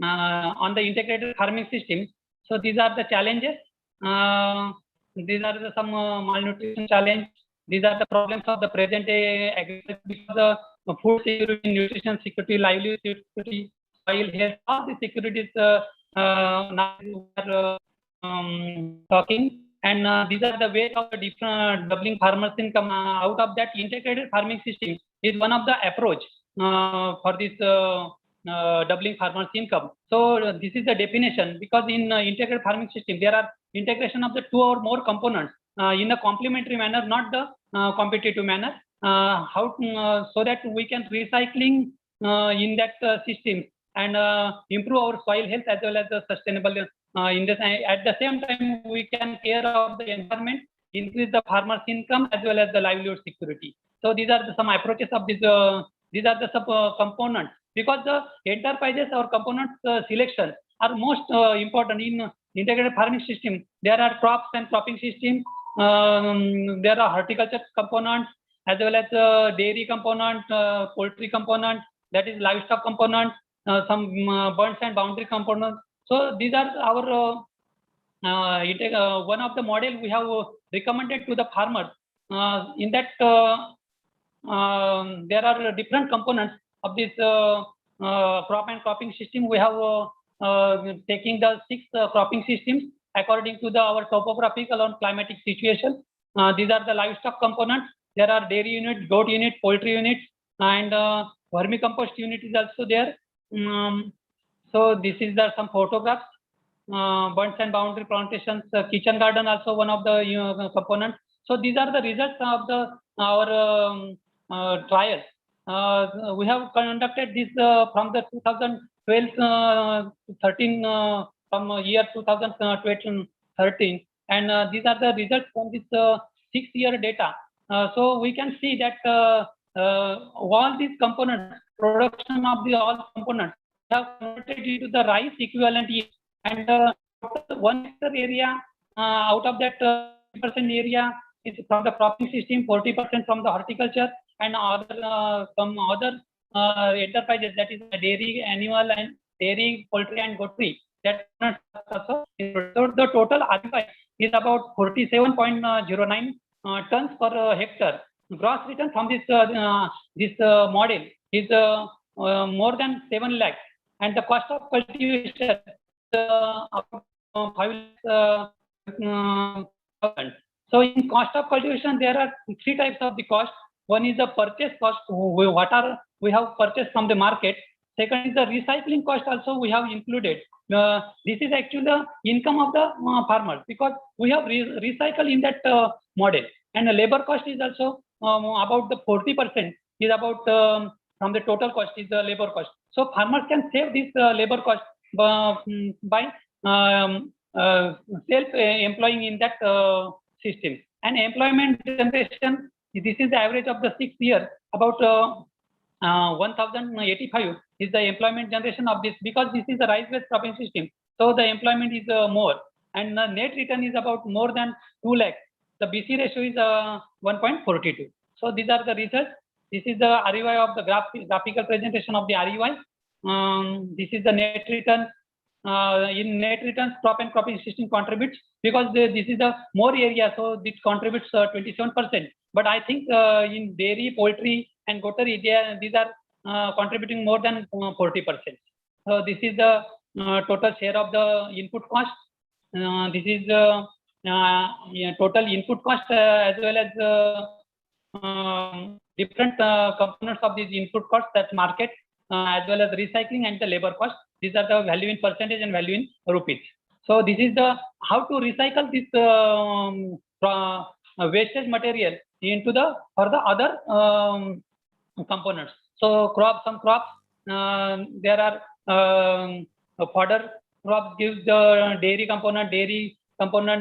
on the integrated farming system. So, these are the challenges. These are some malnutrition challenge. These are the problems of the present day agriculture, because food security, nutrition security, livelihood security, soil health, all the securities now we are talking. And these are the ways of the different doubling farmers' income. Out of that, integrated farming system is one of the approach for this doubling farmers' income. So this is the definition, because in integrated farming system there are integration of the 2 or more components in a complementary manner, not the competitive manner. So that we can recycling in that system and improve our soil health as well as the sustainable. At the same time, we can care of the environment, increase the farmers' income as well as the livelihood security. So these are some approaches of this. These are the sub components, because the enterprises or components selection are most important in integrated farming system. There are crops and cropping system. There are horticulture components as well as dairy component, poultry component, that is livestock component, some burns and boundary components. So these are our one of the model we have recommended to the farmers. In that there are different components of this crop and cropping system. We have taking the 6 cropping systems according to our topographical and climatic situation. These are the livestock components. There are dairy unit, goat unit, poultry units, and vermicompost unit is also there. So this is some photographs. Burns and boundary plantations, kitchen garden also one of the components. So these are the results of our trials. We have conducted this from the 2012-13 from year 2012-13, and these are the results from this 6-year data. So we can see that all these components, production of the all components have converted into the rice equivalent yield, and 1 hectare area out of that 50% area is from the cropping system, 40% from the horticulture, and some other enterprises, that is dairy, animal, and dairy, poultry, and goatry. That also, so the total RFI is about 47.09 tons per hectare. Gross return from this model is more than 7 lakhs, and the cost of cultivation about 5 lakhs. So in cost of cultivation, there are 3 types of the cost. One is the purchase cost, what are we have purchased from the market. Second is the recycling cost also we have included. This is actually the income of the farmers because we have recycled in that model. And the labor cost is also about the 40% is about from the total cost is the labor cost. So farmers can save this labor cost by self-employing in that system. And employment generation, this is the average of the 6 years, about 1085 is the employment generation of this because this is a rice-based cropping system. So the employment is more and the net return is about more than 2 lakhs. The BC ratio is 1.42. So these are the results. This is the REY of the graphical presentation of the REY. This is the net return. In net returns, crop and cropping system contributes because this is the more area, so it contributes 27%. But I think in dairy, poultry, and goatry, these are contributing more than 40%. So this is the total share of the input cost. This is the total input cost as well as different components of these input costs, that market as well as recycling and the labor cost. These are the value in percentage and value in rupees. So this is the how to recycle this wastage material into the for the other components. So some crops there are fodder crops gives the dairy component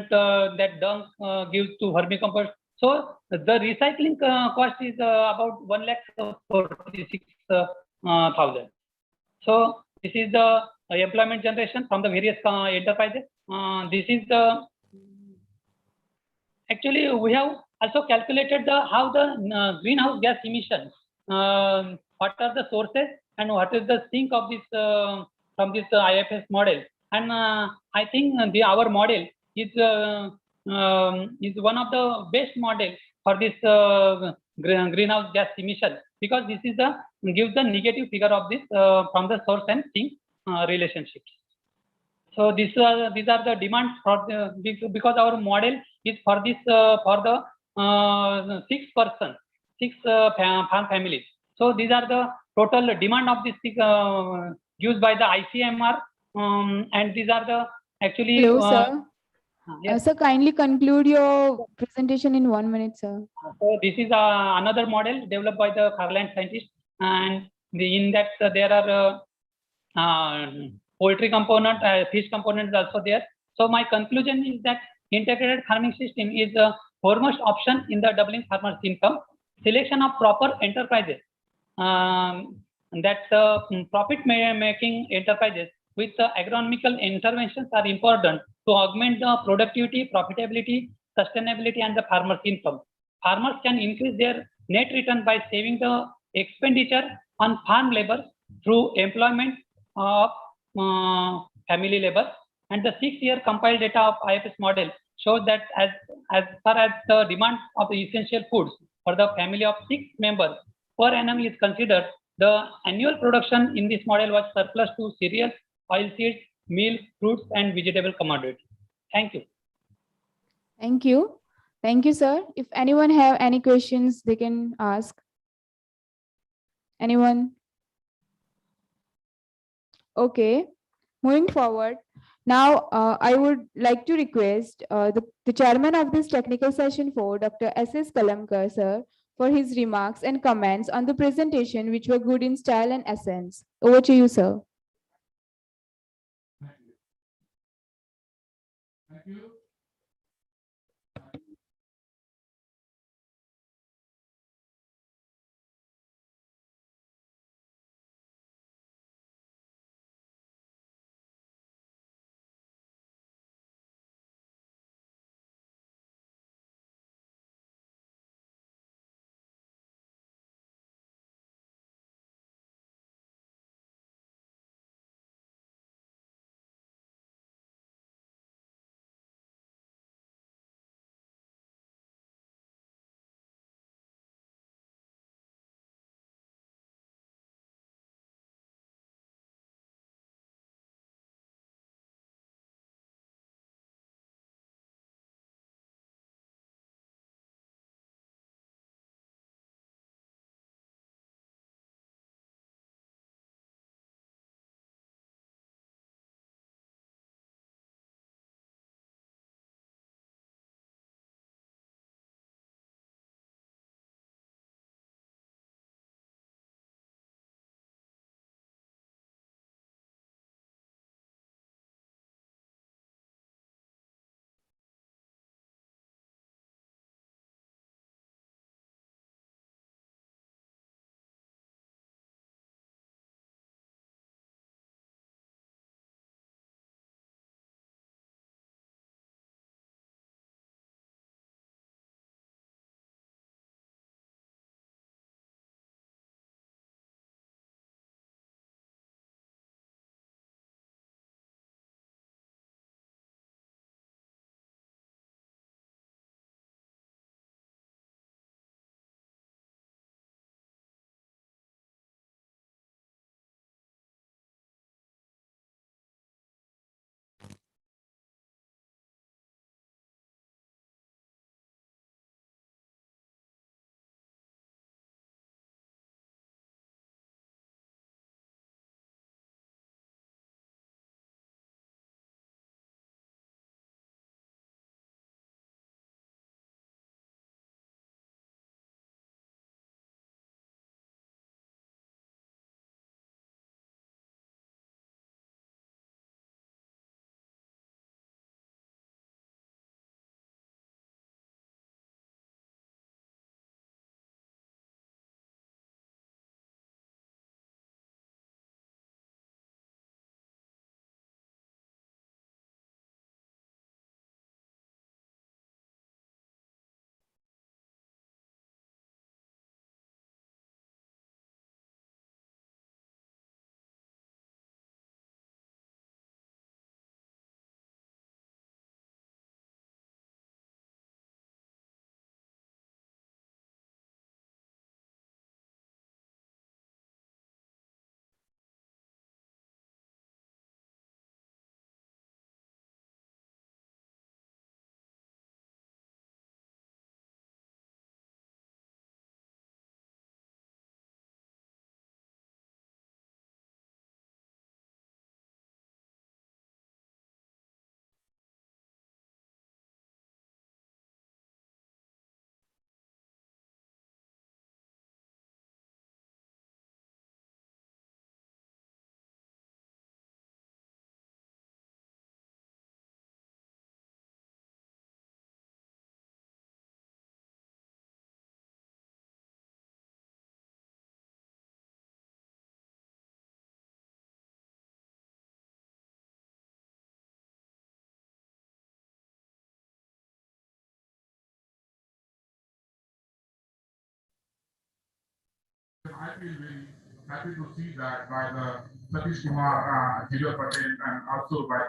that dung gives to vermicompost. So the recycling cost is about 1,46,000. So this is the employment generation from the various enterprises. This is the actually we have also calculated how the greenhouse gas emissions. What are the sources and what is the sink of this from this IFS model? And I think our model is one of the best models for this greenhouse gas emission because this is the gives the negative figure of this from the source and sink relationships. So these are the demands for the because our model is for this for the 6 farm families. So these are the total demand of this used by the ICMR, and these are the actually. Hello, sir. Yes. Sir, kindly conclude your presentation in 1 minute, sir. So this is another model developed by the Carland scientists, and in that there are poultry component, fish component is also there. So my conclusion is that integrated farming system is the foremost option in the doubling farmers' income. Selection of proper enterprises, that profit-making enterprises with agronomical interventions are important to augment the productivity, profitability, sustainability, and the farmers' income. Farmers can increase their net return by saving the expenditure on farm labor through employment of family labor. And the 6-year compiled data of IFS model shows that as far as the demand of the essential foods for the family of 6 members per annum is considered, the annual production in this model was surplus to cereals, oilseeds, meal, fruits, and vegetable commodities. Thank you. Thank you. Thank you, sir. If anyone have any questions, they can ask. Anyone? Okay. Moving forward, now I would like to request the chairman of this technical session 4, Dr. S.S. Kalamkar, sir, for his remarks and comments on the presentation, which were good in style and essence. Over to you, sir. Thank you. I feel very happy to see that by the Satish Kumar, Jigar Patel, and also by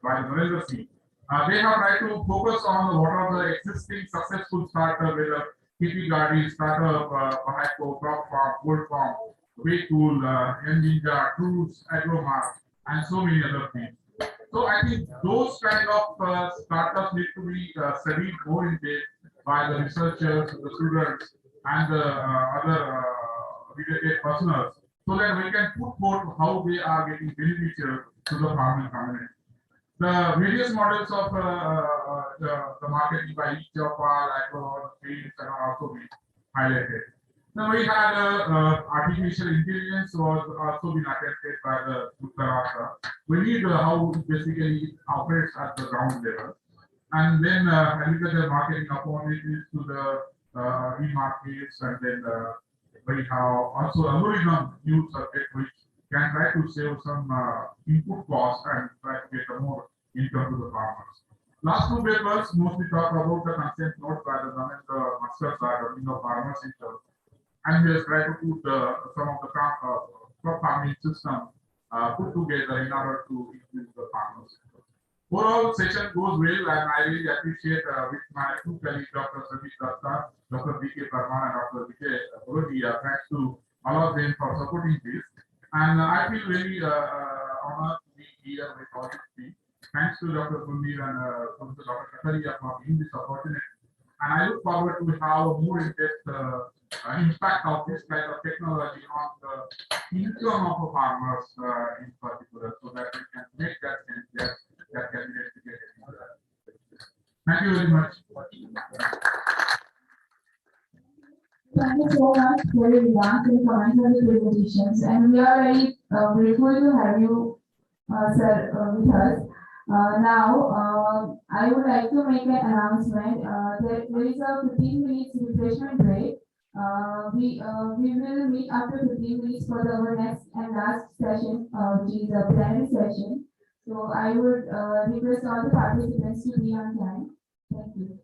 Narendra Singh. They have tried to focus on what are the existing successful startups, whether KP Gadi, startup, Bahako, Crop Farm, Gold Farm, Waycool, Ninja, Tools, Agromart, and so many other things. So I think those kind of startups need to be studied more in depth by the researchers, the students, and the other related personnel, so that we can put forth how they are getting beneficial to the farming community. The various models of the marketing by each of our agro fields are also being highlighted. Now we had artificial intelligence was also been attested by the Uttarasa. We need how basically it operates at the ground level, and then agriculture marketing opportunities to the e-markets, and then we have also algorithm new subject which can try to save some input cost and try to get a more income to the farmers. Last two papers mostly talk about the consent note by the Dhanendra Master side of farmers income, and we have tried to put some of the crop farming system put together in order to increase the farmers. Overall session goes well, and I really appreciate with my two colleagues, Dr. Satish Datta, Dr. B.K. Parman, and Dr. Vijay Borodia. Thanks to all of them for supporting this. And I feel very honored to be here with all of you. Thanks to Dr. Pundir and Dr. Kataria for giving this opportunity. And I look forward to have a more in-depth impact of this kind of technology on the income of the farmers in particular, so that we can make that change that can be educated. Thank you very much. Thank you so much for your remarks and comments on the presentations, and we are very grateful to have you, sir, with us. Now, I would like to make an announcement that there is a 15 minutes refreshment break. We will meet after 15 minutes for our next and last session, which is a plenary session. So I would request all the participants to be on time. Thank you.